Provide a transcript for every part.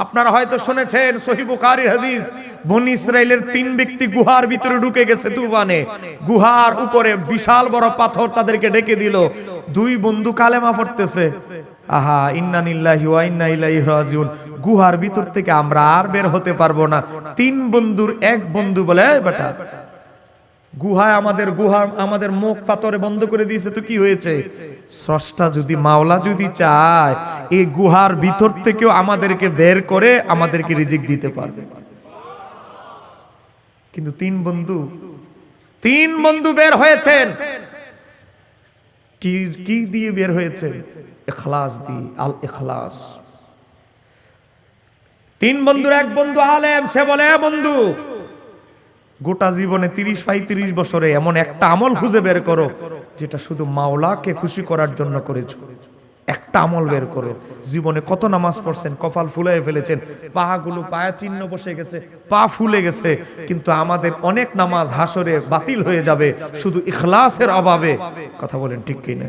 আপনারা হয়তো শুনেছেন সহিহ বুখারীর হাদিস, বনী ইসরাইলের 3 ব্যক্তি গুহার ভিতরে ঢুকে গেছে তুফানে। গুহার উপরে বিশাল বড় পাথর তাদেরকে ঢেকে দিল। 2 বন্ধু কালেমা পড়তেছে, আহা ইন্না লিল্লাহি ওয়া ইন্না ইলাইহি রাজিউন। গুহার ভিতর থেকে আমরা আর বের হতে পারবো না। 3 বন্ধুর এক বন্ধু বলে, এই বেটা, গুহায় আমাদের মুখ পাথরে বন্ধ করে দিয়েছে, তো কি হয়েছে? স্রষ্টা যদি, মাওলা যদি চায়, এই গুহার ভিতর থেকেও আমাদেরকে বের করে আমাদেরকে রিজিক দিতে পারবে। কিন্তু 3 বন্ধু বের হয়েছেন, কি দিয়ে বের হয়েছে? ইখলাস দিয়ে, আল ইখলাস। 3 বন্ধুর এক বন্ধু আলেম, সে বলে, বন্ধু, গোটা জীবনে 30-35 বছরে এমন একটা আমল খুঁজে বের করো যেটা শুধু মাওলাকে খুশি করার জন্য করেছো। একটা আমল বের করো। জীবনে কত নামাজ পড়ছেন, কপাল ফুলে ফেলেছেন, পায়ে চিহ্ন বসে গেছে, পা ফুলে গেছে, কিন্তু আমাদের অনেক নামাজ হাসরে বাতিল হয়ে যাবে শুধু ইখলাসের অভাবে। কথা বলেন ঠিক কিনা?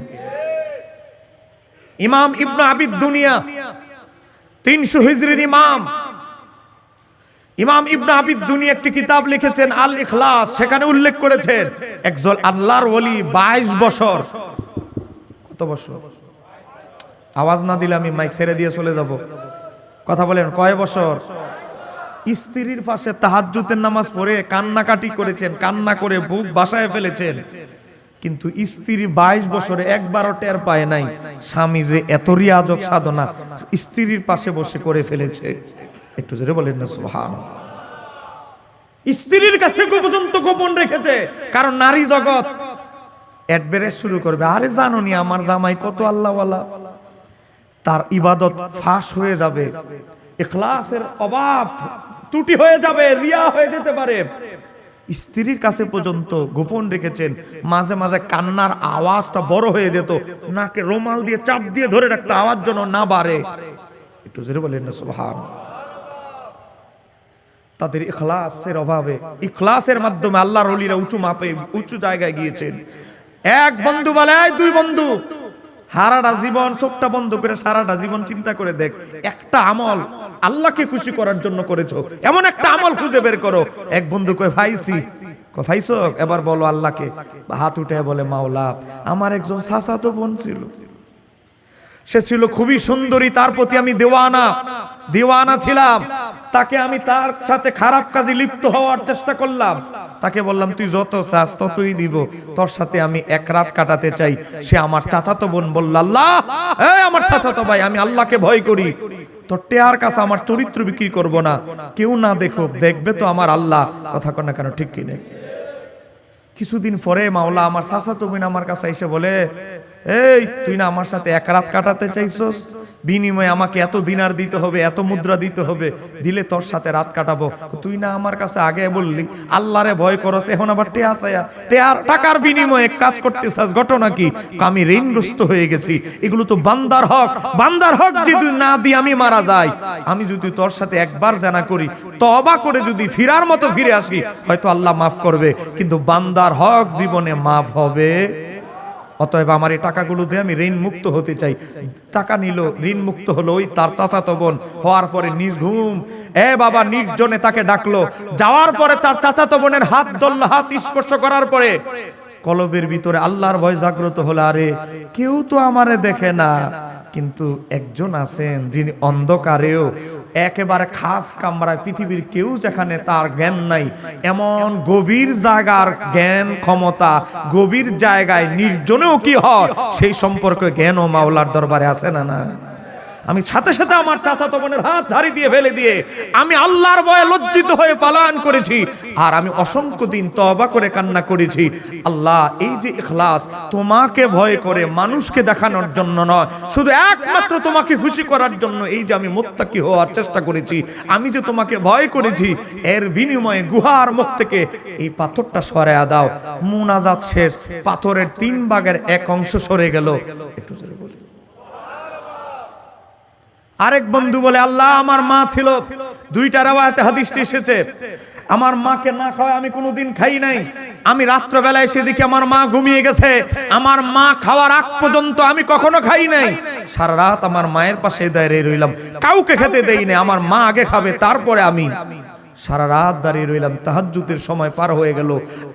ইমাম ইবনে আবিদ দুনিয়া, 300 হিজরির ইমাম ইবনে আবিদ দুনিয়া একটি কিতাব লিখেছেন, আল ইখলাস। সেখানে উল্লেখ করেছেন একজন আল্লাহর ওলি 22 বছর। কত বছর? আওয়াজ না দিলে আমি মাইক ছেড়ে দিয়ে চলে যাব। কথা বলেন, কয় বছর? স্ত্রীর পাশে তাহাজ্জুদের নামাজ পড়ে কান্নাকাটি করেছেন, কান্না করে বুক বাসায় ফেলেছেন, কিন্তু স্ত্রী 22 বছরে একবারও টের পায় নাই স্বামী যে এত রিয়াজত সাধনা স্ত্রীর পাশে বসে করে ফেলেছে। একটু জোরে বলেন না সুবহানাল্লাহ। স্ত্রীর কাছে পর্যন্ত গোপন রেখেছে, কারণ নারী জগৎ অ্যাডভারেজ শুরু করবে, আরে জানো নি আমার জামাই কত আল্লাহওয়ালা, তার ইবাদত ফাঁস হয়ে যাবে, ইখলাসের অভাব ত্রুটি হয়ে যাবে, রিয়া হয়ে যেতে পারে। স্ত্রীর কাছে পর্যন্ত গোপন রেখেছেন। মাঝে মাঝে কান্নার আওয়াজটা বড় হয়ে যেত, নাকে রুমাল দিয়ে চাপ দিয়ে ধরে রাখতে, আওয়াজ যেন না বাড়ে। একটু জোরে বলেন না সুবহানাল্লাহ। তাদের ইখলাসের অভাবে, ইখলাসের মাধ্যমে আল্লাহর ওলিরা উঁচু জায়গায় গিয়েছেন। এক বন্ধু বলে, 2 বন্ধু, সারাটা জীবন চোখটা বন্ধ করে সারাটা জীবন চিন্তা করে দেখ, একটা আমল আল্লাহকে খুশি করার জন্য করেছো, এমন একটা আমল খুঁজে বের করো। এক বন্ধু কয়, ফাইছো, এবার বলো আল্লাহকে। হাত উঠে বলে, মাওলা, আমার একজন চাচাতো বোন ছিল, সে ছিল খুবই সুন্দরী, তার প্রতি আমি দেওয়ানা ছিলাম, তাকে আমি তার সাথে খারাপ কাজে লিপ্ত হওয়ার চেষ্টা করলাম, তাকে বললাম তুই যত চাস ততই দিব, তোর সাথে আমি এক রাত কাটাতে চাই। সে আমার চাচাতো বোন বলল, আল্লাহ, এই আমার চাচাতো ভাই, আমি আল্লাহকে ভয় করি, তোর টেয়ার কাছে আমার চরিত্র বিক্রি করব না, কেউ না দেখুক, দেখবে তো আমার আল্লাহ। কথা কন না কেন, ঠিক কি না? কিছুদিন পরে মাওলা আমার চাচাতো বোন আমার কাছে এসে বলে, এই তুই না আমার সাথে এক রাত কাটাতে চাইছস, বিনিময়ে আমাকে এত দিনার দিতে হবে, এত মুদ্রা দিতে হবে, দিলে তোর সাথে রাত কাটাবো। তুই না আমার কাছে আগে বললি আল্লাহরে ভয় করস, এখন আবার টাকার বিনিময়ে কাজ করতে চাস, ঘটনা কি? আমি ঋণগ্রস্ত হয়ে গেছি, এগুলো তো বান্দার হক যদি না দিয়ে আমি মারা যাই, আমি যদি তোর সাথে একবার জানা করি, তওবা করে যদি ফিরার মতো ফিরে আসি, হয়তো আল্লাহ মাফ করবে, কিন্তু বান্দার হক জীবনে মাফ হবে। অতএব আমার এই টাকাগুলো দিয়ে আমি ঋণ মুক্ত হতে চাই। টাকা নিল, ঋণ মুক্ত হলো। ওই তার চাচাতো বোন হওয়ার পরে নির্ঘুম বাবা নির্জনে তাকে ডাকলো। যাওয়ার পরে তার চাচাতো বোনের হাত ধরল, হাত স্পর্শ করার পরে কলবের ভিতরে আল্লাহর ভয় জাগ্রত হলো, আরে কেউ তো আমারে দেখে না, কিন্তু একজন আছেন যিনি অন্ধকারেও একেবারে খাস কামরায়, পৃথিবীর কেউ যেখানে তার জ্ঞান নাই, এমন গভীর জায়গার জ্ঞান ক্ষমতা, গভীর জায়গায় নির্জনেও কি হয় সেই সম্পর্কে জ্ঞান ও মাওলার দরবারে আছে না? আমি সাথে সাথে আমার চাচাতো বোনের হাত ধারি দিয়ে ফেলে দিয়ে আমি আল্লাহর ভয়ে লজ্জিত হয়ে পালায়ন করেছি, আর আমি অসংখ্য দিন তওবা করে কান্না করেছি, আল্লাহ এই যে ইখলাস তোমাকে ভয় করে মানুষকে দেখানোর জন্য নয়, শুধু একমাত্র তোমাকে খুশি করার জন্য, এই যে আমি মুত্তাকি হওয়ার চেষ্টা করেছি, আমি যে তোমাকে ভয় করেছি, এর বিনিময়ে গুহার মুখ থেকে এই পাথরটা সরায়া দাও। মুনাজাত শেষ, পাথরের 3 ভাগের 1 অংশ সরে গেল। একটু জোরে বলি। আরেক বন্ধু বলে, আল্লাহ আমার মা ছিল, 2টা রাওয়ায়াতে হাদিসটি এসেছে, আমার মাকে না খাওয়ায় আমি কোনোদিন খাই নাই। আমি রাত্রবেলায় এসে দেখি আমার মা ঘুমিয়ে গেছে, আমার মা খাওয়ার আগ পর্যন্ত আমি কখনো খাই নাই। সারা রাত আমার মায়ের পাশে দাঁড়িয়ে রইলাম, কাউকে খেতে দেই না, আমার মা আগে খাবে তারপরে আমি। সারা রাত দাঁড়িয়ে রইলাম, তাহাজ্জুদের সময় পার হয়ে গেল,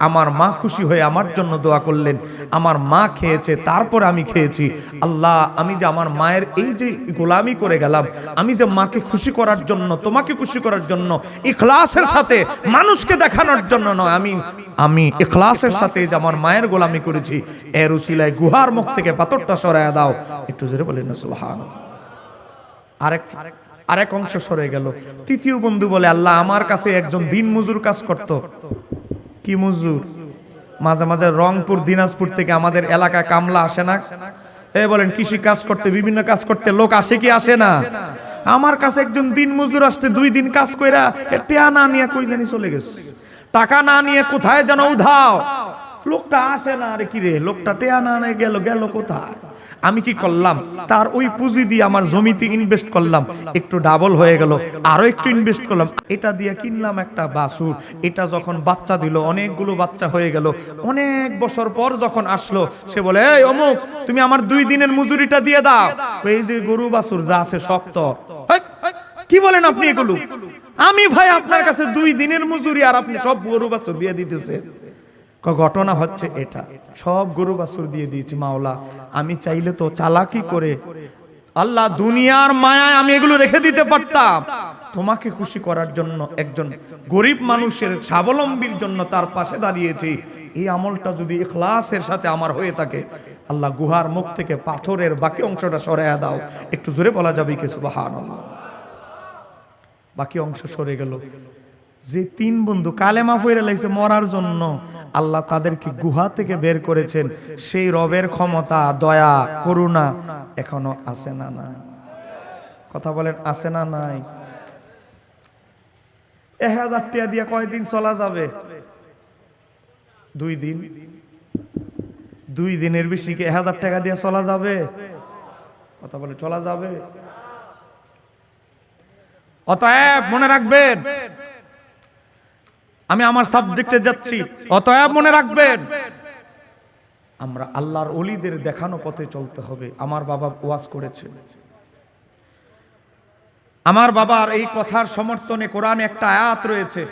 আমার মা খুশি হয়ে আমার জন্য দোয়া করলেন, আমার মা খেয়েছে, তারপর আমি খেয়েছি। আল্লাহ, আমি যে আমার মায়ের এই যে গোলামি করে গেলাম, আমি যে মাকে খুশি করার জন্য, তোমাকে খুশি করার জন্য, ইখলাসের সাথে, মানুষকে দেখানোর জন্য নয়, আমি ইখলাসের সাথে যে আমার মায়ের গোলামি করেছি, এর উসিলায় গুহার মুখ থেকে পাথরটা সরায়া দাও। একটু জোরে বলেন না সুবহানাল্লাহ। আরেক অংশ সরে গেল। তৃতীয় বন্ধু বলে, আল্লাহ, আমার কাছে একজন দিন মজুর কাজ করত। কি মজুর? মাঝে মাঝে রংপুর, দিনাজপুর থেকে আমাদের এলাকায় কামলা আসে না? বলেন, কৃষি কাজ করতে, বিভিন্ন কাজ করতে লোক আসে কি আসে না? আমার কাছে একজন দিন মজুর আসতে, 2 দিন কাজ কইরা টেয়া না নিয়ে কই জানি চলে গেছে, টাকা না নিয়ে কোথায় যেন উধাও। লোকটা আসে না। আরে কি রে, লোকটা টেয়া না নিয়ে গেল কোথায়? আমি কি করলাম, তার ওই পুঁজি দিয়ে আমার জমিতে ইনভেস্ট করলাম, একটু ডাবল হয়ে গেল, আরো একটু ইনভেস্ট করলাম, এটা দিয়ে কিনলাম একটা বাছুর, এটা যখন বাচ্চা দিল, অনেকগুলো বাচ্চা হয়ে গেল, অনেক বছর পর যখন আসলো, সে বলে, এই অমুক, তুমি আমার 2 দিনের মজুরিটা দিয়ে দাও। এই যে গরু বাছুর যা আছে সব তো। কি বলেন আপনি এগুলো? আমি ভাই আপনার কাছে 2 দিনের মজুরি আর আপনি সব গরু বাছুর দিয়ে দিতেছে। ঘটনা হচ্ছে এটা, সব গরু বাছুর দিয়ে দিয়েছি মাওলা। আমি চাইলে তো চালাকি করে, আল্লাহ, দুনিয়ার মায়ায় আমি এগুলো রেখে দিতে পারতাম, তোমাকে খুশি করার জন্য, একজন গরিব মানুষের স্বাবলম্বীর জন্য তার পাশে দাঁড়িয়েছি। এই আমলটা যদি ইখলাসের সাথে আমার হয়ে থাকে, আল্লাহ, গুহার মুখ থেকে পাথরের বাকি অংশটা সরাইয়া দাও। একটু জোরে বলা যাবে কি সুবহানাল্লাহ? বাকি অংশ সরে গেল। যে 3 বন্ধু কালেমা পড়ে লাইছে মরার জন্য, আল্লাহ তাদেরকে গুহা থেকে বের করেছেন। সেই রবের ক্ষমতা, দয়া, করুণা এখনো আছে না নাই? কথা বলেন, আছে না নাই? 1000 টাকা দিয়ে কয়দিন চলা যাবে? 2 দিন। 2 দিনের বেশি কি 1000 টাকা দিয়ে চলা যাবে? কথা বলে, চলা যাবে? অতএব মনে রাখবেন, আমি আমার সাবজেক্টে যাচ্ছি। অতএব মনে রাখবেন, আমরা আল্লাহর ওলিদের দেখানো পথে চলতে হবে। আমার বাবা ওয়াজ করেছে, আমার বাবার এই কথার সমর্থনে কোরআনে একটা আয়াত রয়েছে।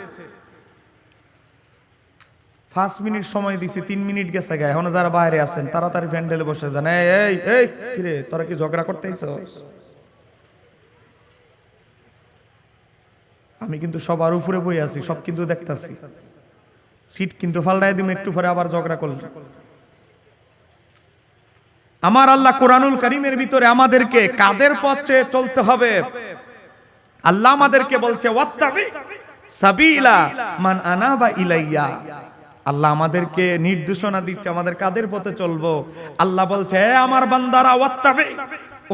5 মিনিট সময় দিছি, 3 মিনিট গেছে গা। এখন যারা বাইরে আছেন তাড়াতাড়ি প্যান্ডেলে বসে যান। এই এই কিরে, তোরা কি ঝগড়া করতেইছস? আমি কিন্তু সবার উপরে বই আছি, সব কিন্তু দেখতাছি। সিট কিন্তু ফালটাই দিম একটু পরে, আবার ঝগড়া করলে। আমার আল্লাহ কোরআনুল কারীমের ভিতরে আমাদেরকে কাদের পথে চলতে হবে, আল্লাহ আমাদেরকে বলছে, ওয়াত্তাবি সাবিলা মান আনাবা ইলাইয়া। আল্লাহ আমাদেরকে নির্দেশনা দিচ্ছে আমাদের কাদের পথে চলবো। আল্লাহ বলছে, হে আমার বান্দারা, ওয়াত্তাবি,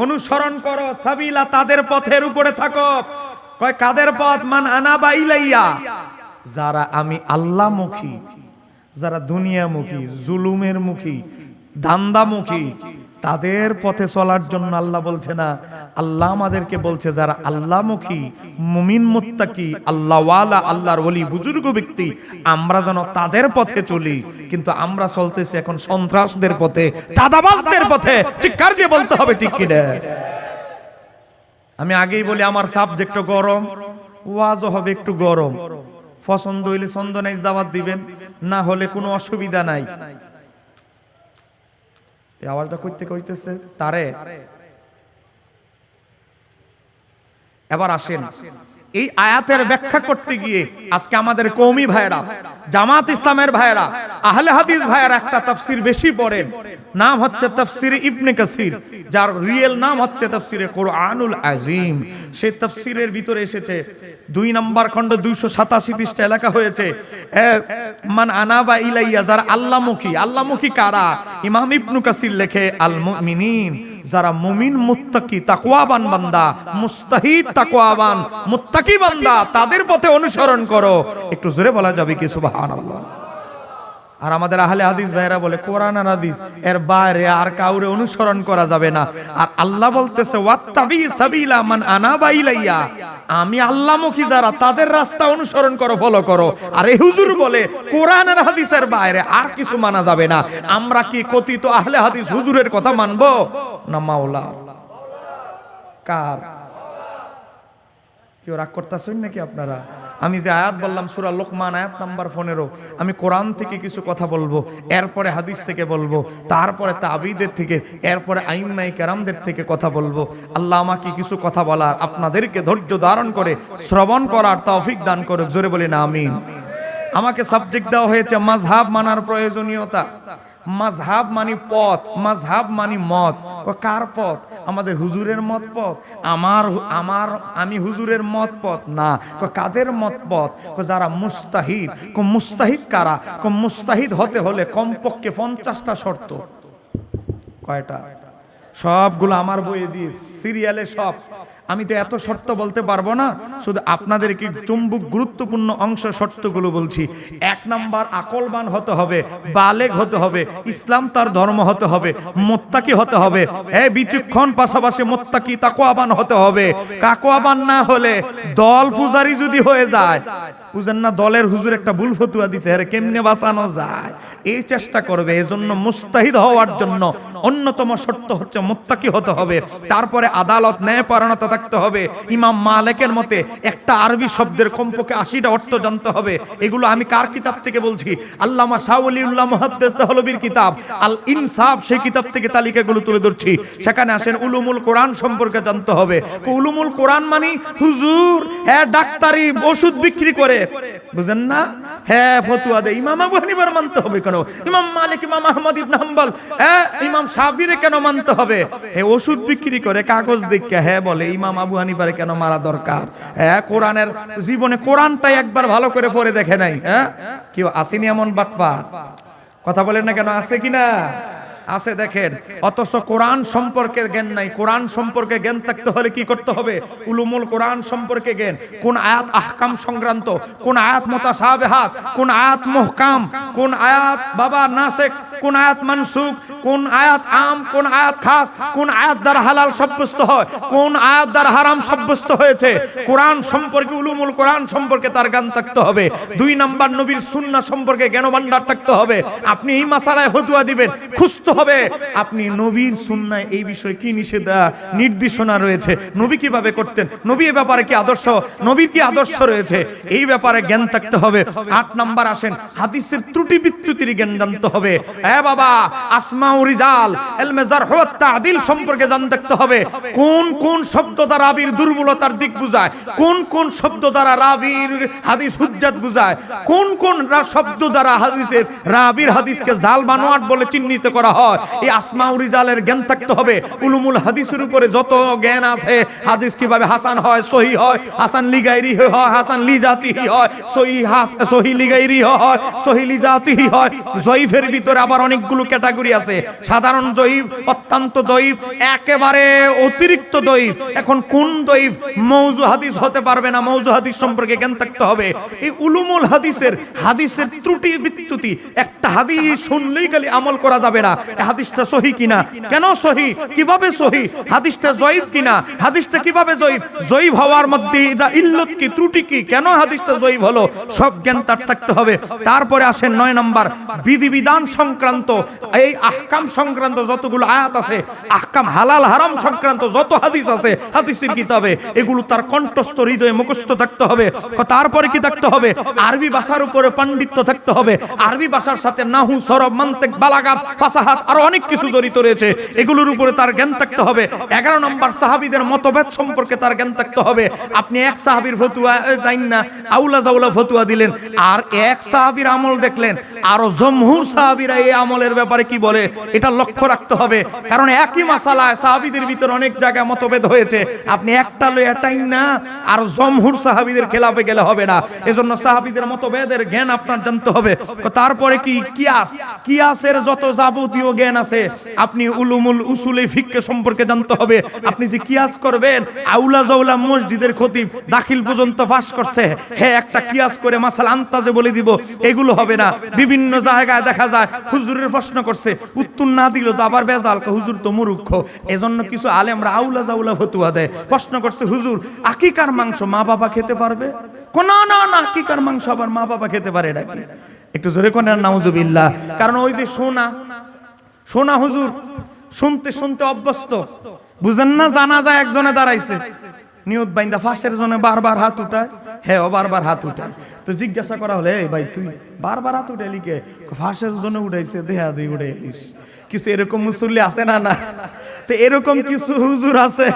অনুসরণ করো, সাবিলা, তাদের পথের উপরে থাকো। কয় কাদের পথ? মান আনাবা ইলাইয়া, যারা আমি আল্লাহমুখী, যারা দুনিয়ামুখী, জুলুমের মুখী, ধান্দামুখী, তাদের পথে চলার জন্য আল্লাহ বলছে না। আল্লাহ আমাদেরকে বলছে, যারা আল্লাহমুখী, মুমিন, মুত্তাকি, আল্লাহওয়ালা, আল্লাহর ওলি, বুজুর্গ ব্যক্তি, আমরা যেন তাদের পথে চলি। কিন্তু আমরা চলতেছি এখন সন্ত্রাসদের পথে, চাঁদাবাজদের পথে। চিৎকার দিয়ে বলতে হবে ঠিক কি না? আমি আগেই বলি, আমার সাবজেক্ট গরম, ওয়াজও হবে একটু গরম। পছন্দ হইলে চন্দনাইজ দাওয়াত দিবেন, না হলে কোনো অসুবিধা নাই। এই আওয়াজটা কইতে কইতেছে তারে। এবার আসেন, এই আয়াতের ব্যাখ্যা করতে গিয়ে আজকে আমাদের কওমি ভাইরা, জামাত ইসলামের ভাইরা, আহলে হাদিস ভাইরা একটা তাফসীর বেশি পড়েন, নাম হচ্ছে তাফসীরে ইবনে কাসির, যার রিয়েল নাম হচ্ছে তাফসীরে কোরআনুল আযীম। সেই তাফসীরের ভিতরে এসেছে 2 নম্বর খণ্ড 287 পৃষ্ঠা লেখা হয়েছে, মান আনাবা ইলাইয়া, যারা আল্লাহমুখী। আল্লাহমুখী কারা? ইমাম ইবনে কাসির লেখে, আল মুমিনিন, যারা মুমিন, মুত্তাকি, তাকওয়াবান বান্দা, মুস্তাহিদ, তাকওয়াবান, মুত্তাকি বান্দা, তাদের পথে অনুসরণ করো। একটু জোরে বলা যাবে কি সুবহানাল্লাহ? আর আমাদের আহলে হাদিস ভাইরা বলে কোরআন আর হাদিস এর বাইরে আর কাউরে অনুসরণ করা যাবে না। আর আল্লাহ বলতেছে ওয়াত্তাবি সাবিলা মান আনাবা ইলাইয়া, আমি আল্লাহমুখী যারা তাদের রাস্তা অনুসরণ করো, ফলো করো। আর এই হুজুর বলে কোরআন আর হাদিসের বাইরে আর কিছু মানা যাবে না। আমরা কি কথিত আহলে হাদিস হুজুরের কথা মানবো না মাওলা? কার? কেউ রাগ করতেছেন নাকি আপনারা? আমি যে আয়াত বললাম সূরা লোকমান আয়াত নাম্বার 15, আমি কোরআন থেকে কিছু কথা বলবো, এরপরে হাদিস থেকে বলবো, তারপরে তাবিদের থেকে, এরপরে আইম্মায়ে কেরামদের থেকে কথা বলবো। আল্লাহ আমাকে কিছু কথা বলার, আপনাদেরকে ধৈর্য ধারণ করে শ্রবণ করার তৌফিক দান করুক। জোরে বলি না আমিন। আমাকে সাবজেক্ট দেওয়া হয়েছে মাযহাব মানার প্রয়োজনীয়তা। মাযহাব মানি পথ, মাযহাব মানি মত। কার পথ? আমাদের হুজুরের মত পথ? আমি হুজুরের মত পথ না। কাদের মত পথ? যারা মুস্তাহিদ। মুস্তাহিদ কারা? মুস্তাহিদ হতে হলে কমপক্ষে 50টা শর্ত। কয়টা? সবগুলো আমার বইয়ে দিয়ে সিরিয়ালে সব। আমি তো এত শর্ত বলতে পারবো না, শুধু আপনাদেরকে চুম্বক গুরুত্বপূর্ণ অংশ শর্তগুলো বলছি। 1 নাম্বার, আকলবান হতে হবে, বালেগ হতে হবে, ইসলাম তার ধর্ম হতে হবে, মুত্তাকি হতে হবে। এই বিচক্ষণ, পাশাপাশি মুত্তাকি তাকওয়াবান হতে হবে। তাকওয়াবান না হলে দল পূজারি যদি হয়ে যায়, বুঝেন না, দলের হুজুর একটা ভুল ফতুয়া দিছে, আরে কেমনে বাঁচানো যায়, এই চেষ্টা করবে। এজন্য মুস্তাহিদ হওয়ার জন্য অন্যতম শর্ত হচ্ছে মুত্তাকি হতে হবে। তারপরে আদালত, ন্যায়পরায়ণতা থাকতে হবে। ইমাম মালিকের মতে একটা আরবি শব্দের কমপক্ষে 80টা অর্থ জানতে হবে। এগুলো আমি কার কিতাব থেকে বলছি? আল্লামা শাহ ওলিউল্লাহ মুহাদ্দিস দেহলভীর কিতাব আল ইনসাফ, সেই কিতাব থেকে তালিকাগুলো তুলে ধরছি। সেখানে আসেন উলুমুল কোরআন সম্পর্কে জানতে হবে। উলুমুল কোরআন মানে হুজুর হ্যাঁ ডাক্তারি ওষুধ বিক্রি করে, বুঝেন না, হ্যাঁ ফতুয়া দেয়। ইমাম আবু হানিফার মানতে হবে কেন? ইমাম মালিক, ইমাম আহমদ ইবনে হাম্বল, হ্যাঁ ইমাম শাফিরে কেন মানতে হবে? হ্যাঁ ওষুধ বিক্রি করে কাগজ দেখে হ্যাঁ বলে ইমাম আবু হানিফারে কেন মারা দরকার? হ্যাঁ কোরআনের জীবনে কোরআনটাই একবার ভালো করে পড়ে দেখে নাই। হ্যাঁ কেউ আসেনি এমন বাটপার? কথা বলেন না কেন, আছে কিনা? আছে, দেখেন। অথচ কোরআন সম্পর্কে জ্ঞান নাই। কোরআন সম্পর্কে জ্ঞান থাকতে হলে কি করতে হবে? উলুমুল কোরআন সম্পর্কে জ্ঞান। কোন আয়াত আহকাম সংক্রান্ত, কোন আয়াত মুতাশাবিহাত, কোন আয়াত মুহকাম, কোন আয়াত বাবা নাসিখ, কোন আয়াত মানসুখ, কোন আয়াত আম, কোন আয়াত খাস, কোন আয়াত দ্বারা হালাল সাব্যস্ত হয়, কোন আয়াত দ্বারা হারাম সাব্যস্ত হয়েছে। কোরআন সম্পর্কে, উলুমুল কোরআন সম্পর্কে তার জ্ঞান থাকতে হবে। 2 নাম্বার, নবীর সুন্নাহ সম্পর্কে জ্ঞানভান্ডার থাকতে হবে। আপনি এই মাসালায় ফতোয়া দিবেন, খুঁজতে হবে আপনি নবীর সুন্নাহ এই বিষয়ে কি নিষেধা নির্দেশনা রয়েছে, নবী কিভাবে করতেন, নবী এই ব্যাপারে কি আদর্শ, নবীর কি আদর্শ রয়েছে, এই ব্যাপারে জ্ঞান থাকতে হবে। 8 নাম্বার আসেন, হাদিসের ত্রুটি বিচ্যুতির জ্ঞান জানতে হবে। বাবা আসমা ও রিজাল, ইলমে জারহ ওয়া তা'দিল সম্পর্কে জানতে থাকতে হবে। কোন কোন শব্দ দ্বারা রাবীর দুর্বলতার দিক বুঝায়, কোন কোন শব্দ দ্বারা রাবীর হাদিস হুজ্জাত বুঝায়, কোন কোন শব্দ দ্বারা হাদিসের রাবীর হাদিসকে জাল বানোয়াট বলে চিহ্নিত করা হয়। এই আসমা ও রিজালের জ্ঞান থাকতে হবে। উলুমুল হাদিসের উপরে যত জ্ঞান আছে, হাদিস কিভাবে হাসান হয়, সহিহ হয়, হাসান লিগাইরি হয়, হাসান লিজাতিহি হয়, সহিহ লিগাইরি হয়, সহিহ লিজাতিহি হয়। জয়ীফের ভিতরে আবার অনেকগুলো ক্যাটাগরি আছে। সাধারণ জয়ীফ, অত্যন্ত জয়ীফ, একেবারে অতিরিক্ত জয়ীফ। এখন কোন জয়ীফ মওযু হাদিস হতে পারবে না, মওযু হাদিস সম্পর্কে জ্ঞান থাকতে হবে। এই উলুমুল হাদিসের ত্রুটি বিচ্যুতি, একটা হাদিস শুনলেই খালি আমল করা যাবে না। হাদিসটা সহিহ কিনা, কেন সহিহ, কিভাবে সহিহ, হাদিসটা জয়ীফ কিনা, হাদিসটা কিভাবে জয়ীফ, জয়ীফ হওয়ার মধ্যে এটা ইল্লত কি, ত্রুটি কি, কেন হাদিসটা জয়ীফ হলো, সব জ্ঞান তার থাকতে হবে। তারপরে আসেন 9 নাম্বার, বিধিবিধান সংক্রান্ত, এই আহকাম সংক্রান্ত যতগুলো আয়াত আছে, আহকাম হালাল হারাম সংক্রান্ত যত হাদিস আছে হাদিসের কিতাবে, এগুলো তার কণ্ঠস্থ হৃদয়ে মুখস্থ থাকতে হবে। তারপরে কি থাকতে হবে? আরবি ভাষার উপরে পাণ্ডিত্য থাকতে হবে। আরবি ভাষার সাথে নাহু, সরব, মান্তিক, বালাগাত, ফাসাহাত আরো অনেক কিছু জড়িত রয়েছে, এগুলোর উপরে তার জ্ঞান থাকতে হবে। 11 নম্বর, সাহাবীদের মতভেদ সম্পর্কে তার জ্ঞান থাকতে হবে। আপনি এক সাহাবীর ফতোয়া জানেন না, আউলা জাউলা ফতোয়া দিলেন, আর এক সাহাবীর আমল দেখলেন, আর জমহুর সাহাবীরা এই আমলের ব্যাপারে কি বলে এটা লক্ষ্য রাখতে হবে। কারণ একই মাসালায় সাহাবীদের ভিতর অনেক জায়গায় মতভেদ হয়েছে, আপনি একটা লয়ে এটাই না আর জমহুর সাহাবীদের খেলাফে গেলে হবে না। এজন্য সাহাবীদের মতভেদের জ্ঞান আপনার জানতে হবে। তারপরে কি কিয়াস, কিয়াসের যত যাবতীয় জ্ঞান আছে আপনি উলুমুল উসুলে ফিকহ সম্পর্কে জানতে হবে। আপনি যে কিয়াস করবেন, আউলা জাউলা মসজিদের খতিব দাখিল পর্যন্ত পাস করছে, হ্যাঁ একটা কিয়াস করে মাসালা আন্তাজে বলে দিব, এগুলো হবে না। বিভিন্ন জায়গায় দেখা যায় হুজুরের প্রশ্ন করছে, উত্তর না দিল তো আবার বেজাল, হুজুর তো মূর্খ। এজন্য কিছু আলেমরা আউলা জাউলা ফতোয়া দেয়। প্রশ্ন করছে, হুজুর আকিকার মাংস মা বাবা খেতে পারবে? না না না, আকিকার মাংস আবার মা বাবা খেতে পারে নাকি? একটু জোরে কোন নাউজুবিল্লাহ। কারণ ওই যে সোনা হুজুর শুনতে শুনতে অভ্যস্ত, বুঝেন না? জানা যায় একজনে দাঁড়াইছে, নিয়ত বাইন্দা ফাঁসের জন্য বারবার হাত উঠায়, হ্যাঁ ও বারবার হাত উঠায়। তো জিজ্ঞাসা করা হলে, এই ভাই তুই বারবার হাত উঠে লিখে? ফাঁসের জন্য উঠাইছে, দেহা দিয়ে উঠে এলিস। কিছু এরকম মুসল্লি আছে না? না, তো এরকম কিছু হুজুর আছে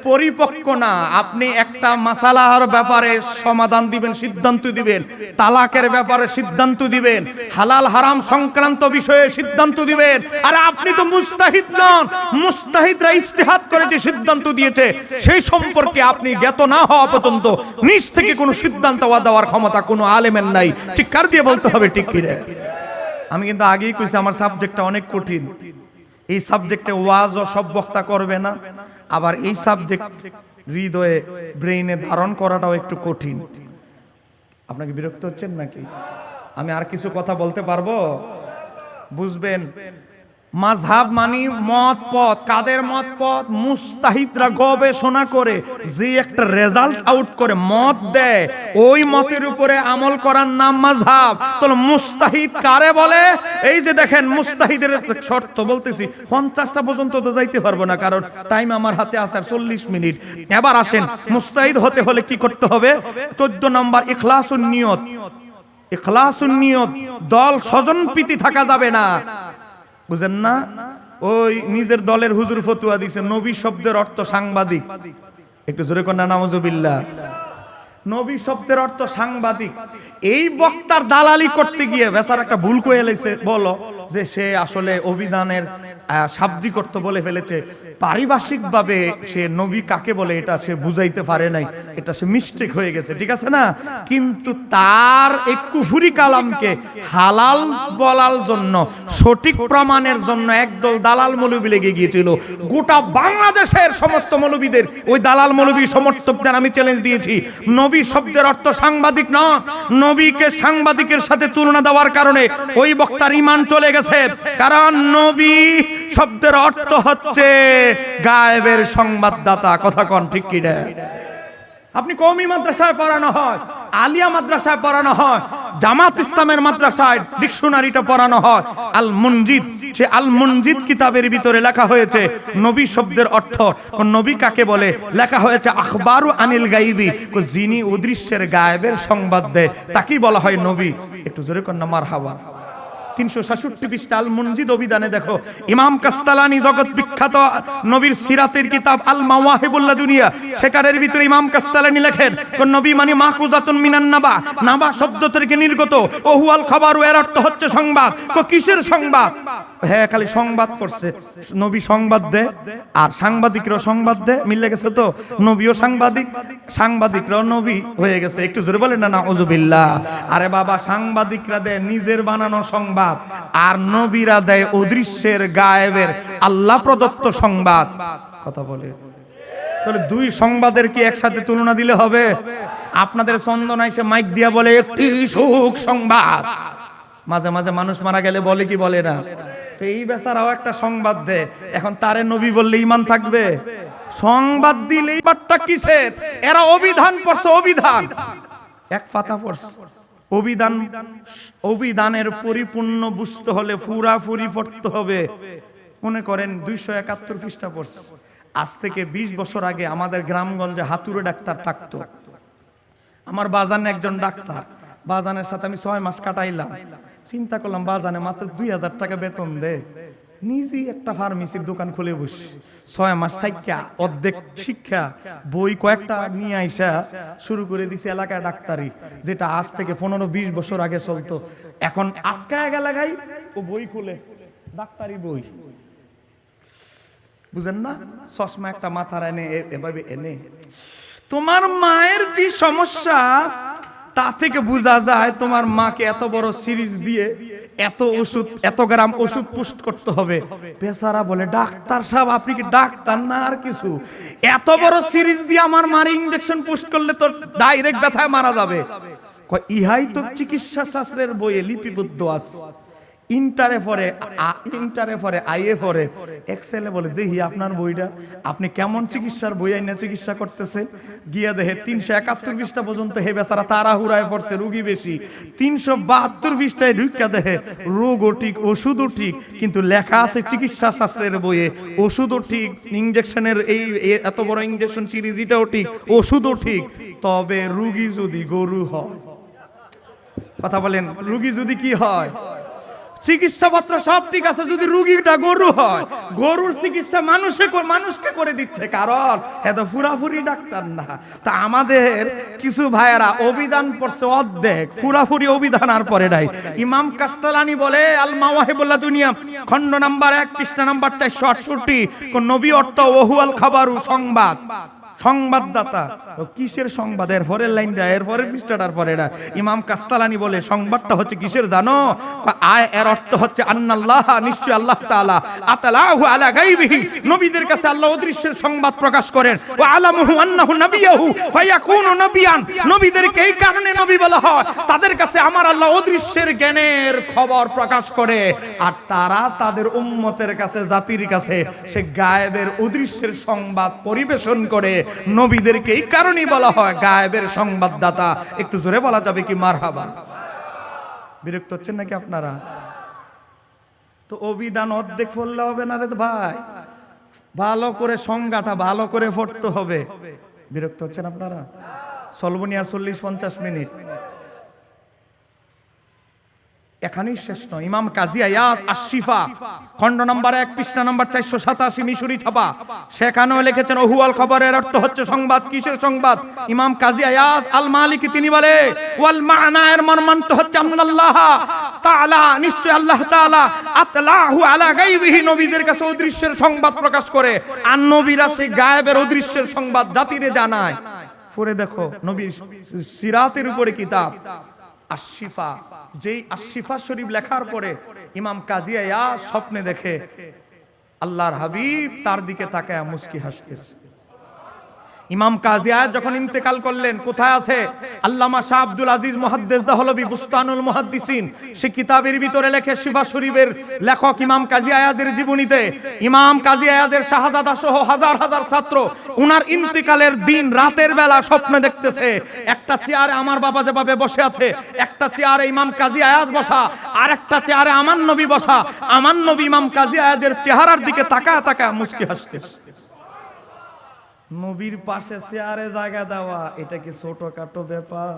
পরিপক্ক না। আপনি একটা মাসালার ব্যাপারে সমাধান দিবেন, সিদ্ধান্ত দিবেন, তালাকের ব্যাপারে সিদ্ধান্ত দিবেন, হালাল হারাম সংক্রান্ত বিষয়ে সিদ্ধান্ত দিবেন। আর আপনি তো মুস্তাহিদ নন, মুস্তাহিদরা ইজতিহাদ করে যে সিদ্ধান্ত দিয়েছে সেই সম্পর্কে আপনি জ্ঞাত না হওয়া পর্যন্ত নিজ থেকে কোনো সিদ্ধান্ত দেওয়ার ক্ষমতা কোনো আলেমের নাই। চিৎকার দিয়ে বলতে হবে ঠিক কি রে? আমি কিন্তু আগেই কইছি আমার সাবজেক্টটা অনেক কঠিন। এই সাবজেক্টে ওয়াজ ও সব বক্তা করবে না, আবার এই সাবজেক্ট হৃদয়ে ব্রেইনে ধারণ করাটাও একটু কঠিন। আপনাকে বিরক্ত হচ্ছেন নাকি? আমি আর কিছু কথা বলতে পারবো? বুঝবেন, মাযহাব মানি মত পথ। কাদের মত পথ? মুস্তাহিদরা গবেষণা করে যে একটা রেজাল্ট আউট করে মত দেয়, ওই মতের উপরে আমল করার নাম মাযহাব। তাহলে মুস্তাহিদ কারে বলে? এই যে দেখেন, মুস্তাহিদের শর্ত বলতেছি, 50টা পর্যন্ত তো যাইতে পারবো না, কারণ টাইম আমার হাতে আছে আর 40 মিনিট। এবার আসেন, মুস্তাহিদ হতে হলে কি করতে হবে? 14 নম্বর ইখলাসুন নিয়ত। ইখলাসুন নিয়ত, দল স্বজন প্রীতি থাকা যাবে না। বুঝেন না? ওই নিজের দলের হুজুর ফতুয়া দিছে নবী শব্দের অর্থ সাংবাদিক। একটু জোরে কন্যা নাউজুবিল্লাহ। নবী শব্দের অর্থ সাংবাদিক। এই বক্তার দালালি করতে গিয়ে বেচার একটা ভুল কয়ে লাইছে, বলো যে সে আসলে অভিধানের শাব্দিক অর্থ বলে ফেলেছে। পারিভাষিক ভাবে সে নবী কাকে বলে এটা সে বুঝাইতে পারে নাই, এটা সে মিস্টেক হয়ে গেছে, ঠিক আছে না? কিন্তু তার এই কুফরি কালামকে হালাল বলার জন্য, সঠিক প্রমাণের জন্য একদল দালাল মৌলবী লেগে গিয়েছিল। গোটা বাংলাদেশের সমস্ত মৌলবীদের, ওই দালাল মৌলবী সমর্থকদের আমি চ্যালেঞ্জ দিয়েছি, নবী শব্দের অর্থ সাংবাদিক না। নবীকে সাংবাদিকের সাথে তুলনা দেওয়ার কারণে ওই বক্তার ঈমান চলে গেছে। কারণ নবী শব্দের অর্থ হচ্ছে গায়েবের সংবাদদাতা। কথা কোন ঠিক কি না? আপনি কওমি মাদ্রাসায় পড়ানো হয়, আলিয়া মাদ্রাসায় পড়ানো হয়, জামাত ইসলামের মাদ্রাসায় ডিকশনারিটা পড়ানো হয়। আল মুনজিদ, সে আল মুনজিদ কিতাবের ভিতরে লেখা হয়েছে নবী শব্দের অর্থ, নবী কাকে বলে? লেখা হয়েছে আখবারু আনিল গাইবি, যিনি অদৃশ্যের গায়েবের সংবাদ দেয় তাকেই বলা হয় নবী। একটু জোরে কন্যা মারহাবা। 366 পৃষ্ঠা আল মুনজিদ অভিধানে দেখো, ইমাম কাস্তালানি জগৎ বিখ্যাত নবীর সিরাতের কিতাব আল মাওয়াহিবুল্লাহ দুনিয়া, সেকারের ভিতরে ইমাম কাস্তালানি লেখেন, কোন নবী মানে মাখুজাতুন মিনান নাবা, নাবা শব্দ থেকে নির্গত, ও হুয়াল খাবারু, এর অর্থ হচ্ছে সংবাদ। কিসের সংবাদ? হ্যাঁ, খালি সংবাদ পড়ছে। নবী সংবাদ দেয় আর সাংবাদিকরাও সংবাদ দেয়, মিলে গেছে তো? নবীও সাংবাদিক, সাংবাদিকরাও নবী হয়ে গেছে। একটু জোরে বলেন না নাউজুবিল্লাহ। আরে বাবা, সাংবাদিকরা দেয় নিজের বানানো সংবাদ, আর নবীরা দেয় অদৃশ্যের গায়েবের আল্লাহ প্রদত্ত সংবাদ। কথা বলে, তাহলে দুই সংবাদের কি একসাথে তুলনা দিলে হবে? আপনাদের চন্দনা এসে মাইক দিয়া বলে একটি সুখ সংবাদ। মাঝে মাঝে মানুষ মারা গেলে বলে কি বলে না? তো এই বেচারাও একটা সংবাদ দেয়। এখন তারে নবী বললে ঈমান থাকবে? সংবাদ দিলে বাট্টা কিসের? এরা অভিধান পড়ছে, অভিধান এক পাতা পড়ছে। অভিধানের পরিপূর্ণ বুঝতে হলে পুরাপুরি পড়তে হবে। মনে করেন 271 পৃষ্ঠা পড়ছে। আজ থেকে 20 বছর আগে আমাদের গ্রামগঞ্জে হাতুড়ে ডাক্তার থাকতো। আমার বাজানে একজন ডাক্তার, বাজানের সাথে আমি 6 মাস কাটাইলাম। চিন্তা করলাম, বাজানে মাত্র 2000 টাকা বেতন দেয়, নিজেই একটা ফার্মেসির দোকান খুলে বসি। 6 মাস থাইকা অর্ধেক শিক্ষা বই কয়েকটা নিয়ে আইসা শুরু করে দিছি এলাকায় ডাক্তারি, যেটা আজ থেকে 15-20 বছর আগে চলতো। এখন আটকায় গেলে গাই ও বই খুলে, ডাক্তারি বই, বুঝেন না? চশমা একটা মাথার এনে এভাবে এনে, তোমার মায়ের যে সমস্যা তা থেকে বোঝা যায় তোমার মাকে এত বড় সিরিজ দিয়ে এত ওষুধ, এত গ্রাম ওষুধ পুষ্ট করতে হবে। বেচারা বলে, ডাক্তার সাহেব আপনি কি ডাক্তার না আর কিছু? এত বড় সিরিজ দিয়ে আমার মার ইনজেকশন পুষ্ট করলে তো ডাইরেক্ট ব্যথায় মারা যাবে। ইহাই তো চিকিৎসা শাস্ত্রের বইয়ে লিপিবদ্ধ আছে। ইন্টারে পরে আইএ পরে এক্সেলে বলে, দেখি আপনার বইটা, আপনি কেমন চিকিৎসার বই আইনা চিকিৎসা করতেছেন। গিয়া দেখে 371 পৃষ্ঠা পর্যন্ত হে বেচারা তাড়াহুড়ায় পড়ছে, রুগী বেশি। 372 পৃষ্ঠায় ঢুকা দেখে রোগও ঠিক, ওষুধও ঠিক, কিন্তু লেখা আছে চিকিৎসা শাস্ত্রের বইয়ে ওষুধও ঠিক, ইনজেকশনের এই এত বড় ইনজেকশন সিরিজ এটাও ঠিক, ওষুধও ঠিক, তবে রুগী যদি গরু হয়। কথা বলেন, রুগী যদি কি হয়? চিকিৎসাপত্র সব ঠিক আছে, যদি রুগীটা গরু হয়, গরুর চিকিৎসা মানুষকে করে দিচ্ছে, কারণ এত পুরাপুরি ডাক্তার না। তা আমাদের কিছু ভাইয়েরা অভিধান পড়ছে অর্ধেক, পুরাপুরি অভিধান আর পড়ে নাই। ইমাম কাস্তালানি বলে আল মাওয়াহিবুল্লাহ দুনিয়া খণ্ড নাম্বার 1 পৃষ্ঠা নাম্বার 468, কোন নবী অর্থ ওহু আল খাবারু, সংবাদ, সংবাদদাতা। তো কিসের সংবাদ? এর পরের লাইনটা, এর পরের পৃষ্ঠাটার পরে না। ইমাম কাস্তালানি বলে সংবাদটা হচ্ছে কিসের জানো? এর অর্থ হচ্ছে আন্নাল্লাহ, নিশ্চয় আল্লাহ তাআলা, আতালাহু আলা গায়বিহি, নবীদের কাছে আল্লাহ অদৃশ্যের সংবাদ প্রকাশ করেন। ওয়া আলামুহু আন্নাহু নাবিয়্যুহু ফায়াকুনু নবিয়ান, নবীদেরকে এই কারণে নবী বলা হয়, তাদের কাছে আমার আল্লাহ অদৃশ্যের জ্ঞানের খবর প্রকাশ করে, আর তারা তাদের উম্মতের কাছে, জাতির কাছে সে গায়েবের অদৃশ্যের সংবাদ পরিবেশন করে। নবীদেরকে এই কারণেই বলা হয় গায়েবের সংবাদদাতা। একটু জোরে বলা যাবে কি মারহাবা? বিরক্ত হচ্ছেন নাকি আপনারা? তো অভিধান অর্ধেক পড়লে হবে না রে ভাই, ভালো করে সংজ্ঞাটা ভালো করে পড়তে হবে। বিরক্ত হচ্ছেন আপনারা? চলবনি আর 40-50 মিনিট, এখানেই শেষ নয়। ইমাম কাজী আয়াজ আশ-শিফা খণ্ড নাম্বার 1 পৃষ্ঠা নাম্বার 487 মিশরি ছাপা, সেখানেও লিখেছেন ওহু আল খবরের অর্থ হচ্ছে সংবাদ। কিসের সংবাদ? ইমাম কাজী আয়াজ আল মালিকি তিনি বলে, ওয়াল মা'না এর মর্মান্ত হচ্ছে আল্লাহ তাআলা, নিশ্চয় আল্লাহ তাআলা, আতলাহু আলা গায়বিহি, নবীদের কাছে অদৃশ্যের সংবাদ প্রকাশ করে, আর নবীরা সেই গায়েবের অদৃশ্যের সংবাদ জাতিরে জানায়। পড়ে দেখো নবীর সিরাতের উপরে কিতাব আশ-শিফা, যেই আশ-শিফা শরীফ লেখার পরে ইমাম কাজী আয়াজ স্বপ্নে দেখে আল্লাহর হাবিব তার দিকে তাকায় মুস্কি হাসতেছে। ইমাম কাজী আয়াজ যখন ইন্তেকাল করলেন, কোথায় আছে? আল্লামা শাহ আব্দুল আজিজ মুহাদ্দিস দহলভী বুস্তানুল মুহাদ্দিসিন, সে কিতাবের ভিতরে লেখে, শিফা শরীফের লেখক ইমাম কাজী আয়াজের জীবনীতে, ইমাম কাজী আয়াজের শাহজাদা সহ হাজার হাজার ছাত্র উনার ইন্তেকালের দিন রাতের বেলা স্বপ্নে দেখতেছে একটা চেয়ারে আমার বাবা যেভাবে বসে আছে, একটা চেয়ারে ইমাম কাজী আয়াজ বসা, আর একটা চেয়ারে আমার নবী বসা। আমার নবী ইমাম কাজী আয়াজের চেহারার দিকে তাকায় তাকায় মুস্কি হাসতেছে। নবীর পাশে চেয়ারে জায়গা দেওয়া এটা কি ছোটখাটো ব্যাপার?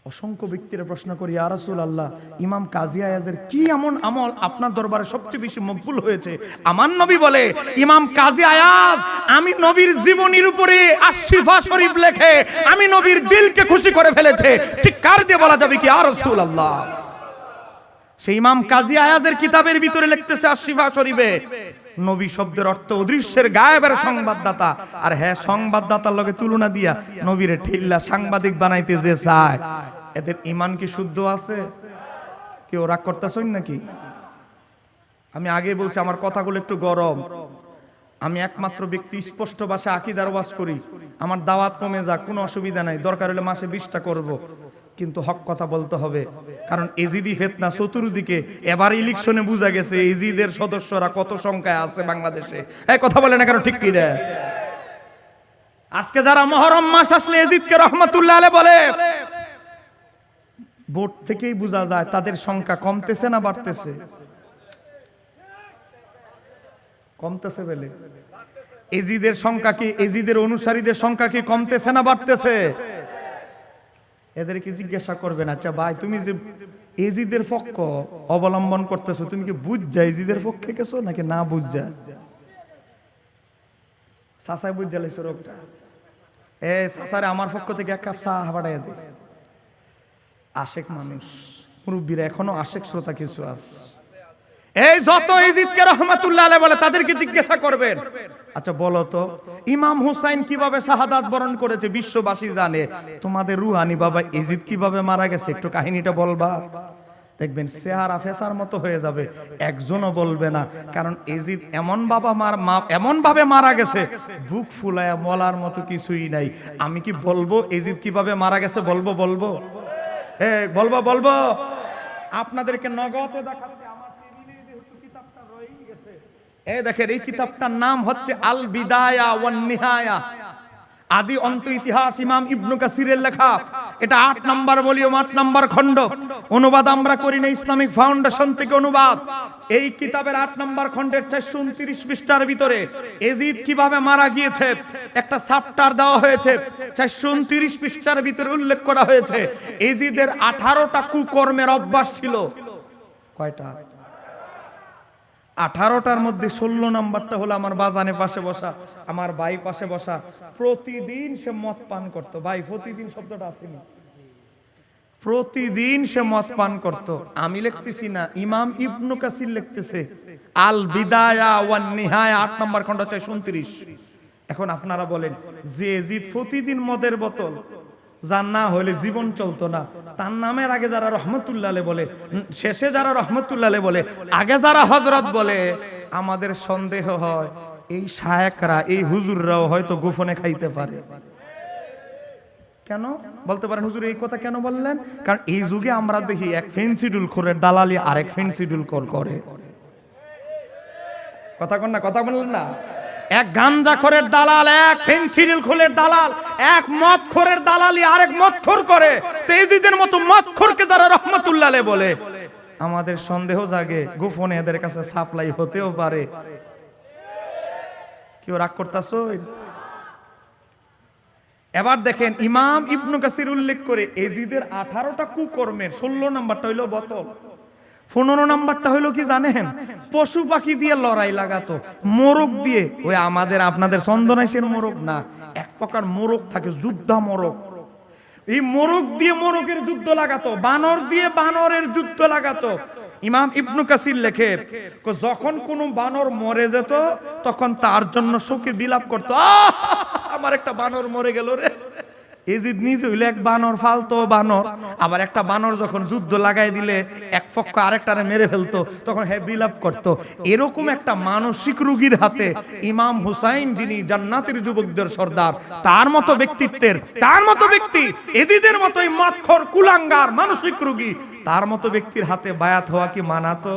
অসংখ্য ব্যক্তিরা প্রশ্ন করি, ইয়া রাসূলুল্লাহ, ইমাম কাজী আয়াজের কি এমন আমল আপনার দরবারে সবচেয়ে বেশি মকবুল হয়েছে? আমার নবী বলে, ইমাম কাজী আয়াজ আমি নবীর জীবনীর উপরে আশ-শিফা শরীফ লেখে আমি নবীর দিলকে খুশি করে ফেলেছে। ঠিক কার দিয়ে বলা যাবে কি ইয়া রাসূলুল্লাহ? সেই ইমাম কাজী আয়াজের কিতাবের ভিতরে লিখতেছে আশ-শিফা শরীফে, নবী শব্দের অর্থ অদৃশ্যের গায়েবের সংবাদদাতা। আর হ্যাঁ, সংবাদদাতার লগে তুলনা দিয়া নবীরে ঠেল্লা সাংবাদিক বানাইতে যে চায়, এদের ঈমান কি শুদ্ধ আছে? কেউ রাগ করতেছেন নাকি? আমি আগে বলছি, আমার কথাগুলো একটু গরম। আমি একমাত্র ব্যক্তি স্পষ্ট ভাষায় আকীদার ওয়াজ করি। আমার দাওয়াত কমে যাক, কোনো অসুবিধা নাই, দরকার হলে মাসে 20টা করব, কিন্তু হক কথা বলতে হবে। কারণ এজিদি ফিতনা চতুর্দিকে। এবার ইলেকশনে বোঝা গেছে এজিদের সদস্যরা কত সংখ্যায় আছে বাংলাদেশে। এই কথা বলে না কারণ ঠিক কি রে? আজকে যারা মুহররম মাস আসলে এজিদকে রহমাতুল্লাহ আলাইহি বলে, ভোট থেকেই বোঝা যায় তাদের সংখ্যা কমতেছে না বাড়তেছে? কমতেছে বলে। এজিদের সংখ্যা কি, এজিদের অনুসারীদের সংখ্যা কি কমতেছে না বাড়তেছে? এদেরকে জিজ্ঞাসা করবেন, আচ্ছা ভাই তুমি যে এজিদের পক্ষ অবলম্বন করতেছো, তুমি কি বুঝছা এজিদের পক্ষে গেছো নাকি না বুঝছা? চাচাই বুঝা লাইছো রোগটা। চাচারে আমার পক্ষ থেকে 1 কাপ চা পাঠাইয়া দে। আশেক মানুষ মুরব্বীরা এখনো আশেক শ্রোতা কিছু আছে, এই যত ইজিদকে রহমাতুল্লাহ আলাইহি বলে তাদেরকে জিজ্ঞাসা করবেন, আচ্ছা বলো তো ইমাম হুসাইন কিভাবে শাহাদাত বরণ করেছে বিশ্ববাসী জানে, তোমাদের রুহানি বাবা ইজিদ কিভাবে মারা গেছে একটু কাহিনীটা বলবা? দেখবেন চেহারা ফেসার মতো হয়ে যাবে, একজনও বলবে না। কারণ ইজিদ এমন ভাবে মারা গেছে, বুক ফুলায়া বলার মতো কিছুই নাই। আমি কি বলবো ইজিদ কিভাবে মারা গেছে? বলবো বলবো আপনাদেরকে নগদে দেখাচ্ছি। আমার টেবিলে যেহেতু কিতাবটা রয়েই গেছে, এই দেখেন এই কিতাবটার নাম হচ্ছে আল বিদায়া ওয়ান নিহায়া, আদি অন্ত ইতিহাস, ইমাম ইবনে কাসিরের লেখা। এটা 8 নম্বর ভলিউম, 8 নম্বর খণ্ড। অনুবাদ আমরা করি না, ইসলামিক ফাউন্ডেশন থেকে অনুবাদ। এই কিতাবের 8 নম্বর খণ্ডের 429 পৃষ্ঠার ভিতরে এজিদ কিভাবে মারা গিয়েছে একটা চ্যাপ্টার দেওয়া হয়েছে। 429 পৃষ্ঠার ভিতরে উল্লেখ করা হয়েছে এজিদের 18টা কুকর্মের অভ্যাস ছিল। কয়টা? 18টার মধ্যে 16 নাম্বারটা হলো আমার বাজানে পাশে বসা, আমার ভাই পাশে বসা। প্রতিদিন সে মদ পান করত। ভাই প্রতিদিন শব্দটা আসেনি, প্রতিদিন সে মদ পান করত। আমি লিখতেছি না, ইমাম ইবনে কাসির লিখতেছে আল বিদায়া ওয়ান নিহায়া 8 নম্বর খণ্ড 429। এখন আপনারা বলেন যে এজিদ প্রতিদিন মদের বোতল, যার না হলে জীবন চলতো না, তার নামের আগে যারা রহমতুল্লাহ আলাইহি বলে, শেষে যারা রহমতুল্লাহ আলাইহি বলে, আগে যারা হযরত বলে, আমাদের সন্দেহ হয় এই শায়েখরা, এই হুজুররাও হয়তো গোপনে খাইতে পারে। কেন বলতে পারেন হুজুর এই কথা কেন বললেন? কারণ এই যুগে আমরা দেখি এক ফেন্সিডুল খোরের দালালি আরেক ফেন্সিডুল খোর করে। কথা বললেন না? এক গাঞ্জাখোরের দালাল, এক ফেন্সিডিল খোরের দালাল, এক মদখোরের দালালি আরেক মদখোর করে। তেজিদের মতো মদখোরকে যারা রহমাতুল্লাহ আলাইহি বলে, আমাদের সন্দেহ জাগে গোপনে এদের কাছে সাপ্লাই হতেও পারে। কেউ রাগ করতেছো? এবার দেখেন ইমাম ইবনে কাসির উল্লেখ করে এজিদের 18টা কুকর্মের 16 নাম্বারটা হইলো বোতল, 15 নাম্বারটা হইলো কি জানেন? পশু পাখি দিয়ে লড়াই লাগাতো, মোরগ দিয়ে। ওই আমাদের আপনাদের চন্দনাইশের মোরগ না, এক প্রকার মোরগ থাকে, যুদ্ধা মোরগ। এই মোরগ দিয়ে মোরগের যুদ্ধ লাগাতো, বানর দিয়ে বানরের যুদ্ধ লাগাতো। ইমাম ইবনে কাসির লেখে যখন কোন বানর মরে যেত তখন তার জন্য শোকে বিলাপ করতো, আমার একটা বানর মরে গেল রে। এজিদ নিজে হইলে এক বানর, ফালতো বানর। আবার একটা বানর যখন যুদ্ধ লাগাই দিলে এক পক্ষ আরেকটারে মেরে ফেলতো, তখন হ্যাঁ বিলাপ করতো। এরকম একটা মানসিক রোগীর হাতে ইমাম হুসাইন, যিনি জান্নাতের যুবকদের সর্দার, তার মতো ব্যক্তিত্বের, তার মতো ব্যক্তি, এজিদের মতোই মদখোর কুলাঙ্গার মানসিক রোগী, তার মতো ব্যক্তির হাতে বায়াত হওয়া কি মানাতো?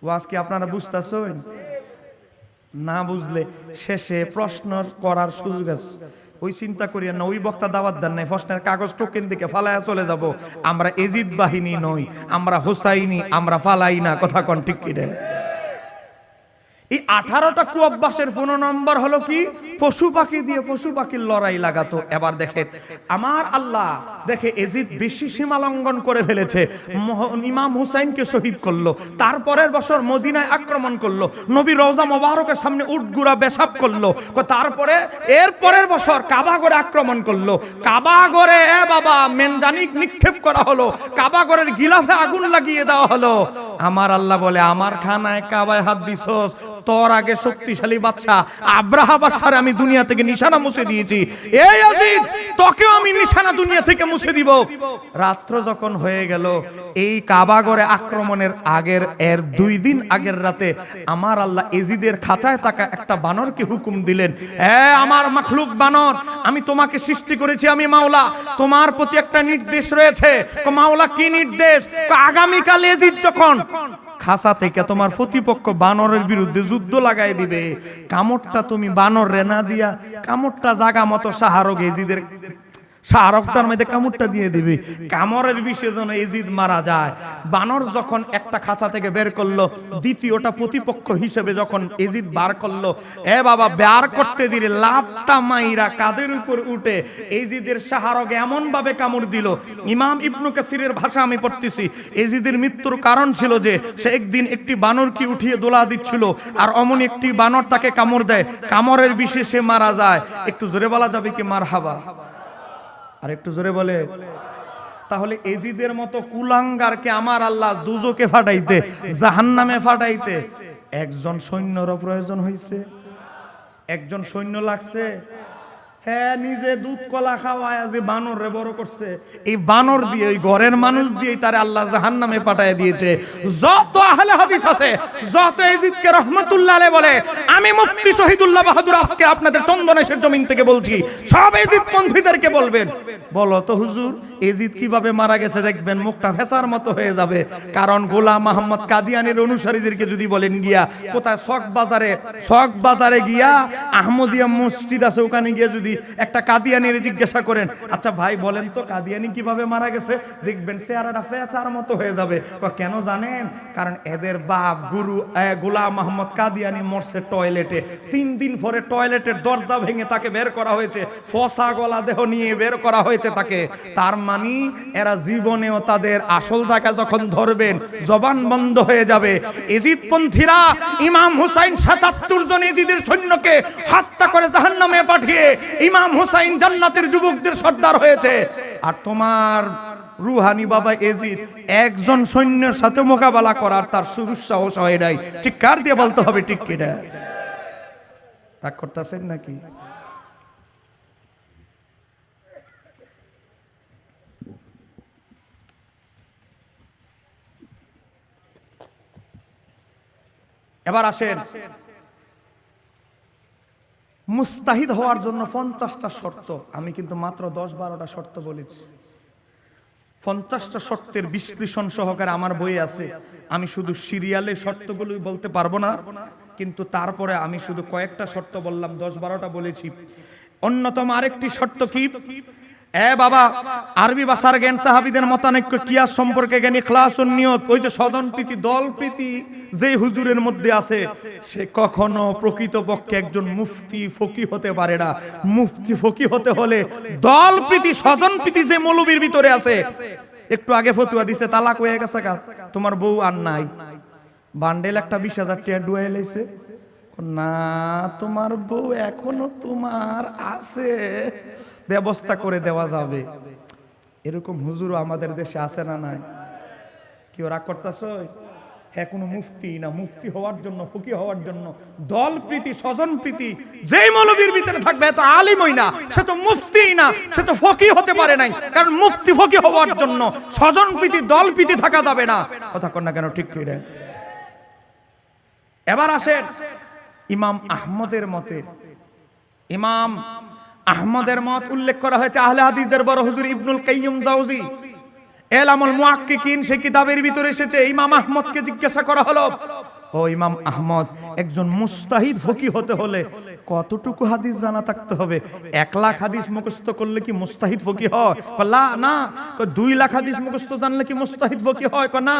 ওয়াজ কি আপনারা বুঝতেছেন? না বুঝলে শেষে প্রশ্ন করার সুযোগ আছে। ওই চিন্তা করিয়া না, ওই বক্তা দাওয়াত দেন নাই, প্রশ্নের কাগজ টোকেন দিকে ফালায়া চলে যাব। আমরা এজিদ বাহিনী নই, আমরা হুসাইনি, আমরা ফালাই না। কথা কোন ঠিক কি রে? এই 18টা কুঅভ্যাসের 15 নম্বর হলো কি? পশু পাখি দিয়ে পশু পাখির লড়াই লাগাতো। এবার দেখেন আমার আল্লাহ দেখে এজিদ বেশি সীমা লঙ্ঘন করে ফেলেছে, ইমাম হুসাইনকে শহীদ করলো। তারপরের বছর মদিনায় আক্রমণ করলো, নবী রওজা মোবারকের সামনে উটগুড়া পেশাব করলো। তারপরে এর পরের বছর কাবাগরে আক্রমণ করলো। কাবাগরে বাবা মেনজানিক নিক্ষেপ করা হলো, কাবাগরের গিলাফে আগুন লাগিয়ে দেওয়া হলো। আমার আল্লাহ বলে, আমার খানায় কাবায় হাত দিছস, তোর আগে শক্তিশালী বাদশা আব্রাহা বাদশার আমি দুনিয়া থেকে নিশানা মুছে দিয়েছি, এই আজিদ তোকেও আমি নিশানা দুনিয়া থেকে মুছে দিব। রাত্র যখন হয়ে গেল, এই কাবাগরে আক্রমণের আগের 2 দিন আগের রাতে আমার আল্লাহ এজিদের খাঁচায় থাকা একটা বানরকে হুকুম দিলেন, আমার মাখলুক বানর, আমি তোমাকে সৃষ্টি করেছি, আমি মাওলা, তোমার প্রতি একটা নির্দেশ রয়েছে। মাওলা কি নির্দেশ? আগামীকাল এজিদ যখন খাসা থেকে তোমার প্রতিপক্ষ বানরের বিরুদ্ধে যুদ্ধ লাগাই দিবে, কামড়টা তুমি বানর রেনা দিয়া কামড়টা জাগা মতো শাহরগ এজিদের শাহরগটার মধ্যে কামড়টা দিয়ে দিবি, কামড়ের বিষে যেন এজিদ মারা যায়। বানর যখন একটা খাঁচা থেকে বের করলো, দ্বিতীয়টা প্রতিপক্ষ হিসেবে যখন এজিদ বার করলো, বাবা বের করতে দিলে লাফটা মাইরা কাদের উপর উঠে এজিদের শাহরগ এমন ভাবে কামড় দিল। ইমাম ইবনে কাসিরের ভাষা আমি পড়তেছি, এজিদের মৃত্যুর কারণ ছিল যে সে একদিন একটি বানরকে উঠিয়ে দোলা দিচ্ছিল, আর অমন একটি বানর তাকে কামড় দেয়, কামড়ের বিষে সে মারা যায়। একটু জোরে বলা যাবে কি মারহাবা? আর একটু জোরে বলে। তাহলে এজিদের মতো কুলাঙ্গারকে আমার আল্লাহ দুজকে ফাটাইতে, জাহান্নামে ফাটাইতে একজন সৈন্যর প্রয়োজন হইছে? একজন সৈন্য লাগছে? হ্যাঁ, নিজে দুধ কলা খাওয়ায় যে বানর রে বড় করছে, এই বানর দিয়ে, ওই ঘরের মানুষ দিয়ে তারে আল্লাহ জাহান্নামে পাঠায় দিয়েছে। যত আহলে হাদিস আছে, যত এজিদকে রহমাতুল্লাহ আলাইহি বলে, আমি মুফতি শহীদুল্লাহ বাহাদুর আজকে আপনাদের চন্দনেশের জমিন থেকে বলছি, সব এজিদ পন্থীদেরকে বলবেন, বলো তো হুজুর এজিদ কিভাবে মারা গেছে, দেখবেন মুখটা ফেসার মতো হয়ে যাবে। কারণ গোলাম মোহাম্মদ কাদিয়ানির অনুসারীদেরকে যদি বলেন গিয়া কোথায় শখ বাজারে গিয়া আহমদিয়া মসজিদ আছে, ওখানে গিয়ে যদি একটা কাদিয়ানির জিজ্ঞাসা করেন, আচ্ছা ভাই বলেন তো কাদিয়ানি কিভাবে মারা গেছে, দেখবেন চেহারাটা ফেচার মতো হয়ে যাবে। কেন জানেন? কারণ এদের বাপ গুরু গোলাম মোহাম্মদ কাদিয়ানি মরছে টয়লেটে। 3 দিন পরে টয়লেটের দরজা ভেঙে তাকে বের করা হয়েছে, ফসা গলা দেহ নিয়ে বের করা হয়েছে তাকে। তার মানে এরা জীবনেও তাদের আসল জায়গা যখন ধরবেন জবান বন্ধ হয়ে যাবে। এজিদ পন্থীরা ইমাম হুসাইন ৭৭ জন এজিদের সৈন্যকে হত্যা করে জাহান্নামে পাঠিয়ে ইমাম হুসাইন জান্নাতের যুবকদের সর্দার হয়েছে। আর তোমার রুহানি বাবা এজিদ একজন সৈন্যের সাথে মোকাবেলা করার তার সুদুঃসাহস হয় নাই। চিৎকার দিয়ে বলতে হবে ঠিক কিনা? রাগ করতেছেন নাকি? এবার আসেন, মুস্তাহিদ হওয়ার জন্য 50টা শর্ত। আমি কিন্তু মাত্র 10-12টা শর্ত বলেছি। 50টা শর্তের বিশ্লেষণ সহকারে আমার বই আছে। আমি শুধু সিরিয়ালে শর্তগুলোই বলতে পারবো না, কিন্তু তারপরে আমি শুধু কয়েকটা শর্ত বললাম, 10-12টা বলেছি। অন্যতম আরেকটি শর্ত কি? বাবা, আরবি ভাষার জ্ঞান, সাহাবীদের মতানৈক্য, কিয়াস সম্পর্কে জ্ঞান, ইখলাস ও নিয়ত। ওই যে স্বজন প্রীতি, দল প্রীতি যে হুজুরের মধ্যে আছে, সে কখনো প্রকৃতপক্ষে একজন মুফতি ফকি হতে পারে না। মুফতি ফকি হতে হলে দল প্রীতি, স্বজন প্রীতি যে মৌলবীর ভিতরে আছে। একটু আগে ফতুয়া দিছে তালাক হয়ে গেছে, তোমার বউ আর নাই, বান্ডেল একটা 20,000 টাকা ডুয়াই লাইছে, না তোমার বউ এখনো তোমার আছে, ব্যবস্থা করে দেওয়া যাবে। এরকম হুজুরও আমাদের দেশে আছে না নাই? কি রাগ করতেছ? হ্যাঁ, কোনো মুফতি না, মুফতি হওয়ার জন্য, ফকি হওয়ার জন্য দল প্রীতি, স্বজন প্রীতি যেই মৌলবীর ভিতরে থাকবে, এত আলিমই না, সে তো মুফতি না, সে তো ফকি হতে পারে নাই। কারণ মুফতি ফকি হওয়ার জন্য স্বজন প্রীতি, দল প্রীতি থাকা যাবে না। কথা কন না কেন? ঠিক কি রে? এবার আসেন ইমাম আহমদের মতে। ইমাম আহমদের মত উল্লেখ করা হয়েছে আহলে হাদিসদের বড় হুজুর ইবনুল কাইয়্যিম জাওজি এলামুল মুহাক্কিকিন, সে কিতাবের ভিতরে এসেছে। ইমাম আহমদকে জিজ্ঞাসা করা হলো, ও ইমাম আহমদ, একজন মুস্তাহিদ ফকি হতে হলে কতটুকু হাদিস জানা থাকতে হবে? 1 লাখ হাদিস মুখস্থ করলে কি মুস্তাহিদ ফকি হয়? না। 2 লাখ হাদিস মুখস্থ জানলে কি মুস্তাহিদ ফকি হয়? না।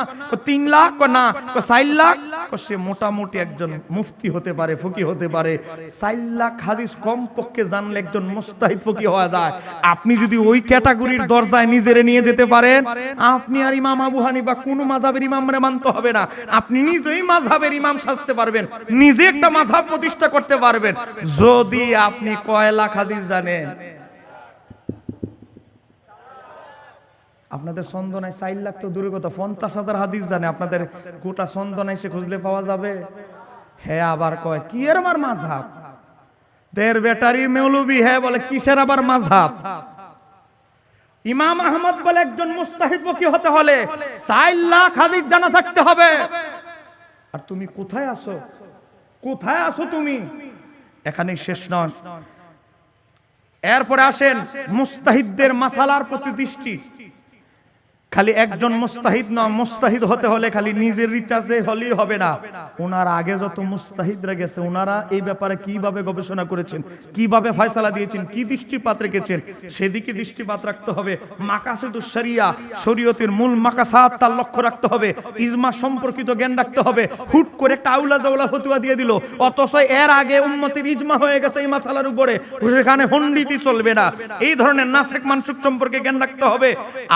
3 লাখ? না। 4 লাখ? সে মোটামুটি একজন মুফতি হতে পারে, ফকি হতে পারে। 4 লাখ হাদিস কম পক্ষে জানলে একজন মুস্তাহিদ ফকি হওয়া যায়। আপনি যদি ওই ক্যাটাগরির দরজায় নিজেরে নিয়ে যেতে পারেন, আপনি আর ইমাম আবু হানিফা কোন মাযহাবের ইমামরে মানতে হবে না। আপনি নিজেই মাযহাবের ইমাম সাজতে পারবেন, নিজে একটা মাযহাব প্রতিষ্ঠা করতে পারবেন, যদি আপনি কয় লাখ হাদিস জানেন। আপনাদের চন্দনায় 4 লাখ তো দূরের কথা, 50,000 হাদিস জানে। আপনাদের গোটা চন্দনায় সে খুঁজলে পাওয়া যাবে? হ্যাঁ, আবার কয় কি এর আমার মাযহাব, দেড় বেটারির মৌলবী। হ্যাঁ বলে কিসের আবার মাযহাব? ইমাম আহমদ বলে একজন মুস্তাহিদ ফকি হতে হলে 4 লাখ হাদিস জানা থাকতে হবে। আর তুমি কোথায় আছো? কোথায় আছো তুমি? এখানেই শেষ নয়। এরপরে আসেন মুস্তাহিদদের মাসালার প্রতি দৃষ্টি। খালি একজন মুস্তাহিদ না, মুস্তাহিদ হতে হলে খালি নিজের রিচার্জে হলেই হবে না। ওনার আগে যত মুস্তাহিদরা গেছে, ওনারা এই ব্যাপারে কিভাবে গবেষণা করেছেন, কিভাবে ফয়সালা দিয়েছেন, কি দৃষ্টিপাত রেখেছেন, সেদিকে দৃষ্টিপাত রাখতে হবে। মাকাসিদুশ শরিয়া, শরীয়তের মূল মাকাসাত তার লক্ষ্য রাখতে হবে। ইজমা সম্পর্কিত জ্ঞান রাখতে হবে। হুট করে একটা আউলা জাউলা ফতোয়া দিয়ে দিল, অথচ এর আগে উম্মতের ইজমা হয়ে গেছে এই মাসালার উপরে, সেখানে পণ্ডিতই চলবে না। এই ধরনের নাসিক মানসুক সম্পর্কে জ্ঞান রাখতে হবে।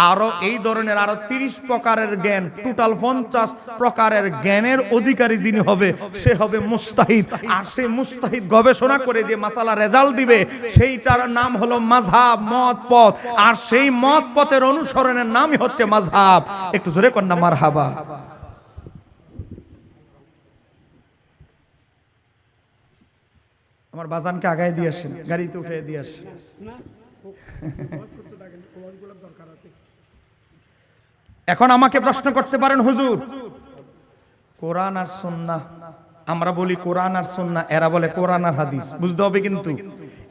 আরো এই ধরনের ধরনের আরো 30 প্রকারের জ্ঞান, টোটাল 50 প্রকারের জ্ঞানের অধিকারী যিনি হবে সে হবে মুস্তাহিদ। আর সেই মুস্তাহিদ গবেষণা করে যে মাসালা রেজাল্ট দিবে সেইটার নাম হলো মাযহাব, মত পথ। আর সেই মত পথের অনুসরণের নামই হচ্ছে মাযহাব। একটু জোরে কন্যা মারহাবা। আমার বাজানকে আগায় দিয়ে আসেন, গাড়িতে উঠে দিয়ে আসেন। এখন আমাকে প্রশ্ন করতে পারেন, হুজুর কোরআন আর সুন্নাহ, আমরা বলি কোরআন আর সুন্নাহ, এরা বলে কোরআন আর হাদিস। বুঝতে হবে কিন্তু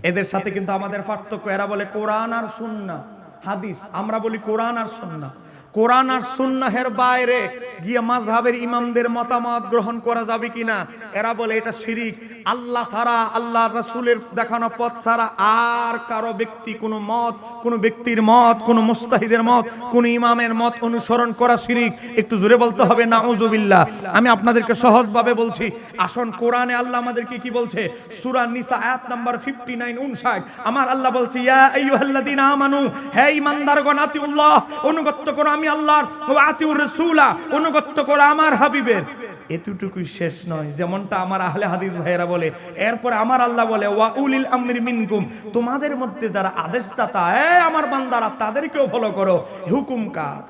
এদের সাথে কিন্তু আমাদের পার্থক্য। এরা বলে কোরআন আর সুন্নাহ হাদিস, আমরা বলি কোরআন আর সুন্নাহ। কোরআন আর সুন্নাহের বাইরে গিয়ে মাযহাবের ইমামদের মতামত গ্রহণ করা যাবে কিনা এরা বলে এটা শিরিক। আল্লাহ ছাড়া, আল্লাহর রাসূলের দেখানো পথ ছাড়া আর কারো ব্যক্তি কোনো মত, কোনো ব্যক্তির মত, কোনো মুস্তাহিদের মত, কোনো ইমামের মত অনুসরণ করা শিরিক। একটু জোরে বলতে হবে নাউজুবিল্লাহ। আমি আপনাদেরকে সহজভাবে বলছি, আসুন কোরআনে আল্লাহ আমাদেরকে কি বলছে। সূরা নিসা আয়াত নাম্বার 59 59 আমার আল্লাহ বলছে, ইয়া আইয়ুহাল্লাযীনা আমানু, হে ঈমানদারগণ, আতিউল্লাহ অনুগত করো আমি আল্লাহর, ওয়া আতিউর রাসূলা অনুগত করো আমার হাবিবের। এতটুকুই শেষ নয়, যেমনটা আমার আহলে হাদিস ভাইয়েরা বলে। এরপরে আমার আল্লাহ বলে, ওয়া উলিল আমরি মিনকুম, তোমাদের মধ্যে যারা আদেশদাতা, আমার বান্দারা, তাদেরকেও ফলো করো। হুকুম কার?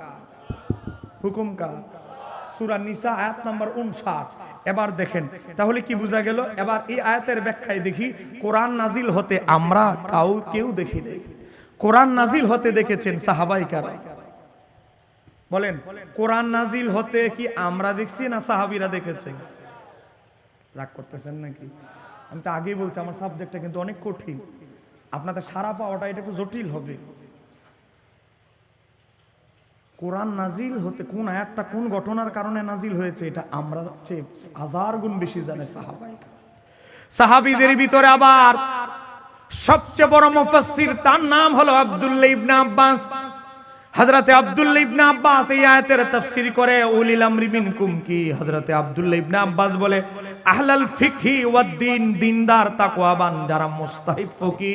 হুকুম কার? সূরা নিসা আয়াত নাম্বার 59। এবার দেখেন তাহলে কি বোঝা গেল। এবার এই আয়াতের ব্যাখ্যায় দেখি, কোরআন নাজিল হতে আমরা কেউ দেখি নাই। কোরআন নাজিল হতে দেখেছেন সাহাবায়ে কেরাম। বলেন, কোরআন নাজিল হতে কি আমরা দেখছি না সাহাবীরা দেখেছে? রাগ করতেছেন নাকি? আমি তো আগেই বলছি আমার সাবজেক্টটা কিন্তু অনেক কঠিন, আপনাদের সারা পাওয়াটা এটা একটু জটিল হবে। কোরআন নাজিল হতে কোন আয়াতটা কোন ঘটনার কারণে নাজিল হয়েছে এটা আমরা চেয়ে 1000 গুণ বেশি জানে সাহাবায়ে। সাহাবীদের ভিতরে আবার সবচেয়ে বড় মুফাসসির, তার নাম হলো আব্দুল্লাহ ইবনে আব্বাস। হযরতে আব্দুল্লাহ ইবনে আব্বাস এই আয়াতের তাফসীর করে, উলিল আমরি মিনকুম কি হযরতে আব্দুল্লাহ ইবনে আব্বাস বলে, আহলাল ফিকহি ওয়াদ দ্বীন, দিনদার তাকওয়াবান যারা, মুস্তাহিদ ফকি,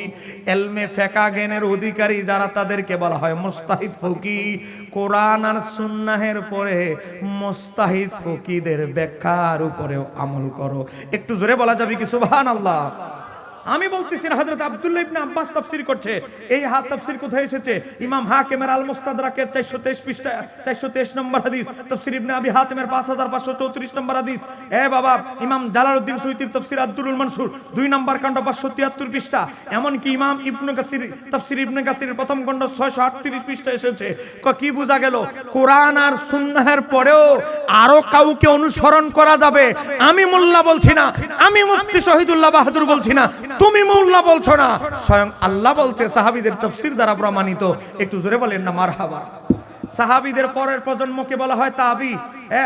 ইলমে ফিকহ জ্ঞানের অধিকারী যারা, তাদেরকে বলা হয় মুস্তাহিদ ফকি। কোরআন আর সুন্নাহের পরে মুস্তাহিদ ফকিদের ব্যাখ্যার উপরেও আমল করো। একটু জোরে বলা যাবে কি সুবহানাল্লাহ? আমি বলতেছি না, হযরত আব্দুল্লাহ ইবনে আব্বাস তাফসীর করছে। এই তাফসীর কোথায় এসেছে? ইমাম হাকিমের আল মুস্তাদরাকের 423 পৃষ্ঠা 423 নম্বর হাদিস, তাফসীর ইবনে আবি হাতিমের 5534 নম্বর হাদিস। বাবা, ইমাম জালালউদ্দিন সুয়ুতীর তাফসীর আদ-দুরুল মানসুর 2 নম্বর খণ্ড 573 পৃষ্ঠা। এমন কি ইমাম ইবনে কাসির তাফসীর ইবনে কাসিরের প্রথম খণ্ড 638 পৃষ্ঠা এসেছে। কি বোঝা গেল? কোরআন আর সুন্নাহের পরেও আরো কাউকে অনুসরণ করা যাবে। আমি মোল্লা বলছি না, আমি মুফতি শহীদুল্লাহ বাহাদুর বলছি না, তুমি মোল্লা বলছো না, স্বয়ং আল্লাহ বলছে, সাহাবীদের তাফসীর দ্বারা প্রমাণিত। একটু জোরে বলেন না মারহাবা। সাহাবীদের পরের প্রজন্মকে বলা হয় তাবি।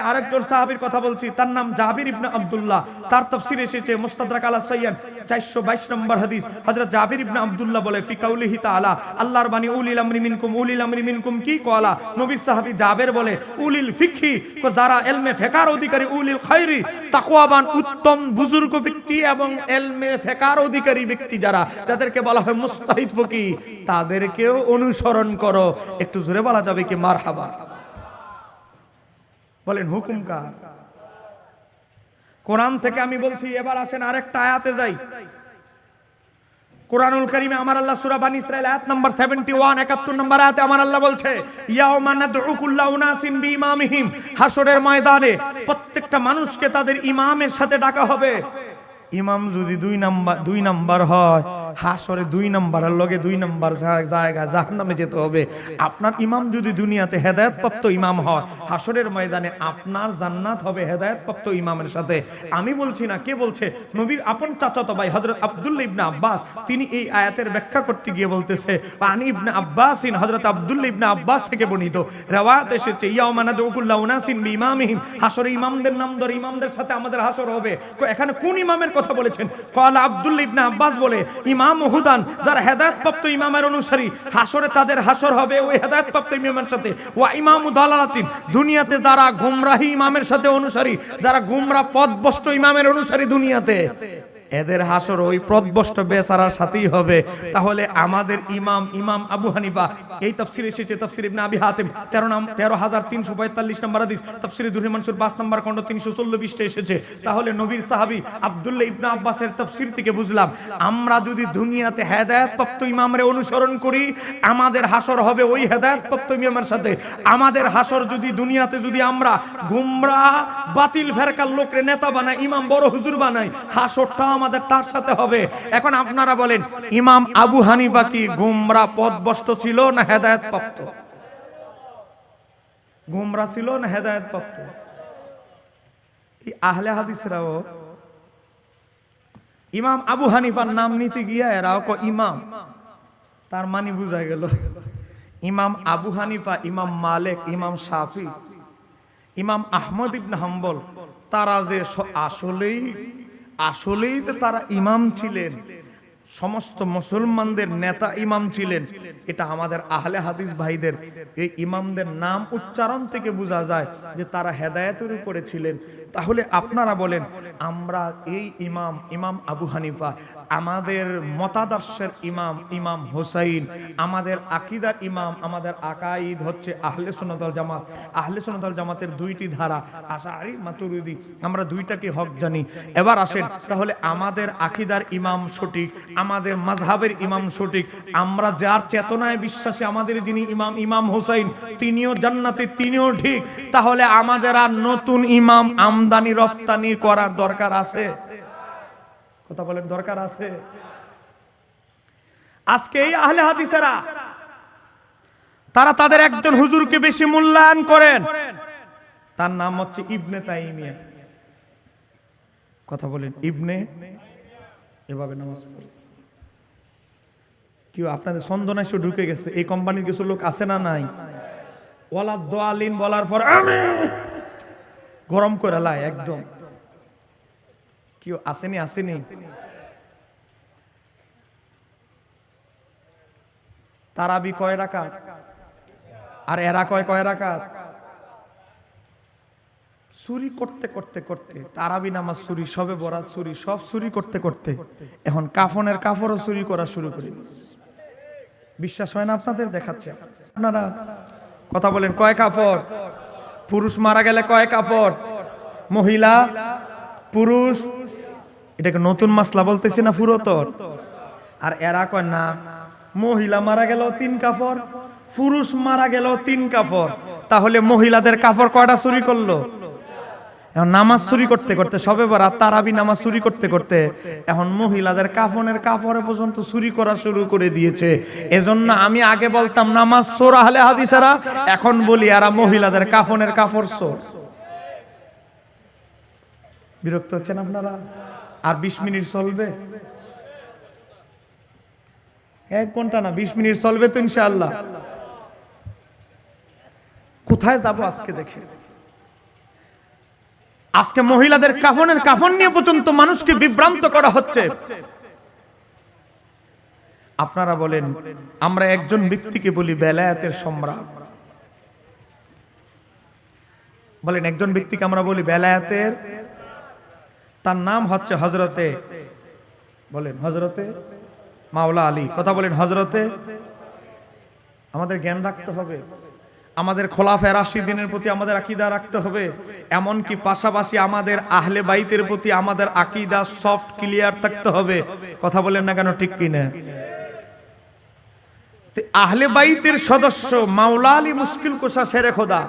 আরেকজন সাহাবীর কথা বলছি, তার নাম জাবির ইবনে আব্দুল্লাহ। তার তাফসীর এসেছে মুস্তাদরাক আলা সাইয়্যাদ 422 নম্বর হাদিস। হযরত জাবির ইবনে আব্দুল্লাহ বলে, ফি কাউলিহি তাআলা, আল্লাহর বাণী, উলিল আমরি মিনকুম, উলিল আমরি মিনকুম কি কলা, নবীর সাহাবী জাবের বলে, উলিল ফিকহি, যারা ইলমে ফিকহের অধিকারী, উলিল খায়রি, তাকওয়াবান, উত্তম বুজুর্গ ব্যক্তি এবং ইলমে ফিকহের অধিকারী ব্যক্তি যারা, তাদেরকে বলা হয় মুস্তাহিদ ফকি, তাদেরকেও অনুসরণ করো। একটু জোরে বলা যাবে কি মারহাবা? বলেন হুকুম কার? কোরআন থেকে আমি বলছি। এবার আসেন আরেকটা আয়াতে যাই। কোরআনুল কারীমে আমার আল্লাহ সূরা বানী ইসরাঈল আয়াত নাম্বার 71 71 নম্বর আয়াতে আমার আল্লাহ বলছে, ইয়াউমা নাদউ কুল্লা উনাসিন বিইমামিহিম, হাসরের ময়দানে প্রত্যেকটা মানুষকে তাদের ইমামের সাথে ডাকা হবে। ইমাম যদি 2 নাম্বার হয়, হাসরে 2 নাম্বারের লগে 2 নাম্বার জায়গা জাহান্নামে যেতে হবে। আপনার ইমাম যদি দুনিয়াতে হেদায়েতপ্রাপ্ত ইমাম হয়, হাসরের ময়দানে আপনার জান্নাত হবে হেদায়েতপ্রাপ্ত ইমামের সাথে। আমি বলছি না, কে বলছে? নবীর আপন চাচাতো ভাই হযরত আব্দুল্লাহ ইবনে আব্বাস, তিনি এই আয়াতের ব্যাখ্যা করতে গিয়ে বলতেছে, আনি ইবনে আব্বাসিন, হযরত আব্দুল্লাহ ইবনে আব্বাস থেকে বর্ণিত রওয়ায়াত এসেছে, ইয়াউমা নাদউ কুল্লা উনাসিন বিইমামিহিম, হাসরে ইমামদের নাম ধরে ইমামদের সাথে আমাদের হাসর হবে। এখানে কোন ইমামের কথা বলেছেন? ক্বালা আব্দুল্লাহ ইবনে আব্বাস বলে, ইমাম হুদান, যারা হেদায়েতপ্রাপ্ত ইমামের অনুসারী, হাসরে তাদের হাসর হবে ওই হেদায়েতপ্রাপ্ত ইমামের সাথে। ওয়া ইমামু দালালাতিন, দুনিয়াতে যারা গুমরাহি ইমামের সাথে অনুসারী, যারা গুমরা পথভ্রষ্ট ইমামের অনুসারী দুনিয়াতে, এদের হাসর ওই প্রদবষ্ট বেচারার সাথেই হবে। তাহলে আমাদের ইমাম আবু হানিফা, এই তাফসির এসেছে তাফসির ইবনে আবি হাতিম 13,345 নম্বর হাদিস, তাফসিরে দুরুল মানসুর 5 নম্বর খণ্ড 316 পৃষ্ঠাে এসেছে। তাহলে নবীর সাহাবী আব্দুল্লাহ ইবনে আব্বাসের তাফসির থেকে বুঝলাম, আমরা যদি দুনিয়াতে হেদায়েতপ্রাপ্ত ইমামরে অনুসরণ করি, আমাদের হাসর হবে ওই হেদায়েতপ্রাপ্ত ইমামের সাথে। আমাদের হাসর যদি দুনিয়াতে যদি আমরা গুমরাহ বাতিল ফেরকার লোকরে নেতা বানাই, ইমাম বড় হুজুর বানাই, হাসরটা আমাদের তার সাথে হবে। এখন আপনারা বলেন, ইমাম আবু হানিফা কি গুমরাহ পথভ্রষ্ট ছিল না হেদায়েতপ্রাপ্ত? গুমরাহ ছিল না হেদায়েতপ্রাপ্ত? এই আহলে হাদিসরাও ইমাম আবু হানিফার নাম নিতে গিয়া এরাও ইমাম, তার মানে বুঝা গেল ইমাম আবু হানিফা, ইমাম মালিক, ইমাম শাফি, ইমাম আহমদ ইবনে হাম্বল, তারা যে আসলেই যে তারা ইমাম ছিলেন, সমস্ত মুসলমানদের নেতা ইমাম ছিলেন, এটা আমাদের আহলে হাদিস ভাইদের এই ইমামদের নাম উচ্চারণ থেকে বোঝা যায় যে তারা হেদায়েতের উপরে ছিলেন। তাহলে আপনারা বলেন, আমরা এই ইমাম আবু হানিফা, আমাদের মতাদর্শের ইমাম হোসাইন, আমাদের আকীদার ইমাম, আমাদের আকাইদ হচ্ছে আহলে সুন্নাত ওয়াল জামাত। আহলে সুন্নাত ওয়াল জামাতের দুইটি ধারা, আশআরী মাতুরিদি, আমরা দুইটাকে হক জানি। এবার আসেন, তাহলে আমাদের আকীদার ইমাম সঠিক, আমাদের মাযহাবের ইমাম সঠিক, আমরা যার চেতনায় বিশ্বাসী, আমাদের যিনি ইমাম হোসাইন, তিনিও জান্নাতে, তিনিও ঠিক। তাহলে আমাদের আর নতুন ইমাম আমদানি রপ্তানি করার দরকার আছে? কথা বলেন, দরকার আছে? আজকে এই আহলে হাদিসেরা তারা তাদের একজন হুজুরকে বেশি মূল্যায়ন করেন, তার নাম হচ্ছে ইবনে তাইমিয়া। কথা বলেন, ইবনে, এভাবে নামাজ পড়ে। কেউ আপনাদের সন্দেহ এসে ঢুকে গেছে, এই কোম্পানির কিছু লোক আছে না নাই, ওয়ালা দোয়ালিন বলার পর গরম করে লাই একদম। কেউ আসেনি? তারাবি কয় রাকাত? আর এরা কয় রাকাত? চুরি করতে তারাবি নামাজ চুরি, সবে বরাত চুরি, সব চুরি করতে এখন কাফনের কাপড়ও চুরি করা শুরু করে দিয়েছে। বিশ্বাস হয় না আপনাদের? দেখাচ্ছে আপনারা। কথা বলেন, কয় কাপড়? পুরুষ মারা গেলে কয় কাপড়? মহিলা, পুরুষ, এটাকে নতুন মাসলা বলতেছি না পুরাতন? আর এরা কয় না, মহিলা মারা গেল 3 কাপড়, পুরুষ মারা গেল 3 কাপড়। তাহলে মহিলাদের কাপড় কয়টা চুরি করলো? এখন নামাজ চুরি করতে সবে বরাত তারাবি নামাজ চুরি করতে এখন মহিলাদের কাফনের কাপড়ে পর্যন্ত চুরি করা শুরু করে দিয়েছে। এজন্য আমি আগে বলতাম নামাজ চোর আহলে হাদিসেরা, এখন বলি এরা মহিলাদের কাফনের কাপড় চোর। বিরক্ত হচ্ছেন আপনারা? আর 20 মিনিট চলবে? 1 ঘন্টা না, 20 মিনিট চলবে তো ইনশাআল্লাহ। কোথায় যাব আজকে? দেখে আজকে মহিলাদের কাফন নিয়ে পর্যন্ত মানুষকে বিভ্রান্ত করা হচ্ছে। আপনারা বলেন, আমরা একজন ব্যক্তিকে বলি বেলায়েতের সম্রাট, বলেন একজন ব্যক্তিকে আমরা বলি বেলায়েতের, তার নাম হচ্ছে হযরতে, বলেন হযরতে মাওলা আলী। কথা বলেন, হযরতে। আমাদের জ্ঞান রাখতে হবে, আমাদের খোলাফায়ে রাশিদিনের প্রতি আমাদের আকীদা রাখতে হবে, এমনকি পাশাপাশি আমাদের আহলে বাইতের প্রতি আমাদের আকীদা সফট ক্লিয়ার থাকতে হবে। কথা বলেন না কেন? ঠিক কি না? আহলে বাইতের সদস্য মাওলা আলী মুশকিল কুশা শেরে খোদা,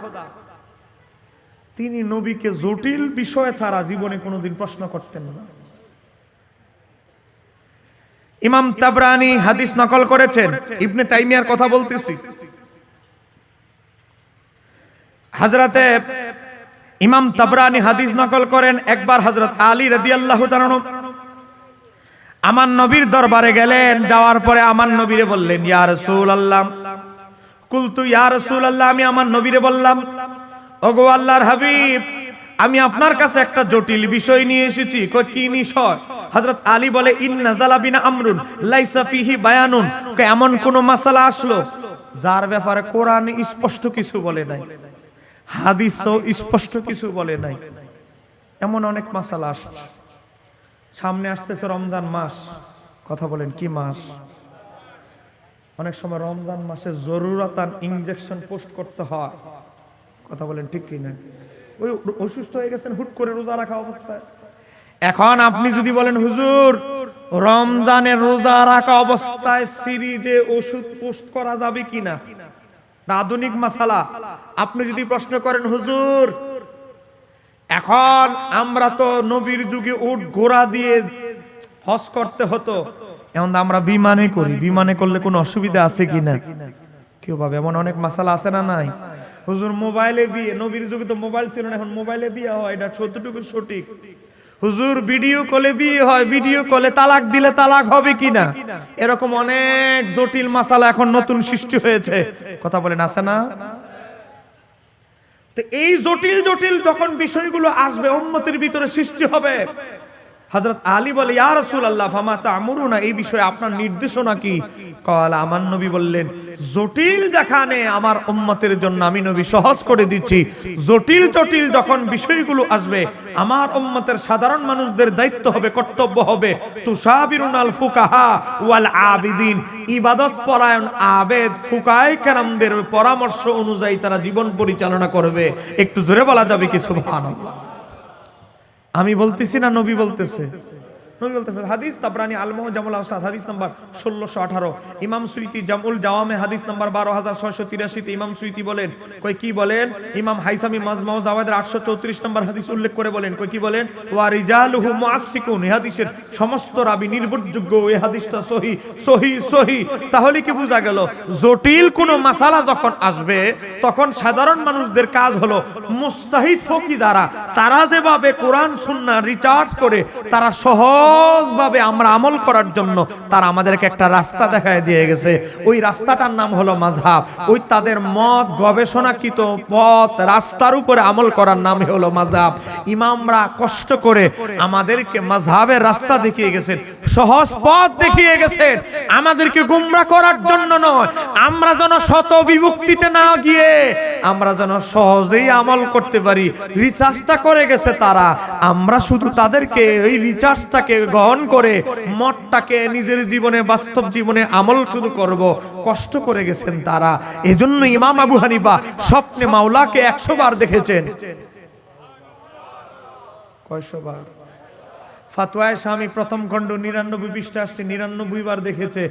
তিনি নবীকে জটিল বিষয় ছাড়া জীবনে কোনোদিন প্রশ্ন করতেন না। ইমাম তাবরানী হাদিস নকল করেছেন, ইবনে তাইমিয়ার কথা বলতেছি। হযরতে ইমাম তাবরানী হাদিস নকল করেন, একবার হযরত আলী রাদিয়াল্লাহু তাআলা আমার নবীর দরবারে গেলেন, যাওয়ার পরে আমার নবীরে বললেন, ইয়া রাসূলুল্লাহ, কুলতু ইয়া রাসূলুল্লাহ, আমি আমার নবীরে বললাম, ওগো আল্লাহর হাবিব, আমি আপনার কাছে একটা জটিল বিষয় নিয়ে এসেছি। কই কি বিষয়? হযরত আলী বলে, ইন্না জালাবিনা আমরুন লাইসা ফিহি বায়ানুন, এমন কোন মাসালা আসলো যার ব্যাপারে কোরআন স্পষ্ট কিছু বলে নাই, হাদিসও স্পষ্ট কিছু বলে নাই, এমন অনেক মাসালা আসছে। সামনে আসতেছে রমজান মাস, কথা বলেন কি মাস? অনেক সময় রমজান মাসে জরুরতান ইনজেকশন পোস্ট করতে হয়, কথা বলেন ঠিক কি না? ওই অসুস্থ হয়ে গেছেন হুট করে রোজা রাখা অবস্থায়। এখন আপনি যদি বলেন হুজুর রমজানের রোজা রাখা অবস্থায় সিরিজে ওষুধ পোস্ট করা যাবে কিনা, আধুনিক মাসালা। আপনি যদি প্রশ্ন করেন হুজুর এখন আমরা তো নবীর যুগে উট ঘোড়া দিয়ে হজ করতে হতো, এখন আমরা বিমানে করি, বিমানে করলে কোনো অসুবিধা আছে কিনা? কেউ ভাবে এমন অনেক মাসালা আছে না নাই? হুজুর মোবাইলে বিয়ে, নবীর যুগে তো মোবাইল ছিল না, এখন মোবাইলে বিয়ে হয়, এটা সত্যটুকু সঠিক। হুজুর ভিডিও কলে বিয়ে হয়, ভিডিও কলে তালাক দিলে তালাক হবে কিনা? এরকম অনেক জটিল মাসালা এখন নতুন সৃষ্টি হয়েছে, কথা বলেন আছে না? তো এই জটিল জটিল যখন বিষয়গুলো আসবে উম্মতের ভিতরে সৃষ্টি হবে, হযরত আলী বলে ইয়া রাসূলুল্লাহ ফামা তা'মুরুনা, এই বিষয়ে আপনার নির্দেশনা কি? ক্বালা, আমার নবী বললেন জটিল যেখানে আমার উম্মতের জন্য আমি নবী সহজ করে দিচ্ছি, জটিল জটিল যখন বিষয়গুলো আসবে আমার উম্মতের সাধারণ মানুষদের দায়িত্ব হবে, কর্তব্য হবে তুসাবিরুনাল ফুকাহা ওয়াল আবিদিন, ইবাদত পরায়ণ আবেদ ফুকায়ে কেরামদের পরামর্শ অনুযায়ী তারা জীবন পরিচালনা করবে। একটু জোরে বলা যাবে কি সুবহানাল্লাহ? আমি বলতেছি না নবী বলতেছে? নবী বলতেছে। হাদিস তাবরানী আল মুজামুল আওসাদ হাদিস নাম্বার 1618, ইমাম সুয়ুতি জামউল জাওয়ামে হাদিস নাম্বার 12683 তে ইমাম সুয়ুতি বলেন, কই কি বলেন? ইমাম হাইসামি মাজমাউ জাওয়াদের 834 নম্বর হাদিস উল্লেখ করে বলেন, কই কি বলেন? ওয়া রিজালুহু মুআসসিকুন, এই হাদিসের সমস্ত রাবী নির্ভরযোগ্য, এই হাদিসটা সহিহ সহিহ সহিহ। তাহলে কি বোঝা গেল? জটিল কোন মাসালা যখন আসবে তখন সাধারণ মানুষদের কাজ হলো মুস্তাহিদ ফকি যারা, তারা যেভাবে কোরআন সুন্নাহ রিসার্চ করে তারা সহজভাবে আমরা আমল করার জন্য তারা আমাদেরকে একটা রাস্তা দেখায় দিয়ে গেছে। ওই রাস্তাটার নাম হলো মাযহাব। ওই তাদের মত গবেষণাকৃত পথ রাস্তার উপরে আমল করার নাম হলো মাযহাব। ইমামরা কষ্ট করে আমাদেরকে মাযহাবের রাস্তা দেখিয়ে গেছেন, সহজ পথ দেখিয়ে গেছেন, আমাদেরকে গোমরা করার জন্য নয়, আমরা যেন শত বিভক্তিতে না গিয়ে আমরা যেন সহজেই আমল করতে পারি। রিসার্চটা করে গেছে তারা, আমরা শুধু তাদেরকে এই রিসার্চটাকে গ্রহণ করে মতটাকে নিজের জীবনে বাস্তব জীবনে আমল শুধু করব, কষ্ট করে গেছেন তারা। এজন্য ইমাম আবু হানিফা স্বপ্নে মাওলাকে 100 বার দেখেছেন। কয়শো বার? ফাতওয়ায়ে শামী প্রথম খণ্ড 99 পৃষ্ঠা আসছে, 99 বার দেখেছে।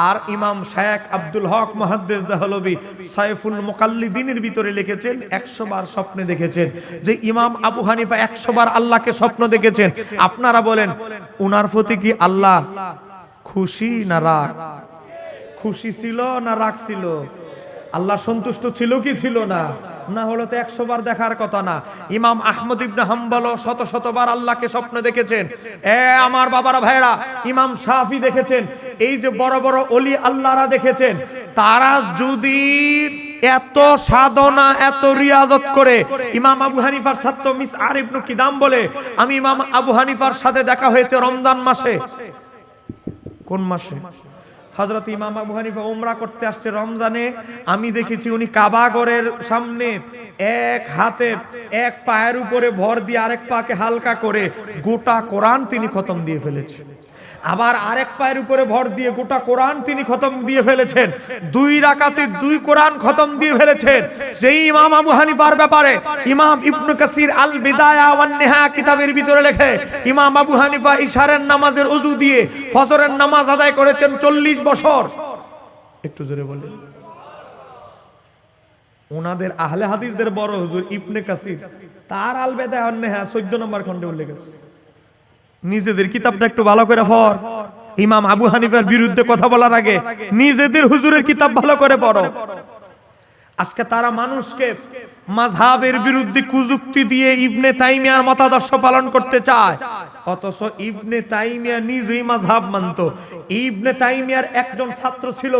আর ইমাম শায়খ আব্দুল হক মুহাদ্দিস দেহলভী সাইফুল মুকাল্লিদিনের ভিতরে লিখেছেন 100 বার স্বপ্নে দেখেছেন। যে ইমাম আবু হানিফা 100 বার আল্লাহকে স্বপ্ন দেখেছেন, আপনারা বলেন উনার প্রতি কি আল্লাহ খুশি না রাগ? খুশি ছিল না রাগ ছিল? আল্লাহ সন্তুষ্ট ছিল কি ছিল না? না হলো তো 100 বার দেখার কথা না। ইমাম আহমদ ইবনে হাম্বল শত শতবার আল্লাহকে স্বপ্ন দেখেছেন। আমার বাবারা ভাইরা, ইমাম শাফি দেখেছেন। এই যে বড় বড় ওলি আল্লাহরা দেখেছেন, তারা যদি এত সাধনা এত রিয়াজত করে, ইমাম আবু হানিফার ছাত্র মিসআর ইবনে কিদাম বলে, আমি ইমাম আবু হানিফার সাথে দেখা হয়েছে রমজান মাসে। কোন মাসে? হযরত ইমাম আবু হানিফা উমরা করতে আসছে রমজানে। আমি দেখেছি উনি কাবা ঘরের সামনে এক হাতে এক পায়ের উপরে ভর দিয়ে আরেক পাকে হালকা করে গোটা কোরআন তিনি খতম দিয়ে ফেলেছেন। আবার আরেক পায়ের উপরে ভর দিয়ে গোটা কোরআন তিনি খতম দিয়ে ফেলেছেন। 2 রাকাতে 2 কোরআন খতম দিয়ে ফেলেছেন। যেই ইমাম আবু হানিফার ব্যাপারে ইমাম ইবনে কাসির আল বিদায়া ওয়ান নিহায়া কিতাবের ভিতরে লেখে, ইমাম আবু হানিফা ইশারের নামাজের ওযু দিয়ে ফজরের নামাজ আদায় করেছেন 40 বছর। একটু জোরে বলেন। ওনাদের আহলে হাদিসদের বড় হুজুর ইবনে কাসির তার আল বিদায়া ওয়ান নিহায়া 14 নম্বর খণ্ডে উল্লেখ আছে। নিজেদের কিতাবটা একটু ভালো করে পড়। ইমাম আবু হানিফার বিরুদ্ধে কথা বলার আগে নিজেদের হুজুরের কিতাব ভালো করে পড়ো। আজকে তারা মানুষকে মাযহাবের বিরুদ্ধে কুযুক্তি দিয়ে ইবনে তাইমিয়ার মতাদর্শ পালন করতে চায়, অথচ ইবনে তাইমিয়া নিজেই মাযহাব মানত। ইবনে তাইমিয়ার একজন ছাত্র ছিল,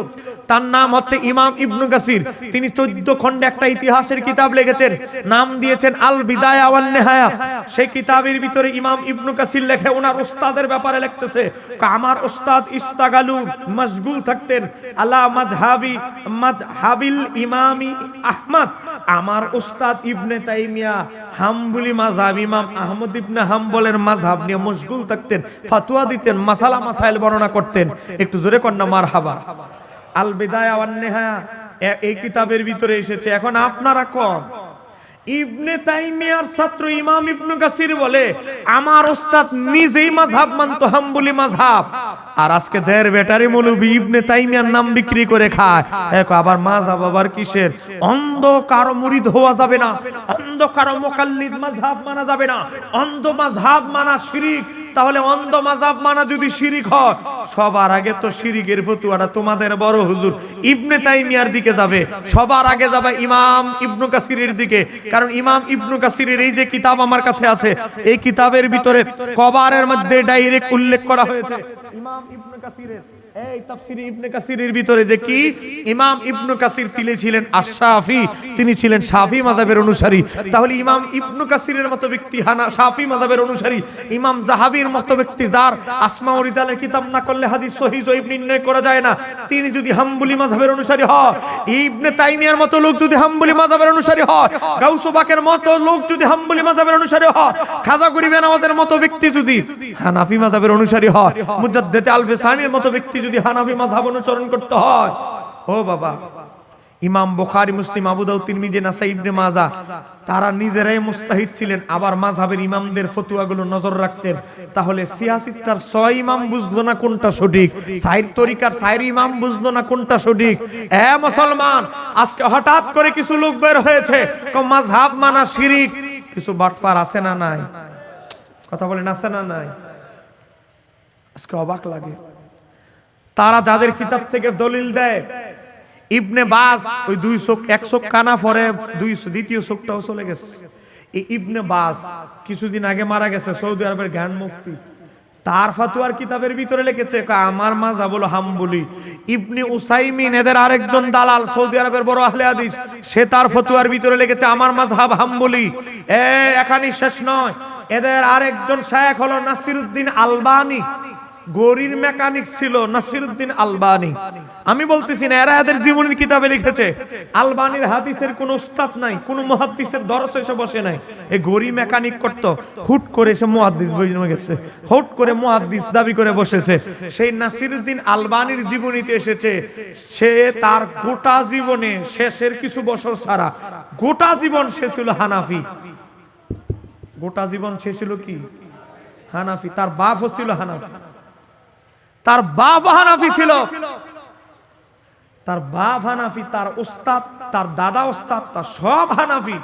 তার নাম হচ্ছে ইমাম ইবনে কাসির। তিনি 14 খণ্ডে একটা ইতিহাসের কিতাব লিখেছেন, নাম দিয়েছেন আল বিদায়া ওয়ান নিহায়া। সেই কিতাবের ভিতরে ইমাম ইবনে কাসির লেখে, ওনার উস্তাদের ব্যাপারে লিখতেছে, আমার উস্তাদ ইস্তাগালু মশগুল থাকতেন আলা মাজহাবিল ইমামি আহমদ, আমার উস্তাদ ইবনে তাইমিয়া হাম্বলি মাযহাব ইমাম আহমদ ইবনে হাম্বলের মাযহাব নিয়ে মশগুল থাকতেন, ফতোয়া দিতেন, মাসালা মাসাইল বর্ণনা করতেন। একটু জোরে কর না মারহাবা। আল বিদায়া ওয়ান নিহায়া এই কিতাবের ভিতরে এসেছে। এখন আপনারা কোন ইবনে তাইমিয়ার ছাত্র ইমাম ইবনে কাসির বলে আমার ওস্তাদ নিজেই মাযহাব মানতো হাম্বলি মাযহাব, আর আজকে দের ব্যাটারি মৌলবি ইবনে তাইমিয়ার নাম বিক্রি করে খায়। এক আবার মাযহাব আবার কিসের? অন্ধ কারো মুরিদ হওয়া যাবে না, অন্ধ কারো মুকাল্লিদ মাযহাব মানা যাবে না, অন্ধ মাযহাব মানা শিরিক। তাহলে অন্ধ মাযহাব মানা যদি শিরিক হয়, সবার আগে তো শিরিকের ফতোয়াটা তোমাদের বড় হুজুর ইবনে তাইমিয়ার দিকে যাবে, সবার আগে যাবে ইমাম ইবনে কাসিরের দিকে। কারণ ইমাম ইবনে কাসিরের এই যে কিতাব আমার কাছে আছে, এই কিতাবের ভিতরে কবারের মধ্যে ডাইরেক্ট উল্লেখ করা হয়েছে ইমাম ইবনে কাসিরের এই তাফসীরে ইবনে কাসিরের ভিতরে যে কি ইমাম ইবনে কাসির তিনি ছিলেন আশ-শাফি, তিনি ছিলেন শাফি মাযহাবের অনুসারী। তাহলে ইমাম ইবনে কাসিরের মতো ব্যক্তি শাফি মাযহাবের অনুসারী, ইমাম যাহাবীর মতো ব্যক্তি যার আসমা ও রিজালের কিতাব না করলে হাদিস সহিহ জয়ীফ নির্ণয় করা যায় না, তিনি যদি হাম্বলি মাযহাবের অনুসারী হয়, ইবনে তাইমিয়ার মতো লোক যদি হাম্বলি মাযহাবের অনুসারী হয়, গাউসু বাকের মতো লোক যদি হাম্বলি মাযহাবের অনুসারী হয়, খাজা গরিবে নওয়াজের মতো ব্যক্তি যদি হানাফি মাযহাবের অনুসারী হয়, মুজাদ্দিদ আল-ফিসানির মতো ব্যক্তি যদি হানাফি মাযহাব অনুসরণ করতে হয়, ও বাবা, ইমাম বুখারী, মুসলিম, আবু দাউদ, তিরমিজি, নাসাই, ইবনে মাজাহ তারা নিজেরাই মুস্তাহিদ ছিলেন, আবার মাযহাবের ইমামদের ফতোয়াগুলো নজর রাখতেন। তাহলে সিয়াসিত্তার 6 ইমাম বুঝলো না কোনটা সঠিক, সাইর তরিকার 4 ইমাম বুঝলো না কোনটা সঠিক। এ মুসলমান, আজকে হঠাৎ করে কিছু লোক বের হয়েছে মাযহাব মানা শিরিক। কিছু বাটফার আছে না নাই? কথা বলেন আছে না নাই? আজকে অবাক লাগে তারা যাদের কিতাব থেকে দলিল দেয়। ইবনে বাজ ওই 2 চোখ 1 চোখ কানা পরে দ্বিতীয় চোখটাও চলে গেছে। এই ইবনে বাজ কিছুদিন আগে মারা গেছে, সৌদি আরবের গ্র্যান্ড মুফতি। তার ফতোয়ার কিতাবের ভিতরে লিখেছে আমার মাযহাব হলো হাম্বলি। ইবনে উসাইমিন এদের আরেকজন দালাল, সৌদি আরবের বড় আহলে হাদিস, সে তার ফতোয়ার ভিতরে লিখেছে আমার মাযহাব হাম্বলি। এখানেই শেষ নয়, এদের আরেকজন শায়েখ হলো নাসিরউদ্দিন আলবানী, গরির মেকানিক ছিল নাসিরউদ্দিন আলবানী। আমি বলতেছি না, এরা এদের জীবনের কিতাবে লিখেছে আলবানীর হাদিসের কোন উস্তাদ নাই, কোন মুহাদ্দিসের দরসে এসে বসে নাই, এই গরি মেকানিক করতো, হুট করে এসে মুহাদ্দিস বনে গেছে, হুট করে মুহাদ্দিস দাবি করে বসেছে। সেই নাসিরউদ্দিন আলবানীর জীবনীতে এসেছে সে তার গোটা জীবনে শেষের কিছু বছর ছাড়া গোটা জীবন সে ছিল হানাফি। গোটা জীবন সে ছিল কি? হানাফি। তার বাপও ছিল হানাফি, তার বাপ হানাফি ছিল, তার বাপ হানাফি, তার উস্তাদ, তার দাদা উস্তাদ, তার সব হানাফি।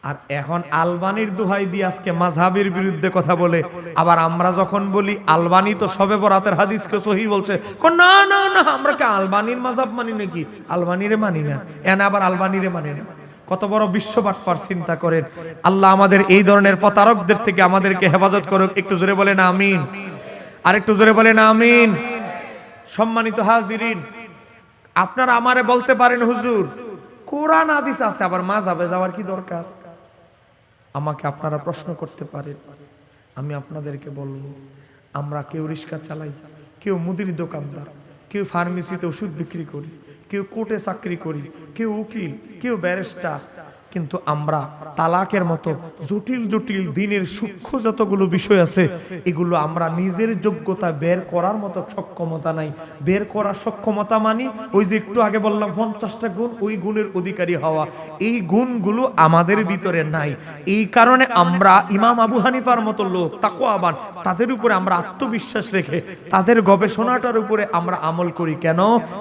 আর এখন আলবানীর দোহাই দিয়ে আজকে মাযহাবের বিরুদ্ধে কথা বলে। আবার আমরা যখন বলি আলবানী তো সবে বরাতের হাদিসকে সহিহ বলছে, না না না, আমরা কি আলবানীর মাযহাব মানি নাকি? আলবানীরে মানি না, এনে আবার আলবানীরে মানে না। কত বড় বিশ্ববাটপার চিন্তা করেন। আল্লাহ আমাদের এই ধরনের প্রতারকদের থেকে আমাদেরকে হেফাজত করুক। একটু জোরে বলেন আমিন, আর একটু জোরে বলেন আমিন। সম্মানিত হাজিরিন, আপনারা আমারে বলতে পারেন হুজুর কোরআন হাদিস আছে, আবার মাযহাবে যাওয়ার কি দরকার? আমাকে আপনারা প্রশ্ন করতে পারেন, আমি আপনাদেরকে বলবো, আমরা কেউ রিক্সা চালাই, কেউ মুদির দোকানদার, কেউ ফার্মেসিতে ওষুধ বিক্রি করি, কেউ কোর্টে চাকরি করি, কেউ উকিল, কেউ ব্যারিস্টার, কিন্তু আমরা তালাকের মতো জটিল জটিল দিনের সূক্ষ্ম যতগুলো বিষয় আছে, এগুলো আমরা নিজের যোগ্যতা বের করার মতো সক্ষমতা নাই। বের করার সক্ষমতা মানে ওই যে একটু আগে বললাম 50টা গুণ, ওই গুণের অধিকারী হওয়া, এই গুণগুলো আমাদের ভিতরে নাই। এই কারণে আমরা ইমাম আবু হানিফার মতো লোক তাকওয়াবান, তাদের উপরে আমরা আত্মবিশ্বাস রেখে তাদের গবেষণাটার উপরে আমরা আমল করি। কেন?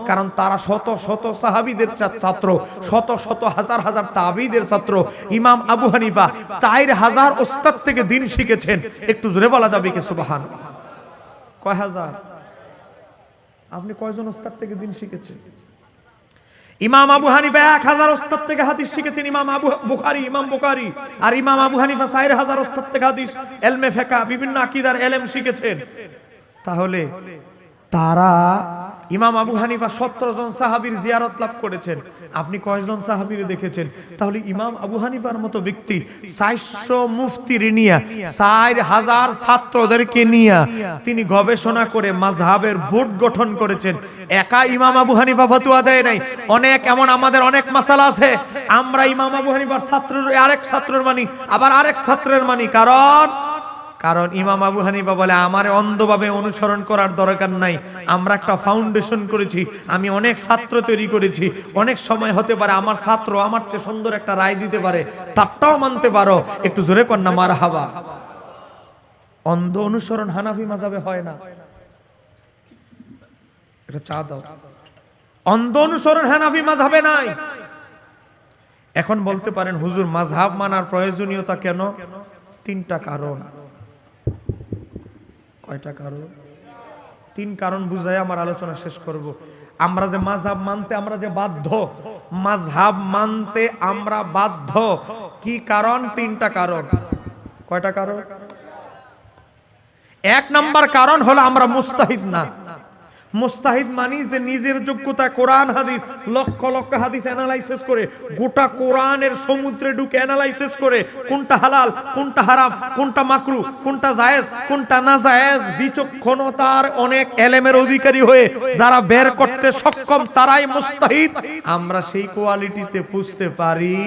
কারণ তারা শত শত সাহাবীদের ছাত্র, শত শত হাজার হাজার তাবিঈদের ছাত্র। ইমাম আবু হানিফা 4000 ওস্তাদ থেকে দিন শিখেছেন। একটু জোরে বলা যাবে কি সুবহানাল্লাহ? কয় হাজার? আপনি কয়জন ওস্তাদ থেকে দিন শিখেছেন? ইমাম আবু হানিফা 1000 ওস্তাদ থেকে হাদিস শিখেছেন। ইমাম বুখারী আর ইমাম আবু হানিফা 4000 ওস্তাদ থেকে হাদিস, ইলমে ফিকহ, বিভিন্ন আকীদার ইলম শিখেছেন। তাহলে তারা ইমাম আবু হানিফা 17 জন সাহাবীর জিয়ারত লাভ করেছেন। আপনি কয়জন সাহাবীর দেখেছেন? তাহলে ইমাম আবু হানিফার মতো ব্যক্তি 400 মুফতির নিয়ে 4000 ছাত্রদেরকে নিয়ে তিনি গবেষণা করে মাযহাবের বোর্ড গঠন করেছেন। একা ইমাম আবু হানিফা ফতোয়া দেয় নাই, অনেক এমন আমাদের অনেক মাসালা আছে আমরা ইমাম আবু হানিফার ছাত্রের আরেক ছাত্রের মানি, আবার আরেক ছাত্রের মানি। কারণ ইমাম আবু হানিফা বলে আমারে অন্ধভাবে অনুসরণ করার দরকার নাই, আমরা একটা ফাউন্ডেশন করেছি, আমি অনেক ছাত্র তৈরি করেছি, অনেক সময় হতে পারে আমার ছাত্র আমার চেয়ে সুন্দর একটা রায় দিতে পারে, তারটাও মানতে পারো। একটু জোরে কর না মারহাবা। অন্ধ অনুসরণ হানাফি মাযহাবে হয় না। এটা চা দাও। অন্ধ অনুসরণ হানাফি মাযহাবে নাই। এখন বলতে পারেন হুজুর মাযহাব মানার প্রয়োজনীয়তা কেন? 3টা কারণ। কয়টা কারণ? 3 কারণ বুঝাই আমার আলোচনা শেষ করব। আমরা যে মাযহাব মানতে আমরা যে বাধ্য, মাযহাব মানতে আমরা বাধ্য, কি কারণ? 3টা কারণ। কয়টা কারণ? 1 নাম্বার কারণ হলো আমরা মুস্তাহিদ না। মুস্তাহিদ মানি যে নিজের যোগ্যতা কোরআন হাদিস লক্ষ লক্ষ হাদিস অ্যানালাইসিস করে গোটা কোরআনের সমুদ্রে ঢুকে অ্যানালাইসিস করে কোনটা হালাল কোনটা হারাম কোনটা মাকরু কোনটা জায়েজ কোনটা না জায়েজ বিচক্ষণতার অনেক এলেমের অধিকারী হয়ে যারা বের করতে সক্ষম তারাই মুস্তাহিদ। আমরা সেই কোয়ালিটিতে পুষতে পারি।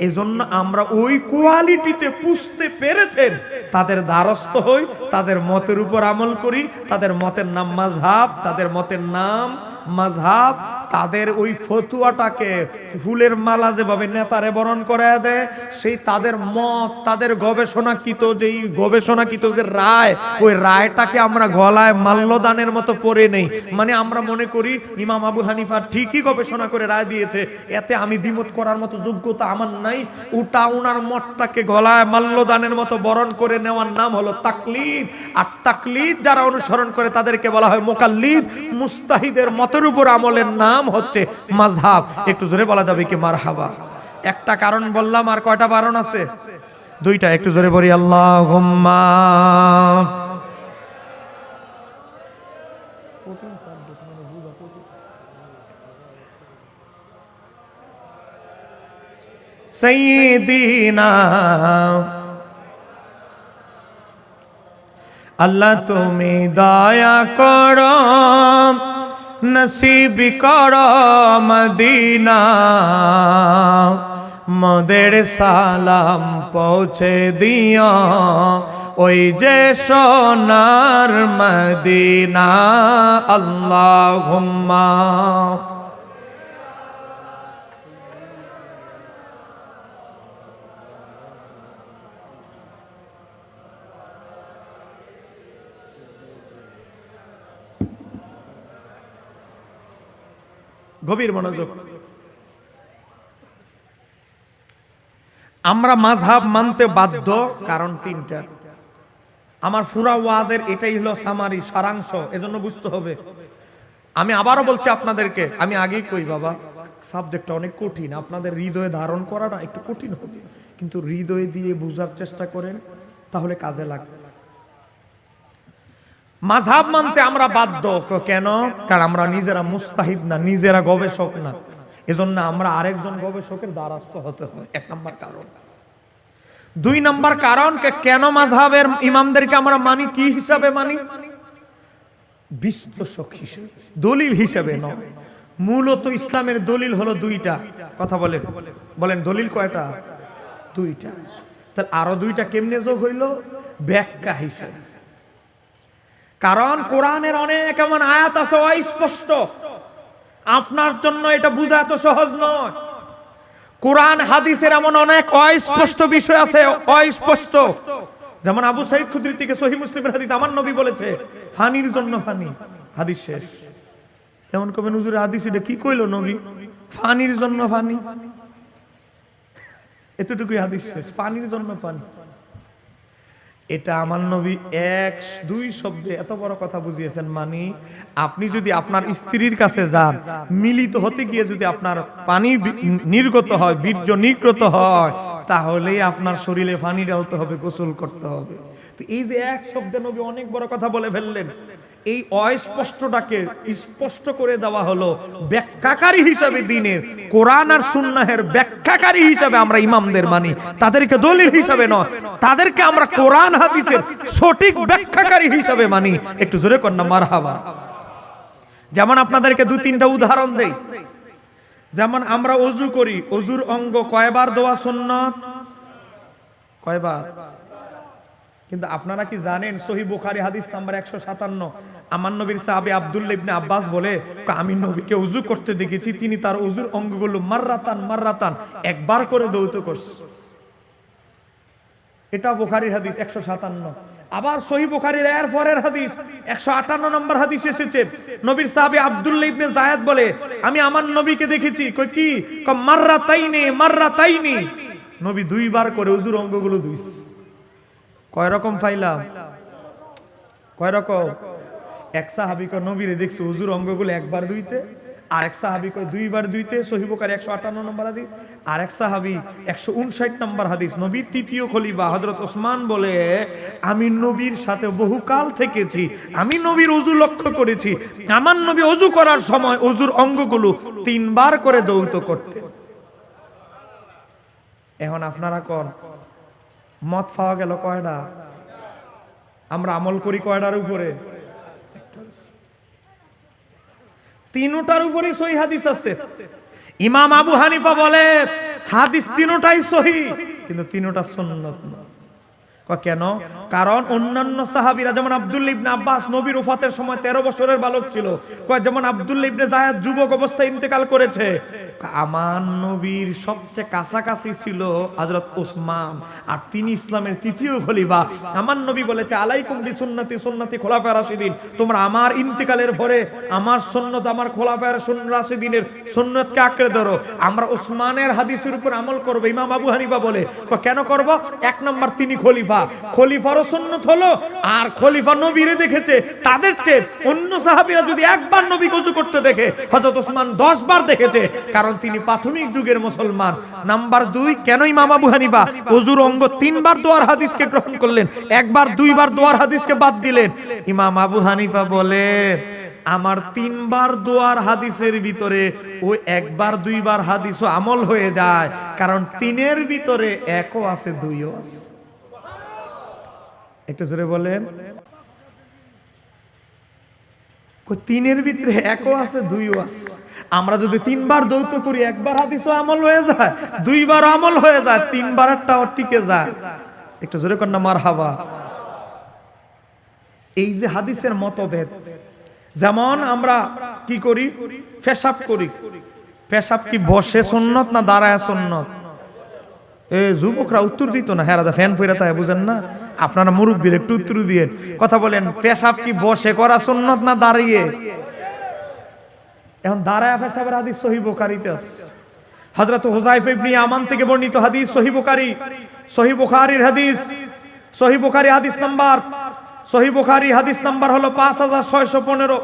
এজন্য আমরা ওই কোয়ালিটিতে পুষতে পেরেছেন তাদের দ্বারস্থ হই, তাদের মতের উপর আমল করি। তাদের মতের নাম মাযহাব, তাদের মতের নাম মাযহাব। তাদের ওই ফতুয়াটাকে ফুলের মালা যেভাবে নেতারে বরণ করে দেয়, সেই তাদের মত তাদের গবেষণাকৃত যে রায়, ওই রায়টাকে আমরা গলায় মাল্যদানের মতো পরে নেই। মানে আমরা মনে করি ইমাম আবু হানিফা ঠিকই গবেষণা করে রায় দিয়েছে, এতে আমি দ্বিমত করার মতো যোগ্যতা আমার নাই। ওটা ওনার মতটাকে গলায় মাল্যদানের মতো বরণ করে নেওয়ার নাম হলো তাকলিদ। আর তাকলিদ যারা অনুসরণ করে তাদেরকে বলা হয় মুকাল্লিদ। মুস্তাহিদের মতের উপর আমলের নাম হচ্ছে মাযহাব। একটু জোরে বলা যাবে কি মারহাবা? একটা কারণ বললাম, আর কয়টা কারণ আছে? 2টা। একটু জোরে বলি আল্লাহুম্মা। সাইয়্যিদিনা আল্লাহ তুমি দয়া করো, নসিব করো মদিনা, মোদের সালাম পৌঁছে দিও ওই যে সোনার মদিনা। আল্লাহুম্মা। গভীর মনোযোগ। আমরা মাযহাব মানতে বাধ্য কারণ 3টা। আমার পুরা ওয়াজের এটাই হলো সামারি, সারাংশ, এজন্য বুঝতে হবে। আমি আবারও বলছি আপনাদেরকে, আমি আগেই কই বাবা সাবজেক্টটা অনেক কঠিন, আপনাদের হৃদয়ে ধারণ করাটা একটু কঠিন হবে, কিন্তু হৃদয়ে দিয়ে বোঝার চেষ্টা করেন, তাহলে কাজে লাগবে। মাযহাব মানতে আমরা বাধ্য কেন? কারণ আমরা নিজেরা মুস্তাহিদ না, নিজেরা গবেষক না, এজন্য আমরা আরেকজন গবেষকের দ্বারস্থ হতে হয়। 1 নাম্বার কারণ। 2 নাম্বার কারণ কেন মাযহাবের ইমামদেরকে আমরা মানি, কি হিসাবে মানি? বিশ্লেষক হিসেবে, দলিল হিসেবে নয়। মূলত ইসলামের দলিল হলো 2টা। কথা বলেন দলিল কয়টা? 2টা। তাহলে আরো 2টা কেমনে যোগ হইল? ব্যাখ্যা হিসেবে। কারণ কোরআনের অনেক এমন আয়াত আছে অস্পষ্ট, আপনার জন্য এটা বোঝা এত সহজ নয়। কোরআন হাদিসের এমন অনেক অস্পষ্ট বিষয় আছে, অস্পষ্ট। যেমন আবু সাঈদ খুদরি থেকে সহিহ মুসলিমের হাদিস, আমার নবী বলেছে ফানির জন্য ফানি, হাদিস শেষ। এমন কবে হুজুর হাদিস এটা কি কইলো নবী? ফানির জন্য ফানি, এতটুকুই হাদিস শেষ, পানির জন্য পানি। এটা আমার নবী 1-2 শব্দে এত বড় কথা বুঝিয়েছেন। মানে আপনি যদি আপনার স্ত্রীর কাছে যান, মিলিত হতে গিয়ে যদি আপনার পানি নির্গত হয়, বীর্য নির্গত হয়, তাহলেই আপনার শরীরে পানি ঢালতে হবে, গোসল করতে হবে। তো এই যে 1 শব্দে নবী অনেক বড় কথা বলে ফেললেন, এই অস্পষ্টটাকে স্পষ্ট করে দেওয়া হলো ব্যাখ্যাকারী হিসাবে দ্বীনের, কোরআন আর সুন্নাহের ব্যাখ্যাকারী হিসাবে আমরা ইমামদের মানি, তাদেরকে দলিল হিসাবে নয়, তাদেরকে আমরা কোরআন হাদিসের সঠিক ব্যাখ্যাকারী হিসাবে মানি। একটু জোরে কর না মারহাবা। যেমন আপনাদেরকে দু তিনটা উদাহরণ দেই। যেমন আমরা ওযু করি, ওযুর অঙ্গ কয়বার ধোয়া সুন্নাত? কয়বার? কিন্তু আপনারা কি জানেন সহিহ বুখারী হাদিস নাম্বার 157, আমার নবীর সাহাবী আব্দুল্লাহ ইবনে আব্বাস বলে, আমি নবীকে ওযু করতে দেখেছি, তিনি তার ওযুর অঙ্গগুলো মাররাতান একবার করে ধৌত করছে। এটা বুখারীর হাদিস 157। আবার সহিহ বুখারীর এর পরের হাদিস 158 নম্বর হাদিস এসেছে, নবীর সাহাবী আব্দুল্লাহ ইবনে যায়েদ বলে, আমি আমার নবীকে দেখেছি, কই কি? মাররাতাইনি, নবী দুইবার করে ওযুর অঙ্গগুলো ধুইছে। কয় রকম পাইলাম? কয় রকম? এক সাহাবী কয় নবীরে দেখছি ওযুর অঙ্গগুলো একবার ধুইতে, আর এক সাহাবী কয় দুইবার ধুইতে, সহিহ বুখারী 158 নম্বর হাদিস। আর এক সাহাবী 159 নম্বর হাদিস, নবীর তৃতীয় খলিফা হযরত ওসমান বলে, আমি নবীর সাথে বহুকাল থেকেছি, আমি নবীর ওযু লক্ষ্য করেছি, আমার নবী ওযু করার সময় ওযুর অঙ্গগুলো তিনবার করে ধৌত করতেন। এখন আপনারা কোন মত পাওয়া গেল কয়টা? আমরা আমল করি কয়টার উপরে? তিনটার উপরে সহিহ হাদিস আছে। ইমাম আবু হানিফা বলে হাদিস তিনটাই সহিহ, কিন্তু তিনটা সুন্নাত না। কেন? কারণ অন্যান্য সাহাবীরা, যেমন আব্দুল্লাহ ইবনে আব্বাস নবীর ওফাতের সময় 13 বছরের বালক ছিল, যেমন আব্দুল্লাহ ইবনে যায়েদ যুবক অবস্থায় ইন্তেকাল করেছে, আমার নবীর সবচেয়ে কাছাকাছি ছিল হযরত ওসমান, আর তিনি ইসলামের তৃতীয় খলিফা। আমার নবী বলেছে, আলাইকুম বিসুন্নতি সুন্নতি খোলাফায়ে রাশিদিন, তোমরা আমার ইন্তেকালের পরে আমার সুন্নাত, আমার খোলাফায়ে রাশিদিনের সুন্নাতকে আঁকড়ে ধরো, আমরা ওসমানের হাদিসের উপর আমল করব। ইমাম আবু হানিফা বলে, কেন করব? এক নাম্বার, তিনি খলিফা, খলিফারও সুন্নাত হলো, আর খলিফা নবীরে দেখেছে, তাদের চেয়ে অন্য সাহাবীরা যদি একবার নবী ওযু করতে দেখে, হযরত ওসমান 10 বার দেখেছে, কারণ তিনি প্রাথমিক যুগের মুসলমান। নাম্বার 2, কেন ইমাম আবু হানিফা ওযুর অঙ্গ 3 বার দোয়ার হাদিসকে গ্রহণ করলেন, একবার 2 বার দোয়ার হাদিসকে বাদ দিলেন? ইমাম আবু হানিফা বলে, আমার 3 বার দোয়ার হাদিসের ভিতরে ওই একবার 2 বার হাদিসও আমল হয়ে যায়, কারণ 3-এর ভিতরে 1ও আছে 2ও আছে। একটু জোরে বলেন। 3-এর ভিতরে 1ও আছে 2ও আছে। আমরা যদি 3 বার দৌত করি, একবার হাদিসও আমল হয়ে যায়, 2 বার আমল হয়ে যায়, 3 বারেরটাও টিকে যায়। একটু জোরে কর না মারহাবা। এই যে হাদিসের মতভেদ, যেমন আমরা কি করি? পেশাব করি, পেশাব কি বসে সুন্নত না দাঁড়ায় সুন্নত? যুবকরা উত্তর দিত না, হেরাদা ফ্যান ফেরা তাই বুঝেন না, আপনারা মুরব্বীর একটু উত্তর দিয়ে কথা বলেন। পেশাব কি বসে করা সুন্নত না দাঁড়িয়ে? এখন দাঁড়ায় পেশাবের হাদিস সহিহ বুখারীতে আছে। হযরত হুযায়ফা ইবনে ইয়ামান থেকে বর্ণিত হাদিস, সহিহ বুখারী, সহিহ বুখারীর হাদিস, সহিহ বুখারী হাদিস নাম্বার, সহিহ বুখারী হাদিস নাম্বার হলো 5615।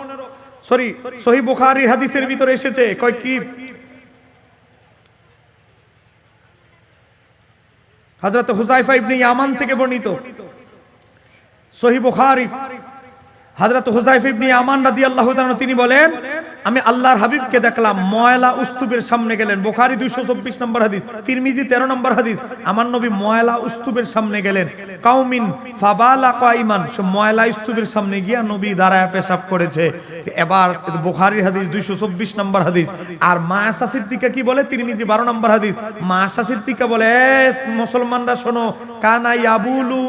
সরি, সহিহ বুখারীর হাদিসের ভিতরে এসেছে, কয় কি? হযরত হুযায়ফা ইবনে ইয়ামান থেকে বর্ণিত সহিহ বুখারী, হযরত হুযায়ফা ইবনে ইয়ামান রাদিয়াল্লাহু তাআলা তিনি বলেন, আমি আল্লাহর হাবিবকে দেখলাম ময়লা উস্তুবের সামনে গেলেন। বুখারী 224 নম্বর হাদিস, তিরমিজি 13 নম্বর হাদিস। আমার নবী ময়লা উস্তুবের সামনে গেলেন, কাউমিন ফাবালা কাইমান, সে ময়লা উস্তুবের সামনে গিয়া নবী দাঁড়ায় পেশাব করেছে। এবার বুখারীর হাদিস 224 নম্বর হাদিস। আর মা আয়েশা সিদ্দিকা কি বলে? তিরমিজি 12 নম্বর হাদিস। মা আয়েশা সিদ্দিকা বলে, মুসলমানরা শোনো, কানা ইয়াবুলু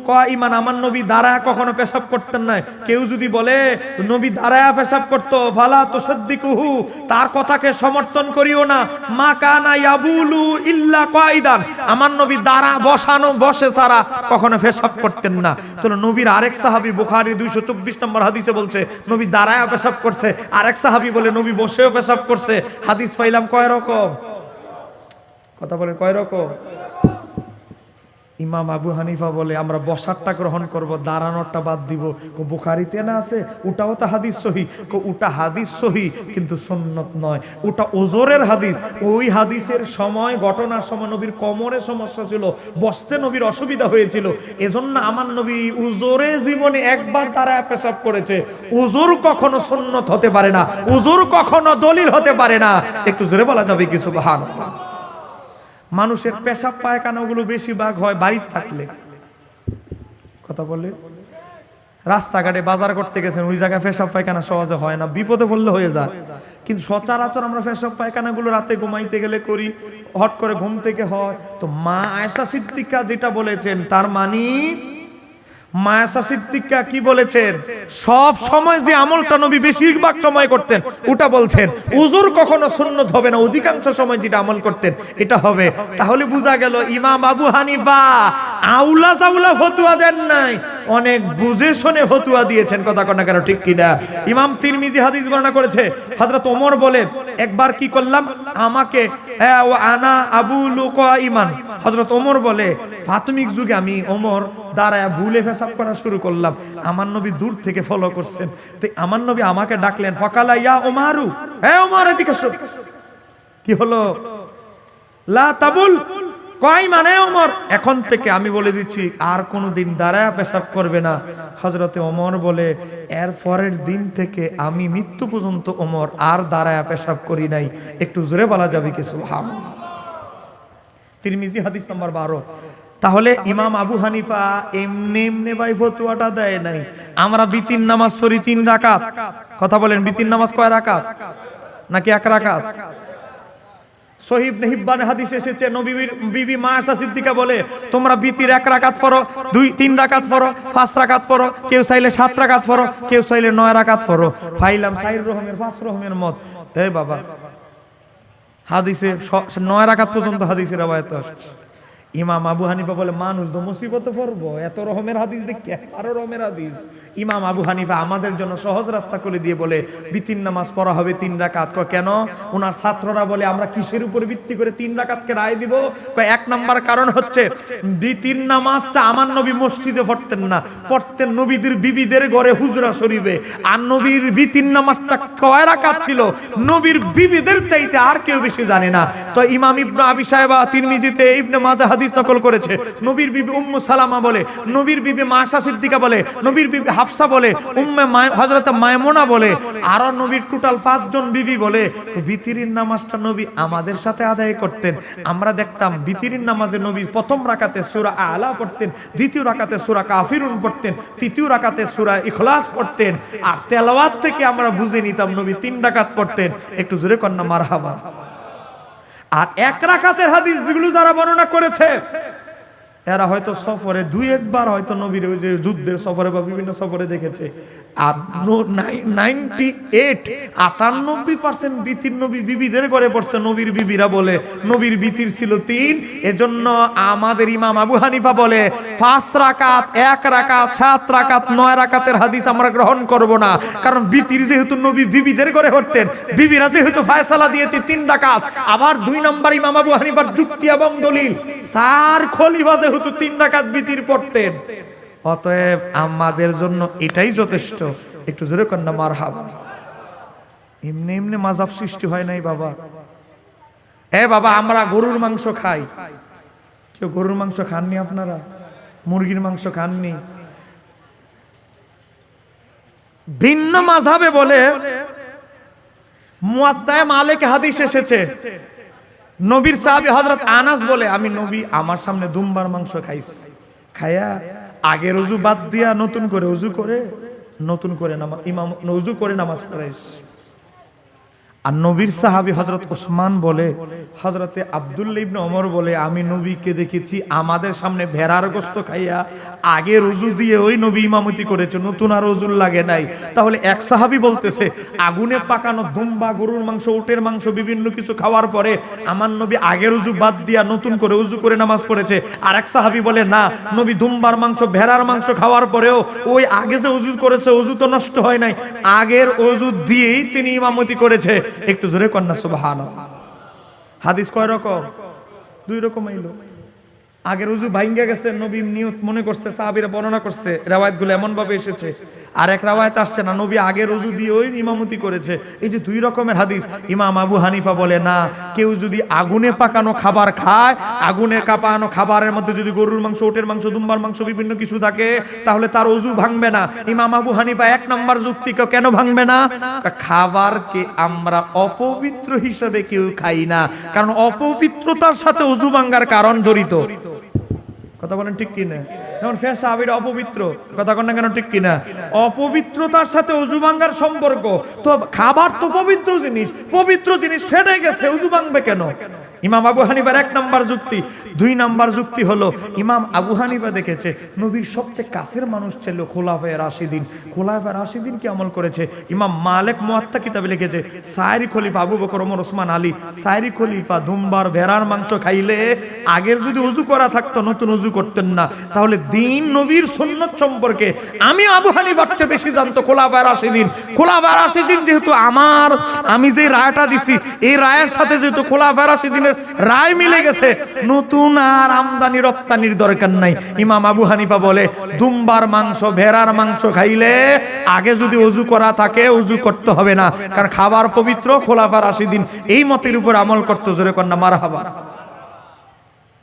কাইমান, আমার নবী দাঁড়ায় কখনো পেশাব করতেন না। কেউ যদি বলে নবী দাঁড়ায় পেশাব করতো, ফালা তুসাদ্দিকুহু, তার কথাকে সমর্থন করিও না। মা কানা ইয়াবুলু ইল্লা কাইদান, আমার নবী দাঁড়া বসানো বসে ছাড়া কখনো পেশাব করতেন না। তাহলে নবীর আরেক সাহাবী বুখারী 224 নম্বর হাদিসে বলছে নবী দাঁড়ায় পেশাব করছে, আরেক সাহাবী বলে নবী বসেও পেশাব করছে। হাদিস পাইলাম কয় রকম? কথা বলেন, কয় রকম? ইমাম আবু হানিফা বলে আমরা বসারটা গ্রহণ করব, দাঁড়ানোরটা বাদ দিব। বুখারীতে না আছে, ওটাও তো হাদিস সহি। ওটা হাদিস সহি কিন্তু সুন্নত নয়, ওটা ওজরের হাদিস। ওই হাদিসের সময়, ঘটনার সময় নবীর কোমরে সমস্যা ছিল, বসতে নবীর অসুবিধা হয়েছিল, এজন্য আমার নবী উজরে জীবনে একবার দাঁড়ায় পেশাব করেছে। উজর কখনো সুন্নত হতে পারে না, উজর কখনো দলিল হতে পারে না। একটু জোরে বলা যাবে কি সুবহানাল্লাহ? মানুষের পেশাব পায়খানাগুলো বেশিরভাগ হয় বাড়িতে থাকলে। কথা বলে রাস্তাঘাটে বাজার করতে গেছেন, ওই জায়গায় পেশাব পায়খানা সহজে হয় না, বিপদে পড়লে হয়ে যায়। কিন্তু সচরাচর আমরা পেশাব পায়খানাগুলো রাতে ঘুমাইতে গেলে করি, হট করে ঘুম থেকে হয়। তো মা আয়েশা সিদ্দিকা যেটা বলেছেন, তার মানে মা আয়েশা সিদ্দিকা কি বলেছেন? সব সময় যে আমলটা নবী বেশিরভাগ সময় করতেন ওটা বলছেন। উজুর কখনো সুন্নত হবে না, অধিকাংশ সময় যেটা আমল করতেন এটা হবে। তাহলে বোঝা গেল ইমাম আবু হানিফা আউলা জাউলা ফতোয়া দেন নাই, অনেক বুঝে শুনে ফতোয়া দিয়েছেন। কথা কনা কেন, ঠিক কিনা? ইমাম তিরমিজি হাদিস বর্ণনা করেছে, হযরত ওমর বলে একবার কি করলাম, আমাকে আনা আবু লুকা ইমান, হযরত ওমর বলে প্রাথমিক যুগে আমি ওমর দাঁড়ায় ভুলে পেশাব করা শুরু করলাম, আমার নবী দূর থেকে ফলো করছেন। তো আমার নবী আমাকে ডাকলেন, ফাকালা ইয়া ওমারু, হে ওমর এদিকে এসো। কি হলো? লা তাবুল, কয় মানে ওমর এখন থেকে আমি বলে দিচ্ছি আর কোনোদিন দাঁড়ায় পেশাব করবে না। হযরতে ওমর বলে এর পরের দিন থেকে আমি মৃত্যু পর্যন্ত ওমর আর দাঁড়ায় পেশাব করি নাই। একটু জোরে বলা যাবে কি সুবহানাল্লাহ? তিরমিজি হাদিস নাম্বার 12। তাহলে ইমাম আবু হানিফা এমনি এমনি ভাই ফতোয়াটা দেয় নাই। আমরা বিতির নামাজ পড়ি 3 রাকাত। কথা বলেন, বিতির নামাজ কয় রাকাত নাকি 1 রাকাত? সহিহ ইবনে হিব্বানে হাদিস এসেছে, নবীর বিবি মা আয়েশা সিদ্দিকা বলে তোমরা বিতির 1 রাকাত পড়ো, 2-3 রাকাত পড়ো, 5 রাকাত পড়ো, কেউ চাইলে 7 রাকাত পড়ো, কেউ চাইলে 9 রাকাত পড়ো। ফাইলাম 4 রকমের 5 রকমের মত। এই বাবা, হাদিসে 9 রাকাত পর্যন্ত হাদিসের রওয়ায়াত আসছে। ইমাম আবু হানিফা বলে মানুষ তো মুসিবতে পড়বো, এত রকমের হাদিস দেখি 11 রকমের হাদিস। ইমাম আবু হানিফা আমাদের জন্য সহজ রাস্তা করে দিয়ে বলে বিতির নামাজ পড়া হবে 3 রাকাত। কেন? ওনার ছাত্ররা বলে আমরা কিসের উপর ভিত্তি করে 3 রাকাতকে রায় দিব? 1 নাম্বার কারণ হচ্ছে বিতির নামাজটা আমার নবী মসজিদে পড়তেন না, পড়তেন নবীদের বিবিদের ঘরে হুজরা শরীফে। আর নবীর বিতির নামাজটা কয় রাকাত ছিল নবীর বিবিদের চাইতে আর কেউ বেশি জানে না। তো ইমাম ইবনে আবি শায়বা তিরমিজিতে, ইবনে মাজাহ হাদিস নকল করেছে। নবীর বিবি উম্মু সালামা বলে, নবীর বিবি মা আয়েশা সিদ্দিকা বলে, নবীর বিবি হাফসা বলে, হযরত মায়মুনা বলে, আর নবীর টোটাল 5 জন বিবি বলে বিতিরের নামাজটা নবী আমাদের সাথে আদায় করতেন। আমরা দেখতাম বিতিরের নামাজে নবী প্রথম রাকাতে সূরা আলা পড়তেন, দ্বিতীয় রাকাতে সূরা কাফিরুন পড়তেন, তৃতীয় রাকাতে সূরা ইখলাস পড়তেন। আর তেলাওয়াত থেকে আমরা বুঝে নিতাম নবী 3 রাকাত পড়তেন। একটু জোরে কন্না মারহাবা। আর 1 রাকাতের হাদিস যেগুলো যারা বর্ণনা করেছে এরা হয়তো সফরে 2-1 বার হয়তো নবীর ওই যে যুদ্ধের সফরে বা বিভিন্ন সফরে দেখেছে। আর 98% বিতির নবী বিবিদের ঘরে পড়ছে। নবীর বিবিরা বলে নবীর বিতির ছিল 3। এজন্য আমাদের ইমাম আবু হানিফা বলে 5 রাকাত, 1 রাকাত, 7 রাকাত, 9 রাকাতের হাদিস আমরা গ্রহণ করব না। কারণ বিতির যেহেতু নবী বিবিদের ঘরে পড়তেন, বিবিরা যেহেতু ফয়সালা দিয়েছে 3 রাকাত। আবার 2 নম্বর ইমাম আবু হানিফার যুক্তি এবং দলিল, 4 খলিফা যেহেতু 3 রাকাত বিতির পড়তেন, অতএব আমাদের জন্য এটাই যথেষ্ট। একটু জোরে কন্না মারহাবা। এমনি এমনি মাযহাব সৃষ্টি হয় নাই বাবা। বাবা, আমরা গরুর মাংস খাই। কেউ গরুর মাংস খাননি? আপনারা মুরগির মাংস খাননি? ভিন্ন মাযহাবে বলে মুয়াত্তায়ে মালিক হাদিস এসেছে, নবীর সাহাবী হযরত আনাস বলে আমি নবী আমার সামনে দুম্বার মাংস খাইছি, খায়া আগের ওযু বাদ দিয়া নতুন করে ওযু করে ইমাম ওযু করে নামাজ পড়াইছি। আর নবীর সাহাবী হযরত ওসমান বলে, হযরতে আব্দুল্লাহ ইবনে ওমর বলে আমি নবীকে দেখেছি আমাদের সামনে ভেড়ার গোশত খাইয়া আগের ওযু দিয়ে ওই নবী ইমামতি করেছে, নতুন আর ওযু লাগে নাই। তাহলে এক সাহাবী বলতেছে আগুনে পাকানো দুম্বা, গরুর মাংস, উটের মাংস, বিভিন্ন কিছু খাওয়ার পরে আমার নবী আগের ওযু বাদ দিয়া নতুন করে ওযু করে নামাজ পড়েছে। আর এক সাহাবী বলে না, নবী দুম্বার মাংস, ভেড়ার মাংস খাওয়ার পরেও ওই আগে যে ওযু করেছে ওযু তো নষ্ট হয় নাই, আগের ওযু দিয়েই তিনি ইমামতি করেছে। একটু জোরে কন্না সুবহানাল্লাহ। হাদিস কয় রকম? 2 রকম আইলো। আগের উজু ভাঙ্গা গেছে, নবী নিয়ত মনে করছে, সাহাবীরা বর্ণনা করছে, রিওয়ায়াতগুলো এমন ভাবে এসেছে। আর এক রিওয়ায়াত আসছে না, নবী আগের উজু দিয়ে ওই ইমামতি করেছে। এই যে দুই রকমের হাদিস। ইমাম আবু হানিফা বলে না, কেউ যদি আগুনে পাকানো খাবার খায়, আগুনে কাঁপানো খাবারের মধ্যে যদি গরুর মাংস, ওটের মাংস, দুম্বার মাংস, বিভিন্ন কিছু থাকে, তাহলে তার উজু ভাঙবে না। ইমাম আবু হানিফা এক নম্বর যুক্তি, কেন ভাঙবে না? খাবারকে আমরা অপবিত্র হিসেবে কেউ খাই না, কারণ অপবিত্রতার সাথে উজু ভাঙার কারণ জড়িত। কথা বলেন ঠিক কিনা? যেমন পেশাব অপবিত্র, কথা বলেন না কেন ঠিক কিনা? অপবিত্রতার সাথে উজু ভাঙার সম্পর্ক। তো খাবার তো পবিত্র জিনিস, পবিত্র জিনিস ফেটে গেছে, উজু ভাঙবে কেন? ইমাম আবু হানিফার এক নাম্বার যুক্তি। দুই নাম্বার যুক্তি হলো, ইমাম আবু হানিফা দেখেছে নবীর সবচেয়ে কাছের মানুষ ছিল খোলাফায়ে রাশিদিন। খোলাফায়ে রাশিদিন কি আমল করেছে? ইমাম মালিক মুয়াত্তা কিতাবে লিখেছে, সায়রি খলিফা আবু বকর, ওমর, ওসমান, আলী, সায়রি খলিফা দুম্বার ভেড়ার মাংস খাইলে আগের যদি উজু করা থাকতো, নতুন উজু করতেন না। তাহলে দিন নবীর সুন্নত সম্পর্কে আমি আবু হানিফার চেয়ে বেশি জানতো খোলাফায়ে রাশিদিন। খোলাফায়ে রাশিদিন যেহেতু আমি যে রায়টা দিছি, এই রায়ের সাথে যেহেতু খোলাফায়ে রাশিদিন রায় মিলে গেছে, নতুন আর আমদানি রপ্তানির দরকার নাই। ইমাম আবু হানিফা বলে, দুম্বার মাংস, ভেড়ার মাংস খাইলে আগে যদি ওযু করা থাকে, ওযু করতে হবে না, কারণ খাবার পবিত্র। খোলাফায়ে রাশিদিন এই মতের উপর আমল করতে। জোরে কন্যা মারহাবা।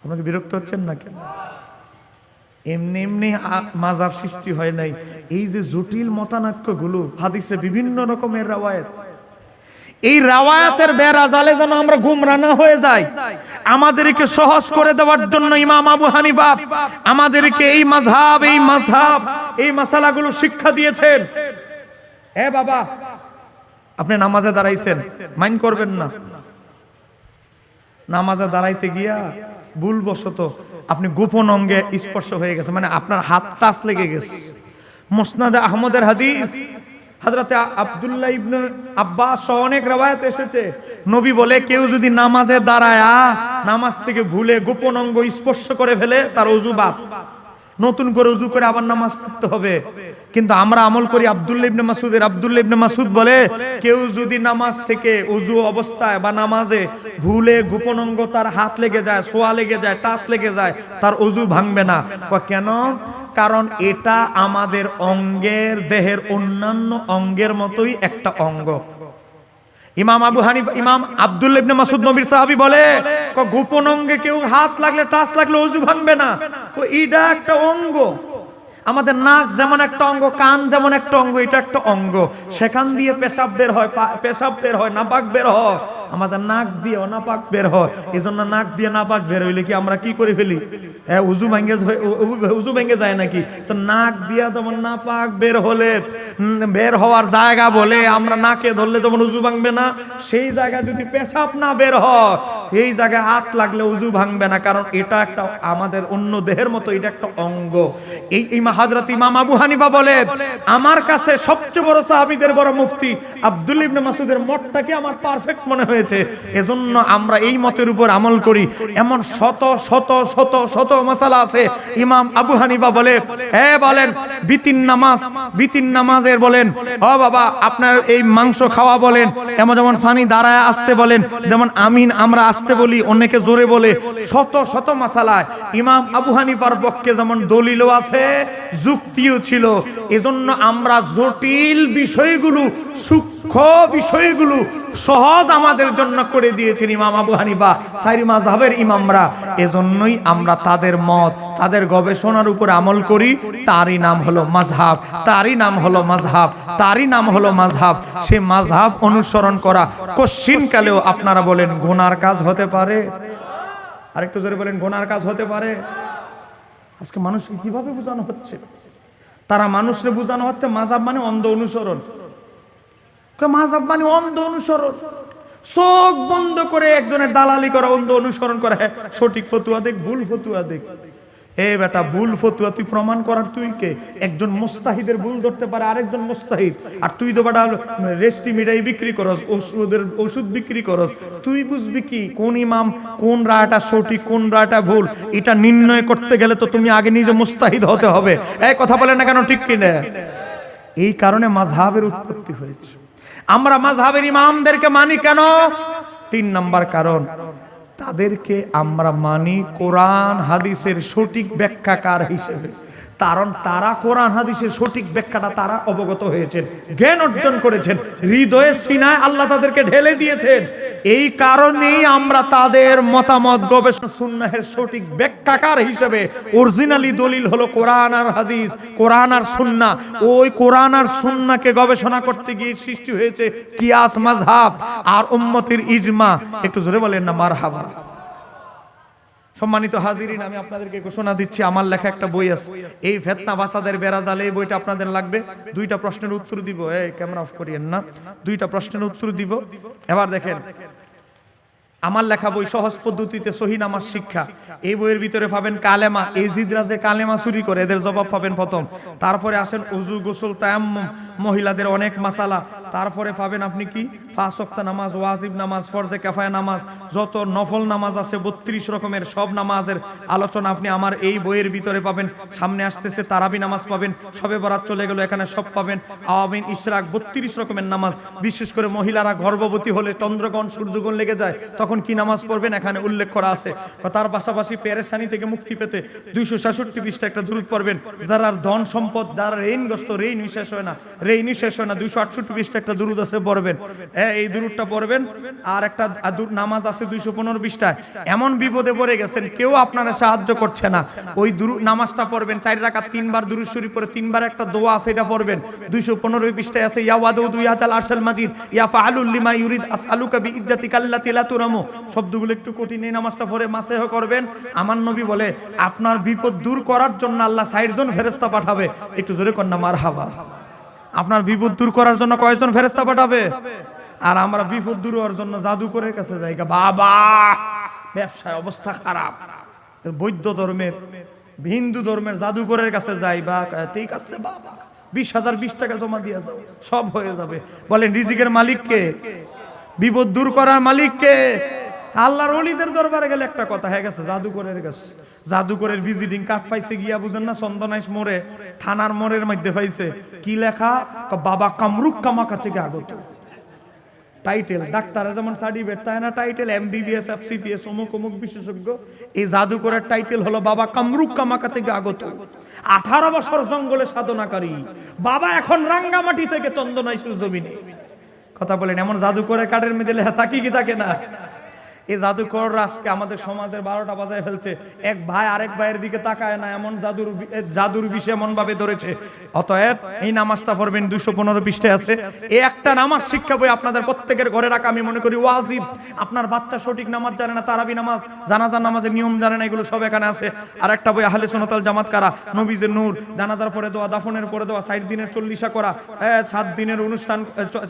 আপনাকে বিরক্ত হচ্ছেন না কেন? এমনি এমনি মাযহাব সৃষ্টি হয় নাই। এই যে জটিল মতানৈক্যগুলো, হাদিসে বিভিন্ন রকমের রাওয়ায়াত, এই রাওয়ায়াতের বেড়া জালে যেন আমরা গুমরা না হয়ে যাই, আমাদেরকে সহজ করে দেওয়ার জন্য ইমাম আবু হানিফা আমাদেরকে এই মাযহাব, এই মাসালাগুলো শিক্ষা দিয়েছেন। এ বাবা, আপনি নামাজে দাঁড়াইছেন, মাইন্ড করবেন না। নামাজে দাঁড়াইতে গিয়া ভুলবশত আপনি গোপন অঙ্গে স্পর্শ হয়ে গেছে, মানে আপনার হাত টাচ লেগে গেছে। মুসনাদে আহমদের হাদিস, হযরতে আব্দুল্লাহ ইবনে আব্বাস সহ অনেক riwayat এসেছে, নবী বলে, কেউ যদি নামাজে দাঁড়ায়া নামাজ থেকে ভুলে গোপন অঙ্গ স্পর্শ করে ফেলে, তার ওযু বাদ, নতুন করে ওযু করে আবার নামাজ পড়তে হবে। কিন্তু আমরা আমল করি আব্দুল্লাহ ইবনে মাসউদের। আব্দুল্লাহ ইবনে মাসউদ বলে, কেউ যদি নামাজ থেকে ওযু অবস্থায় বা নামাজে ভুলে গোপন অঙ্গ তার হাত লেগে যায়, সোয়া লেগে যায়, টাচ লেগে যায়, তার ওযু ভাঙবে না। কেন? কারণ এটা আমাদের অঙ্গের, দেহের অন্যান্য অঙ্গের মতোই একটা অঙ্গ। ইমাম আবু হানিফা, ইমাম আব্দুল্লাহ ইবনে মাসউদ নবীর সাহাবী বলে, গোপন অঙ্গে কেউ হাত লাগলে, টাচ লাগলে ওযু ভাঙবে না। এটা একটা অঙ্গ। আমাদের নাক যেমন একটা অঙ্গ, কান যেমন একটা অঙ্গ, এটা একটা অঙ্গ। সেখান দিয়ে পেশাব বের হয়, পেশাব বের হয়, নাপাক বের হয়। আমাদের নাক দিয়ে নাপাক বের হয়। এই জন্য নাক দিয়ে নাপাক বের হইলে কি আমরা কি করে ফেলি? হ্যাঁ, উজু ভেঙে যায় নাকি? তো নাক দিয়া যেমন নাপাক বের হলে, বের হওয়ার জায়গা বলে আমরা নাকে ধরলে যেমন উজু ভাঙবে না, সেই জায়গায় যদি পেশাব না বের হয়, এই জায়গায় হাত লাগলে উজু ভাঙবে না, কারণ এটা একটা আমাদের অন্য দেহের মতো, এটা একটা অঙ্গ। এই হযরত ইমাম আবু হানিফা বলে, আমার কাছে সবচেয়ে বড় সাহাবীদের বড় মুফতি আব্দুল্লাহ ইবনে মাসউদের মতটাকে আমার পারফেক্ট মনে হয়েছে, এজন্য আমরা এই মতের উপর আমল করি। এমন শত শত শত শত মাসালা আছে। ইমাম আবু হানিফা বলে, বলেন বিতিন নামাজের বলেন, ও বাবা আপনার এই মাংস খাওয়া বলেন, এমন যেমন ফানি দাঁড়ায় আসতে বলেন, যেমন আমিন আমরা আসতে বলি, অনেকে জোরে বলে, শত শত মাসালায় ইমাম আবু হানিফার পক্ষে যেমন দলিলও আছে, যুক্তিও ছিল। এজন্য আমরা জটিল বিষয়গুলো, সূক্ষ্ম বিষয়গুলো সহজ আমাদের জন্য করে দিয়েছেন ইমাম আবু হানিফা, চারি মাযহাবের ইমামরা। এজন্যই আমরা তাদের মত, তাদের গবেষণার উপর আমল করি। তারই নাম হলো মাযহাব, তারই নাম হলো মাযহাব, তারই নাম হলো মাযহাব। সেই মাযহাব অনুসরণ করা কশ্চিনকালেও আপনারা বলেন গুনার কাজ হতে পারে? আরেকটু জোরে বলেন, গুনার কাজ হতে পারে? আজকে মানুষকে কিভাবে বোঝানো হচ্ছে? তারা মানুষকে বোঝানো হচ্ছে মাযহাব মানে অন্ধ অনুসরণ। মাযহাব মানে অন্ধ অনুসরণ, চোখ বন্ধ করে একজনের দালালি করা, অন্ধ অনুসরণ করা। সঠিক ফতুয়া দেখ, ভুল ফতুয়া দেখ। এ বেটা, ভুল ফতুয়া তুই প্রমাণ করার তুই কে? একজন মুস্তাহিদের ভুল ধরতে পারে আরেকজন মুস্তাহিদ, আর তুই তো বেটা রেস্টি মিঠাই বিক্রি করস, ওষুধ বিক্রি করস। তুই বুঝবি কি কোন ইমাম কোন রায়টা সঠিক, কোন রায়টা ভুল? এটা নির্ণয় করতে গেলে তো তুমি আগে নিজে মুস্তাহিদ হতে হবে। এই কথা বলেন না কেন, ঠিক কিনা? এই কারণে মাযহাবের উৎপত্তি হয়েছে। আমরা মাযহাবের ইমামদেরকে মানি কেন? 3 নাম্বার কারণ, তাদেরকে আমরা মানি কোরআন হাদিসের সঠিক ব্যাখ্যাকার হিসেবে, কারণ তারা কোরআন হাদিসের সঠিক ব্যাখ্যাটা তারা অবগত হয়েছেন, জ্ঞান অর্জন করেছেন, হৃদয়ে সিনায় আল্লাহ তাদেরকে ঢেলে দিয়েছেন। এই কারণেই আমরা তাদের মতামত গবেষণা সুন্নাহের সঠিক ব্যাখ্যাকার হিসেবে, অরিজিনালি দলিল হলো কোরআন আর হাদিস, কোরআন আর সুন্নাহ। ওই কোরআন আর সুন্নাহকে গবেষণা করতে গিয়ে সৃষ্টি হয়েছে কিয়াস মাযহাব আর উম্মতের ইজমা। একটু জোরে বলেন না মারহাবা। সম্মানিত হাজিরিন, আমি আপনাদেরকে ঘোষণা দিচ্ছি, আমার লেখা একটা বই আছে, এই ফিতনা বাসাদের বেড়াজালে, এই বইটা আপনাদের লাগবে। দুইটা প্রশ্নের উত্তর দিব, এই ক্যামেরা অফ করিয়েন না, দুইটা প্রশ্নের উত্তর দিব। এবার দেখেন, আমার লেখা বই সহজ পদ্ধতিতে সহিহ নামাজ শিক্ষা। এই বইয়ের ভিতরে পাবেন কালেমা, এই জিদরা যে কালেমা চুরি করে এদের জবাব পাবেন প্রথম। তারপরে আসেন ওযু, গোসল, তায়াম্মুম, মহিলাদের অনেক মাসালা। তারপরে পাবেন আপনি কি 5 ওয়াক্ত নামাজ, ওয়াজিব নামাজ, ফরজে কিফায়া নামাজ, যত নফল নামাজ আছে 32 রকমের সব নামাজের আলোচনা আপনি আমার এই বইয়ের ভিতরে পাবেন। সামনে আসতেছে তারাবি নামাজ পাবেন, শবে বরাত চলে গেল, এখানে সব পাবেন। আওয়াবিন, ইশরাক, 32 রকমের নামাজ। বিশেষ করে মহিলারা গর্ভবতী হলে চন্দ্রগ্রহণ সূর্যগ্রহণ লেগে যায়, তখন কি নামাজ পড়বেন এখানে উল্লেখ করা আছে। তার পাশাপাশি পেরেশানি থেকে মুক্তি পেতে 266 পৃষ্ঠা একটা দুরূদ পড়বেন। যারা ধন সম্পদ, যারা ঋণগ্রস্ত, ঋণ শেষ হয় না, 268 পৃষ্ঠা একটা দুরূদ আছে, পড়বেন। এই দুরূদটা পড়বেন। আর একটা নামাজ আছে 215 পৃষ্ঠায়। এমন বিপদে পড়ে গেছেন, কেউ আপনারা সাহায্য করছে না, ওই নামাজটা পড়বেন। 4 রাকাত 3 বার দুরূদ শরীফ পড়ে 3 বার একটা দোয়া আছে, এটা পড়বেন। 215 পৃষ্ঠায় আছে, ইয়া ওয়াদুদু ইয়া জাল আরশাল মাজিদ ইয়া ফাআলুল লিমা ইউরিদ আসআলুকা বিইজ্জাতিকা আল্লাতী লা তুরামু। শব্দগুলো একটু কঠিন, এই নামাজটা পড়ে মাসেহ করবেন। আমার নবী বলে আপনার বিপদ দূর করার জন্য আল্লাহ 60 জন ফেরেশতা পাঠাবে। একটু জোরে কর না মারহাবা। আপনার বিপদ দূর করার জন্য কয়জন ফেরেশতা পাঠাবে? আর আমরা বিপদ দূর হওয়ার জন্য জাদুকরের কাছে যাই, বাবা ব্যবসায় অবস্থা খারাপ, বৌদ্ধ ধর্মের, হিন্দু ধর্মের জাদুকরের কাছে যাই, বা ঠিক আছে বাবা 20,000 20 টাকা জমা দিয়ে যাও, সব হয়ে যাবে। বলেন রিজিকের মালিক কে? বিপদ দূর করার মালিক কে? আল্লাহর ওলিদের দরবারে গেলে একটা কথা হয়ে গেছে, জাদুকরের কাছে। জাদুকরের ভিজিটিং কার্ড পাইছে গিয়া, বুঝেন না, চন্দনাইশ মোড়ে, থানার মোড়ের মধ্যে পাইছে কি লেখা, বাবা কামরুক কামাকা থেকে আগত। টাইটেল ডাক্তারের যেমন সার্টিফিকেট, তাই না টাইটেল MBBS FCPS অমুক অমুক বিশেষজ্ঞ। এই জাদুকরের টাইটেল হলো বাবা কামরুক কামাকা থেকে আগত, 18 বছর জঙ্গলে সাধনাকারী বাবা, এখন রাঙ্গামাটি থেকে চন্দনাইশের জমিনে। কথা বলেন, এমন জাদুকরের কার্ডের মধ্যে লেখা থাকি কি থাকে না? এই জাদুকররা আজকে আমাদের সমাজের 12টা বাজায় ফেলছে। এক ভাই আরেক ভাইয়ের দিকে তাকায় না, এমন জাদুর বিষয় এমন ভাবে ধরেছে। অতএব এই নামাজটা পড়বেন, 215 পৃষ্ঠায় আছে। এই একটা নামাজ শিক্ষা বই আপনাদের প্রত্যেকের ঘরে রাখা আমি মনে করি ওয়াজিব। আপনার বাচ্চা সঠিক নামাজ জানে না, তারাবি নামাজ, জানাজার নামাজের নিয়ম জানে না, এগুলো সব এখানে আছে। আর একটা বই আহলে সুন্নাত ওয়াল জামাত কারা, নবীজের নূর, জানাজার পরে দোয়া, দাফনের পরে দোয়া, 60 দিনের 40 করা, 7 দিনের অনুষ্ঠান,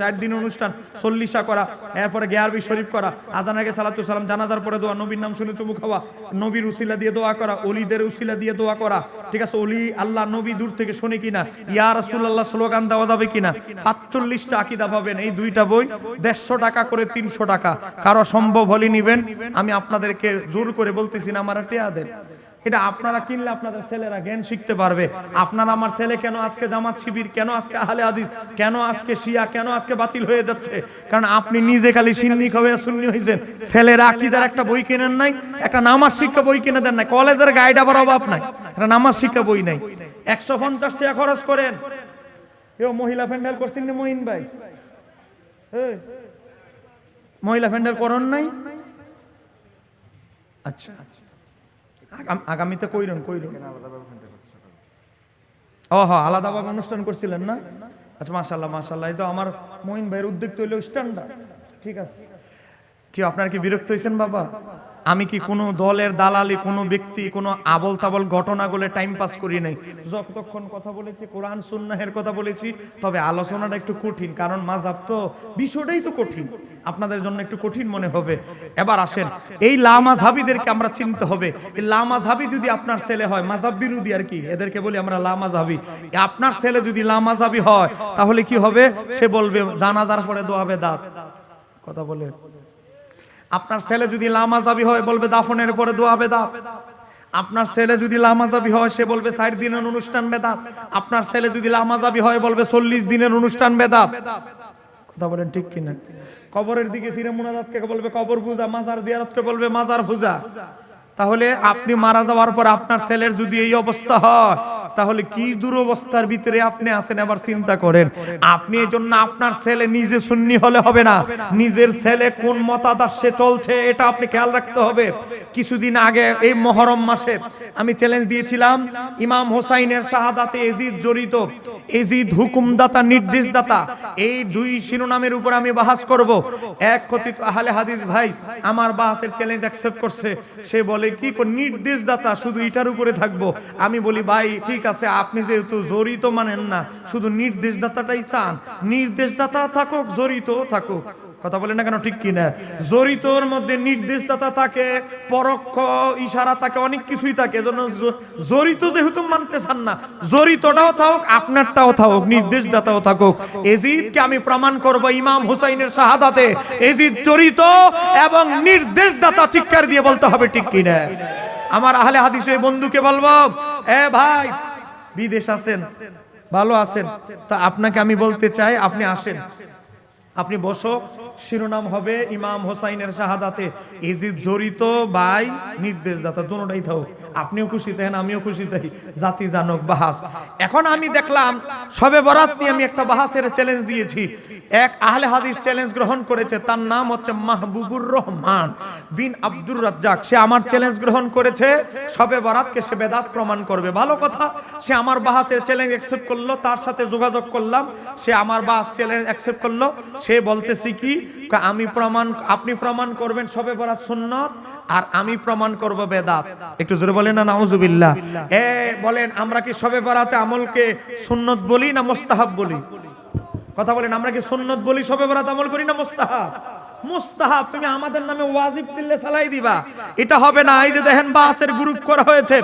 4 দিনের অনুষ্ঠান 40 করা, এরপরে গিয়ারবি শরীফ করা, আজানের আগে সালাতু সালাম, জানাজার পরে দোয়া, নবীর নাম শুনে চুমু খাওয়া, নবীর উসিলা দিয়ে দোয়া করা, ওলিদের উসিলা দিয়ে দোয়া করা। ঠিক আছে, ওলি আল্লাহ নবী দূর থেকে শুনে কিনা, ইয়া রাসূলুল্লাহ স্লোগান দেওয়া যাবে কিনা। 45টা আকীদা পাবেন এই দুইটা বই, 150 টাকা করে, 300 টাকা। কারো সম্ভব হলে নিবেন, আমি আপনাদেরকে জোর করে বলতেছি না আমার টেয়া দেন। এটা আপনারা কিনলে আপনাদের ছেলেরা জ্ঞান শিখতে পারবে। আপনার আমার ছেলে কেন আজকে জামাত শিবির, কেন আজকে আহলে হাদিস, কেন আজকে শিয়া, কেন আজকে বাতিল হয়ে যাচ্ছে? কারণ আপনি নিজে খালি সুন্নি হয়ে সুন্নি হয়েছেন, ছেলেরা আকীদার একটা বই কেনেন নাই, একটা নামাজ শিক্ষা বই কিনে দেন নাই, কলেজের গাইড আবার অভাব নাই, একটা নামাজ শিক্ষা বই নাই। 150 টাকা খরচ করেন। এও মহিলা ফ্যান্ডেল করছেন না মহিন ভাই? মহিলা ফ্যান্ডেল করন নাই? আচ্ছা, আগামীতে কইরন ও হ্যাঁ, আলাদাভাবে অনুষ্ঠান করছিলেন না? আচ্ছা, মাশাআল্লাহ মাশাআল্লাহ। এই তো আমার মঈন ভাইয়ের উদ্যোগ তো হইলো স্ট্যান্ডার্ড। ঠিক আছে, কি আপনার কি বিরক্ত হয়েছেন বাবা? আমি কি কোনো দলের দালালি, কোনো ব্যক্তি, কোনো আবল তাবল ঘটনাগুলো টাইম পাস করি নাই। যতক্ষণ কথা বলেছি কোরআন সুন্নাহের কথা বলেছি, তবে আলোচনাটা একটু কঠিন, কারণ মাযহাব তো বিষয়টাই তো কঠিন, আপনাদের জন্য একটু কঠিন মনে হবে। এবার আসেন, এই লামাযহাবীদেরকে আমরা চিনতে হবে। এই লামাযহাবী যদি আপনার ছেলে হয়, মাযহাব বিরোধী আর কি, এদেরকে বলি আমরা লামাযহাবী। আপনার ছেলে যদি লামাযহাবী হয়, তাহলে কি হবে? সে বলবে জানাজার পরে দোয়া বেদাত। কথা বলে, আপনার ছেলে যদি লামাযহাবী হয়, বলবে দাফনের পরে দোয়া বেদাত। আপনার ছেলে যদি লামাযহাবী হয়, সে বলবে 60 দিনের অনুষ্ঠান বেদাত। আপনার ছেলে যদি লামাযহাবী হয়, বলবে 40 দিনের অনুষ্ঠান বেদাত। কথা বলেন ঠিক কিনা? কবরের দিকে ফিরে মুনাজাতকে বলবে কবর পূজা, মাজার জিয়ারতকে বলবে মাজার পূজা। তাহলে আপনি মারা যাওয়ার পর আপনার ছেলের যদি এই অবস্থা হয়, তাহলে কি দুরবস্থার ভিতরে আপনি আছেন এবার চিন্তা করেন। আপনি এই জন্য আপনার ছেলে নিজে সুন্নি হলে হবে না, নিজের ছেলে কোন মতাদর্শে চলছে এটা আপনি খেয়াল রাখতে হবে। কিছুদিন আগে এই মুহররম মাসে আমি চ্যালেঞ্জ দিয়েছিলাম, ইমাম হোসাইনের শাহাদাতে এজিদ জড়িত, এজিদ হুকুমদাতা নির্দেশদাতা, এই দুই শিরোনামের উপর আমি বাহাস করব। এক কথিত আহলে হাদিস ভাই আমার বাহাসের চ্যালেঞ্জ অ্যাকসেপ্ট করছে। সে বলে কি নির্দেশদাতা শুধু এটার উপরে থাকবো। আমি বলি ভাই ঠিক আছে, আপনি যেহেতু জড়িত মানেন না, শুধু নির্দেশদাতাটাই চান, নির্দেশদাতা থাকুক জড়িত থাকুক। কথা বলেন না কেন ঠিক কিনা? জড়িতর মধ্যে নির্দেশদাতা থাকে, পরোক্ষ ইশারা থাকে, অনেক কিছুই থাকে। এজন্য জড়িত যেহেতু মানতে চান না, জড়িতটাও থাকুক, আপনারটাও থাকুক, নির্দেশদাতাও থাকুক। এজিদকে আমি প্রমাণ করব ইমাম হুসাইনের শাহাদাতে এজিদ জড়িত এবং নির্দেশদাতা। চিৎকার দিয়ে বলতে হবে ঠিক কিনা? আমার আহলে হাদিসের বন্ধুকে বলবো, এ ভাই বিদেশ আছেন, ভালো আছেন, তা আপনাকে আমি বলতে চাই আপনি আসেন, আপনি বসো, শিরোনাম হবে ইমাম হোসাইনের শাহাদাতে এজিদ জড়িত ভাই নির্দেশদাতা, দুটোটাই থাকুক। আপনিও খুশি থাকেন, আমিও খুশি থাকি, জাতি জানুক বাহাস। এখন আমি দেখলাম শবে বরাত নিয়ে আমি একটা বাহাসের চ্যালেঞ্জ দিয়েছি। এক আহলে হাদিস চ্যালেঞ্জ গ্রহণ করেছে, তার নাম হচ্ছে মাহবুবুর রহমান বিন আব্দুর রাজ্জাক। সে আমার চ্যালেঞ্জ গ্রহণ করেছে, শবে বরাতকে সে বেদাত প্রমাণ করবে। ভালো কথা, সে আমার বাহাসের চ্যালেঞ্জ অ্যাকসেপ্ট করলো, তার সাথে যোগাযোগ করলাম, সে আমার বাহাস চ্যালেঞ্জ অ্যাকসেপ্ট করলো। সে বলতেছি কি, আপনি প্রমাণ করবেন শবে বরাত সুন্নাত আর আমি প্রমাণ করব বেদাত। একটু জোরে বলেন না নাউজুবিল্লাহ। বলেন আমরা কি শবে বরাতে আমলকে সুন্নাত বলি না মুস্তাহাব বলি? কথা বলেন, আমরা কি সুন্নাত বলি, শবে বরাত আমল করি না মুস্তাহাব? মুস্তাহাব। তুমি আমাদের নামে ওয়াজিব দিলে চালাই দিবা, এটা হবে না। এই যে দেখেন বাহাসের গ্রুপ করা হয়েছে,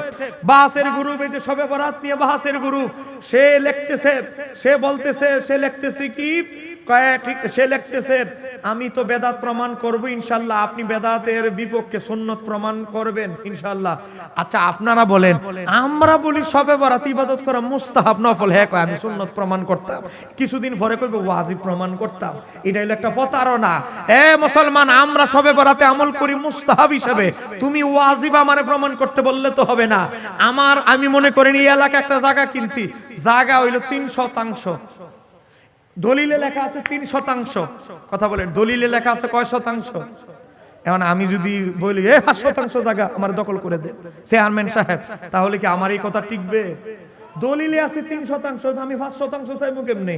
বাহাসের গ্রুপ, এই যে শবে বরাত নিয়ে বাহাসের গ্রুপ, সে লিখতেছে, সে বলতেছে, সে লিখতেছে কি, সে লিখতেছে আমি তো বেদাত প্রমাণ করব ইনশাআল্লাহ, আপনি বেদাতের বিপক্ষে সুন্নাত প্রমাণ করবেন ইনশাআল্লাহ। আচ্ছা আপনারা বলেন, আমরা বলি শবে বরাত ইবাদত করা মুস্তাহাব নফল, হ্যাঁ কয় আমি সুন্নাত প্রমাণ করতাম, কিছুদিন পরে কইবে ওয়াজিব প্রমাণ করতাম। এটা হলো একটা প্রতারণা। মুসলমান, আমরা শবে বরাতে আমল করি মুস্তাহাব হিসেবে, তুমি ওয়াজিব আমারে প্রমাণ করতে বললে তো হবে না। আমি মনে করি এই এলাকা একটা জায়গা কিনছি, জায়গা হইল 3%, দলিলে লেখা আছে 3%। কথা বলেন, দলিলে লেখা আছে কয় শতাংশ? এখন আমি যদি বলি 5% জায়গা আমার দখল করে দেন চেয়ারম্যান সাহেব, তাহলে কি আমার এই কথা টিকবে? দলিলে আছে 3%, আমি 5% চাইবো কেমনে?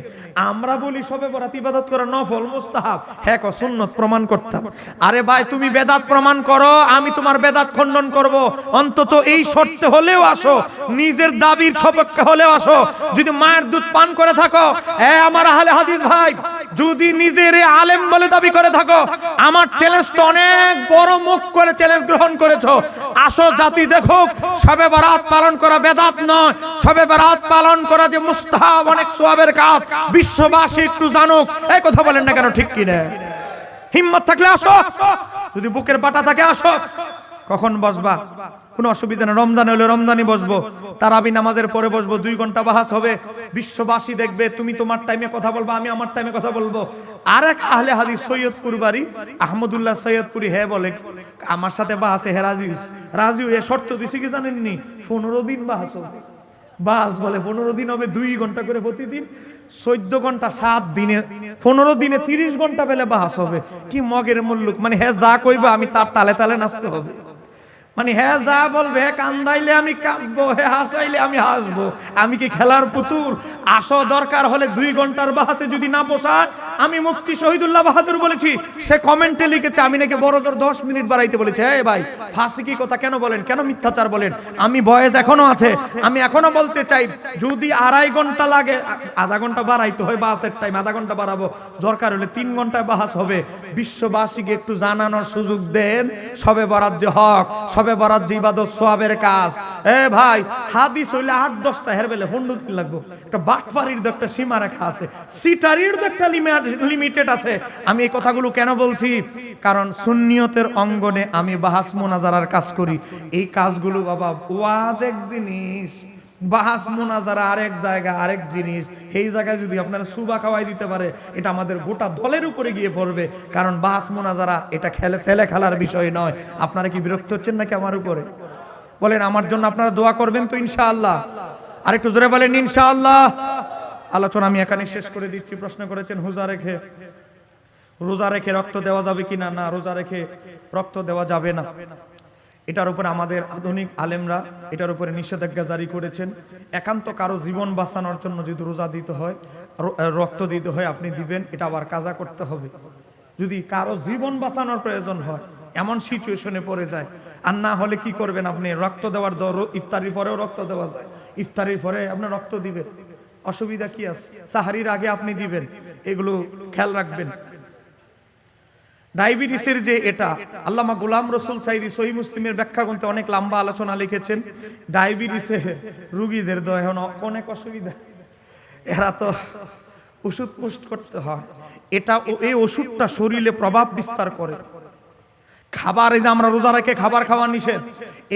আমরা বলি শবে বরাত ইবাদত করা নফল মুস্তাহাব, হ্যাঁ কো সুন্নাত প্রমাণ করতাম। আরে ভাই তুমি বেদাত প্রমাণ করো, আমি তোমার বেদাত খণ্ডন করব। অন্তত এই শর্তে হলেও আসো, নিজের দাবির সপক্ষে হলেও আসো। যদি মায়ের দুধ পান করে থাকো, আমার আহলে হাদিস ভাই, যদি নিজের আলেম বলে দাবি করে থাকো, আমার চ্যালেঞ্জ তো অনেক বড় মুখ করে চ্যালেঞ্জ গ্রহণ করেছো। আসো জাতি দেখো, শবে বরাত পালন করা বেদাত নয়, শবে বরাত পালন করা যে মুস্তাহাব, অনেক সওয়াবের কাজ, বিশ্ববাসী একটু জানুক। এই কথা বলেন না কেন ঠিক কি না? হিম্মত থাকলে আসো, যদি বুকের পাটা থাকে আসো। কখন বসবা কোনো অসুবিধা নেই, রমজান হলে রমজানই বসবো, তারাবি নামাজের পরে বসবো, 2 ঘন্টা বাহাস হবে, বিশ্ববাসী দেখবে। তুমি তোমার টাইমে কথা বলবো, আমি আমার টাইমে কথা বলবো। আরেক আহলে হাদিস সৈয়দপুর বাড়ি আহমদুল্লাহ সৈয়দপুরি, হ্যাঁ বলে আমার সাথে বাহাসে, হে রাজিউ এ শর্ত দিছি কি জানেননি? 15 দিন বাহাস হবে। বাস বলে 15 দিন হবে, 2 ঘন্টা করে প্রতিদিন, 14 ঘন্টা 7 দিনে, 15 দিনে 30 ঘন্টা পেলে বাহাস হবে। কি মগের মুল্লুক, মানে হ্যাঁ যা কইবা আমি তার তালে তালে নাচতে হবে। মানে হ্যাঁ যা বলবে, হ্যাঁ কান্দাইলে আমি কাঁদবো, হ্যাঁ হাসাইলে আমি হাসবো। আমি কি খেলার পুতুল? আসো, দরকার হলে 2 ঘন্টার বাহাসে যদি না পোষায়, আমি মুফতি শহীদুল্লাহ বাহাদুর বলেছি, সে কমেন্টে লিখেছে আমি নাকি বড় জোর 10 মিনিট বাড়াইতে বলেছি। এই ভাই ফাঁসিকি কথা কেন বলেন, কেন মিথ্যাচার বলেন? আমি বয়স এখনো আছে, আমি এখনো বলতে চাই, যদি 2.5 ঘন্টা লাগে, আধা ঘন্টা বাড়াইতে হয় বাহাসের টাইম, আধা ঘন্টা বাড়াবো, দরকার হলে 3 ঘন্টায় বাহাস হবে। বিশ্ববাসীকে একটু জানানোর সুযোগ দেন, শবে বরাত যে হক, শবে বরাত যে ইবাদত সওয়াবের কাজ। ভাই হাদিস হইলে 8-10টা হেরবেলে 15 দিন লাগবে। একটা বাটপারির তো একটা সীমা রেখা আছে, সিটারির তো একটা লিমিটেড আছে। আমি এই কথাগুলো কেন বলছি? কারণ সুন্নিয়তের অঙ্গনে আমি বাহাস মুনাজারার কাজ করি। এই কাজগুলো বাবা ওয়াজ এক জিনিস, বাহাস মুনাজারা আরেক জায়গা, আরেক জিনিস। এই জায়গায় যদি আপনারা সুবা খাওয়াই দিতে পারে, এটা আমাদের গোটা দলের উপরে গিয়ে পড়বে। কারণ বাহাস মুনাজারা এটা ছেলে খেলার বিষয় নয়। আপনারা কি বিরক্ত হচ্ছেন নাকি আমার উপরে? বলেন আমার জন্য আপনারা দোয়া করবেন তো ইনশাআল্লাহ? আরেকটু জোরে বলেন ইনশাআল্লাহ। আলোচনা আমি এখানে শেষ করে দিচ্ছি। প্রশ্ন করেছেন রোজা রেখে রক্ত দেওয়া যাবে কিনা? না, রোজা রেখে রক্ত দেওয়া যাবে না। এটার উপর আমাদের আধুনিক আলেমরা এটার উপরে নিষেধাজ্ঞা জারি করেছেন। একান্ত কারো জীবন বাঁচানোর জন্য যদি রোজা দিতে হয়, রক্ত দিতে হয়, আপনি দিবেন, এটা আবার কাজা করতে হবে। যদি কারো জীবন বাঁচানোর প্রয়োজন হয়, এমন সিচুয়েশনে পড়ে যায়, আর না হলে কি করবেন আপনি? রক্ত দেওয়ার দর ইফতারির পরেও রক্ত দেওয়া যায়, ইফতারির পরে আপনি রক্ত দিবেন, অসুবিধা কি আছে? সাহারির আগে আপনি দিবেন, এগুলো খেয়াল রাখবেন। ডায়াবেটিসের যে এটা আল্লামা গোলাম রসুল সাইদি সহিহ মুসলিমের ব্যাখ্যা গ্রন্থে অনেক লম্বা আলোচনা লিখেছেন। ডায়াবেটিসে রোগীদের তো এখন অনেক অসুবিধা, এরা তো ওষুধ পুষ্ট করতে হয়। এটা এই ওষুধটা শরীরে প্রভাব বিস্তার করে। খাবার, এই যে আমরা রোজা রেখে খাবার খাওয়া নিষেধ,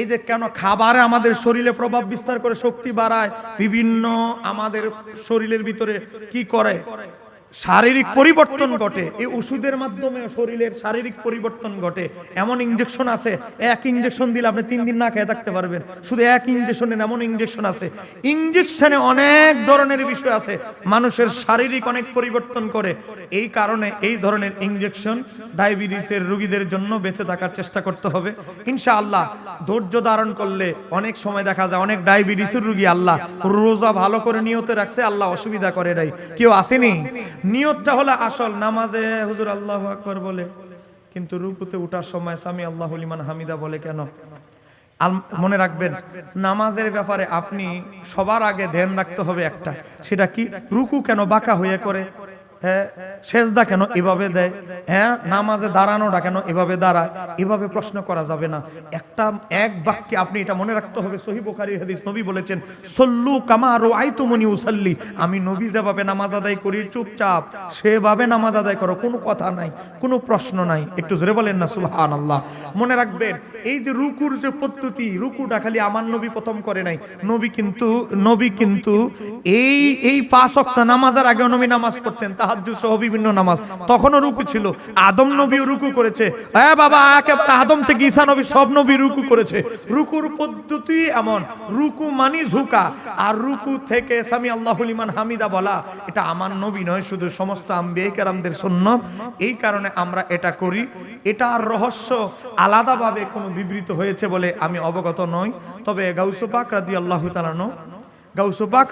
এই যে কেন খাবারে আমাদের শরীরে প্রভাব বিস্তার করে, শক্তি বাড়ায়, বিভিন্ন আমাদের শরীরের ভিতরে কি করে, শারীরিক পরিবর্তন ঘটে। এই ওষুধের মাধ্যমে শরীরের শারীরিক পরিবর্তন ঘটে। এমন ইনজেকশন আছে, এক ইনজেকশন দিলে আপনি 3 দিন না খেয়ে থাকতে পারবেন, শুধু এক ইনজেকশনের। এমন ইনজেকশন আছে, ইনজেকশনে অনেক ধরনের বিষয় আছে, মানুষের শারীরিক অনেক পরিবর্তন করে। এই কারণে এই ধরনের ইনজেকশন ডায়াবেটিসের রোগীদের জন্য বেঁচে থাকার চেষ্টা করতে হবে ইনশাআল্লাহ। ধৈর্য ধারণ করলে অনেক সময় দেখা যায় অনেক ডায়াবেটিসের রোগী আল্লাহ রোজা ভালো করে নিয়তে রাখছে, আল্লাহ অসুবিধা করে নাই। কেউ আসেনি? নিয়তটা হলো আসল। নামাজে হুজুর আল্লাহু আকবার বলে, কিন্তু রুকুতে ওঠার সময় সামি আল্লাহু লিমান হামিদা বলে কেন? মনে রাখবেন, নামাজের ব্যাপারে আপনি সবার আগে ধ্যান রাখতে হবে একটা, সেটা কি? রুকু কেন বাঁকা হয়ে করে? হ্যাঁ, সেজদা কেন এভাবে দেয়? হ্যাঁ, নামাজে দাঁড়ানোটা কেন এভাবে দাঁড়ায়? এভাবে প্রশ্ন করা যাবে না। এক বাক্যে আপনি এটা মনে রাখতে হবে। সহিহ বুখারীর হাদিস, নবী বলেছেন সল্লু কামা রাআইতুমুনি উসাল্লি, আমি নবী যেভাবে নামাজ আদায় করি চুপচাপ সেভাবে নামাজ আদায় করো, কোনো কথা নাই, কোনো প্রশ্ন নাই। একটু জোরে বলেন না সুবহানাল্লাহ। মনে রাখবেন, এই যে রুকুর যে পদ্ধতি, রুকুটা খালি আমার নবী প্রথম করে নাই। নবী কিন্তু এই 5 ওয়াক্ত নামাজের আগে নবী নামাজ পড়তেন, তাহাজ্জুদ সহ বিভিন্ন নামাজ, তখনও রুকু ছিল। আদম নবীও রুকু করেছে। হ্যাঁ বাবা, একেবারে আদম থেকে ঈসা নবী সব নবী রুকু করেছে। রুকুর পদ্ধতি এমন, রুকু মানি ঝুঁকা, আর রুকু থেকে সামি আল্লাহু লিমান হামিদা বলা, এটা আমার নবী নয়, শুধু সমস্ত আম্বিয়া কেরামদের সুন্নাত। এই কারণে আমরা এটা করি। এটার রহস্য আলাদাভাবে কোনো বিবৃত হয়েছে বলে আমি অবগত নই। তবে গাউস পাক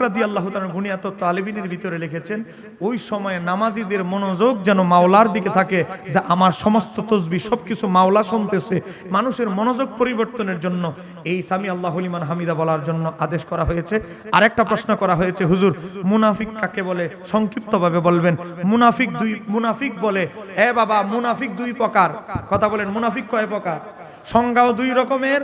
রাদিয়াল্লাহু তাআলা বুনিয়াতুত তালিবিনের ভিতরে লিখেছেন, ওই সময়ে নামাজীদের মনোযোগ যেন মাওলার দিকে থাকে, যে আমার সমস্ত তসবিহ সবকিছু মাওলা শুনতেছে। মানুষের মনোযোগ পরিবর্তনের জন্য এই সামি আল্লাহু লিমান হামিদা বলার জন্য আদেশ করা হয়েছে। আরেকটা প্রশ্ন করা হয়েছে, হুজুর মুনাফিক কাকে বলে? সংক্ষিপ্তভাবে বলবেন। মুনাফিক বলে, বাবা, মুনাফিক 2 প্রকার। কথা বলেন, মুনাফিক কয় প্রকার? সংজ্ঞাও 2 রকমের,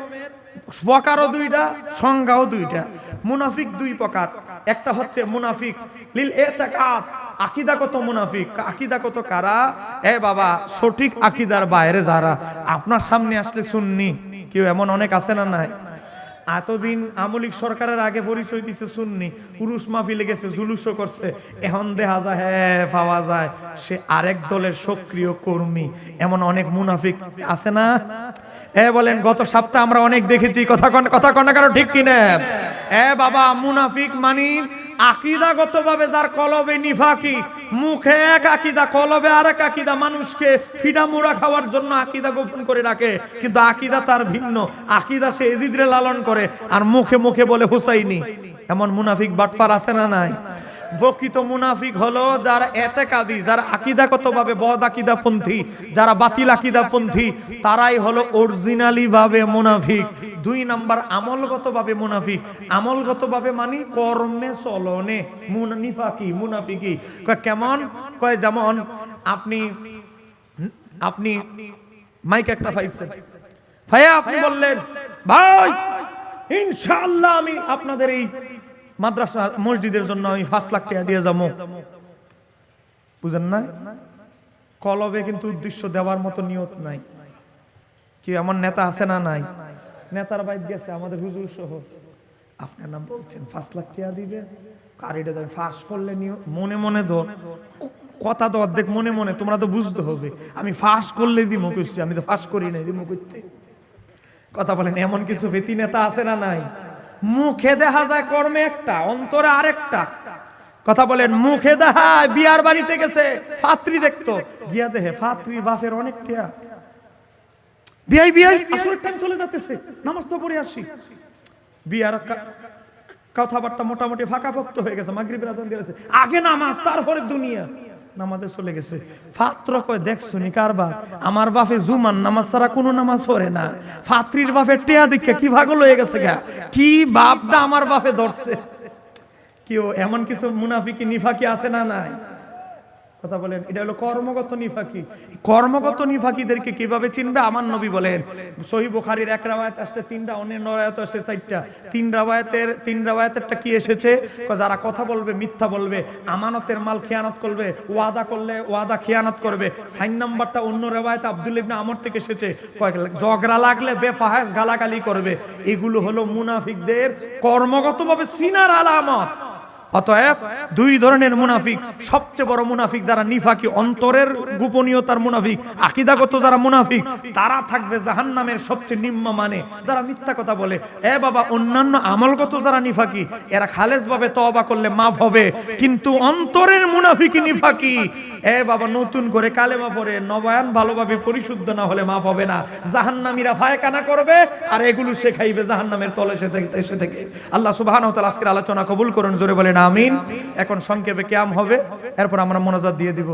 প্রকারও 2টা, সংজ্ঞাও 2টা। মুনাফিক 2 প্রকার। একটা হচ্ছে মুনাফিক লিল ইতিকাদ, আকীদাগত মুনাফিক। আকীদাগত কারা? বাবা, সঠিক আকীদার বাইরে যারা। আপনার সামনে আসলে সুন্নি, কেউ এমন অনেক আছে না নাই? এতদিন আমলিক সরকারের আগে পরিচয় দিছে সুন্নি, পুরুষ মাহফিলে গেছে, জুলুসও করছে, এখন দেখা যায় পাওয়া যায় সে আরেক দলের সক্রিয় কর্মী। এমন অনেক মুনাফিক আছে না? বলেন, গত সপ্তাহে আমরা অনেক দেখেছি। কথা কন্যা কারো ঠিক কিনা? বাবা, মুনাফিক মানি আকীদাগতভাবে যার কলবে নিফাকি, মুখে এক আকীদা, কলবে আরেক আকীদা, মানুষকে ফিডা মুড়া খাওয়ার জন্য আকীদা গোপন করে রাখে, কিন্তু আকীদা তার ভিন্ন। আকীদা সে এজিদরে লালন করে, আর মুখে মুখে বলে হুসাইনি। এমন মুনাফিক বাটপার আছে না নাই? প্রকৃত মুনাফিক হলো যারা এতেকাদি, যারা আকীদাগতভাবে বদ আকীদাপন্থী, যারা বাতিল আকীদাপন্থী, তারাই হলো অরিজিনালি ভাবে মুনাফিক। 2 নাম্বার আমলগতভাবে মুনাফিক। আমলগতভাবে মানে কর্মে চলনে মুনাফিকি। কেমন? কয় যেমন আপনি মাইক একটা পাইছেন, ভাইয়া আপনি বললেন, ভাই ইনশাআল্লাহ আমি আপনাদের এই মাদ্রাসা মসজিদের জন্য আমি 5 লাখ টাকা দিয়ে যাবো। বুঝেন না? কলবে কিন্তু উদ্দেশ্য দেওয়ার মতো নিয়ত নাই। কি এমন নেতা আছে না নাই? নেতার বাইক গেছে আমাদের হুজুর সহ, আপনার নাম বলছেন 5 লাখ টাকা দিবে, কারিটা দেন ফাঁস করলে নিও, মনে মনে তো কথা তো অর্ধেক মনে মনে, তোমরা তো বুঝতে হবে আমি ফাঁস করলে দিমো কইছি, আমি তো ফাঁস করি নাই দিমো করতে। কথা বলেন, এমন কিছু বেতি নেতা আছে না নাই? মুখে দেখা যায় কর্মে একটা, অন্তরে আরেকটা। কথা বলেন, মুখে দেখায় বিয়ার বাড়িতে গেছে ফাত্রী দেখতো, গিয়া দেহে ফাত্রীর বাপের অনেক টিয়া, বিয়াই বিয়াই আসরের টাইম চলে যাচ্ছে, নামাজ তো পড়ে আসি, বিয়ার কথাবার্তা মোটামুটি ফাঁকা ভক্ত হয়ে গেছে, মাগরিবের আজান দিয়েছে, আগে নামাজ তারপরে দুনিয়া, নামাজে চলে গেছে। ফাত্র কয় দেখছো নি কারবার, আমার বাপে জুমান নামাজ ছাড়া কোনো নামাজ পড়ে না, ফাত্রীর বাপের টিয়া দিকে কি ভাগল হয়ে গেছে গা, কি বাপটা আমার বাপে ধরছে। কেউ এমন কিছু মুনাফিকি নিফাকি আছে না নাই? কথা বলেন, এটা হলো কর্মগত নিফাকি। কর্মগত নিফাকিদেরকে কিভাবে চিনবে? আমার নবী বলেন, সহিহ বুখারীর এক রাওয়ায়াত আসছে 3টা, অন্য রাওয়ায়াত আসছে 4টা। তিন রাওয়ায়াতেরটা কি এসেছে? যারা কথা বলবে, মিথ্যা বলবে, আমানতের মাল খেয়ানত করবে, ওয়াদা করলে ওয়াদা খেয়ানত করবে। 4 নাম্বারটা অন্য রাওয়ায়াতে আব্দুল্লাহ ইবনে আমর থেকে এসেছে, ঝগড়া লাগলে বেফাহেশ গালাগালি করবে। এগুলো হলো মুনাফিকদের কর্মগতভাবে চিনার আলামত। অতএব 2 ধরনের মুনাফিক। সবচেয়ে বড় মুনাফিক যারা নিফাকি, অন্তরের গোপনীয়তার মুনাফিক, আকীদাগত যারা মুনাফিক, তারা থাকবে জাহান্নামের সবচেয়ে নিম্নমানে। যারা মিথ্যা কথা বলে, এ বাবা অন্যান্য আমলগত যারা নিফাকি, এরা খালেসভাবে তওবা করলে মাফ হবে, কিন্তু অন্তরের মুনাফিকি নিফাকি, এ বাবা নতুন করে কালেমা পড়ে নবায়ন ভালোভাবে পরিশুদ্ধ না হলে মাফ হবে না। জাহান্নামীরা ফায়খানা করবে আর এগুলো শেখাইবে জাহান্নামের তলে এসে থেকে। আল্লাহ সুবহানাহু ওয়া তাআলা আজকের আলোচনা কবুল করুন, জোরে বলেন আমিন। এখন সংক্ষেপে কিয়াম হবে, এরপর আমরা মোনাজাত দিয়ে দিব।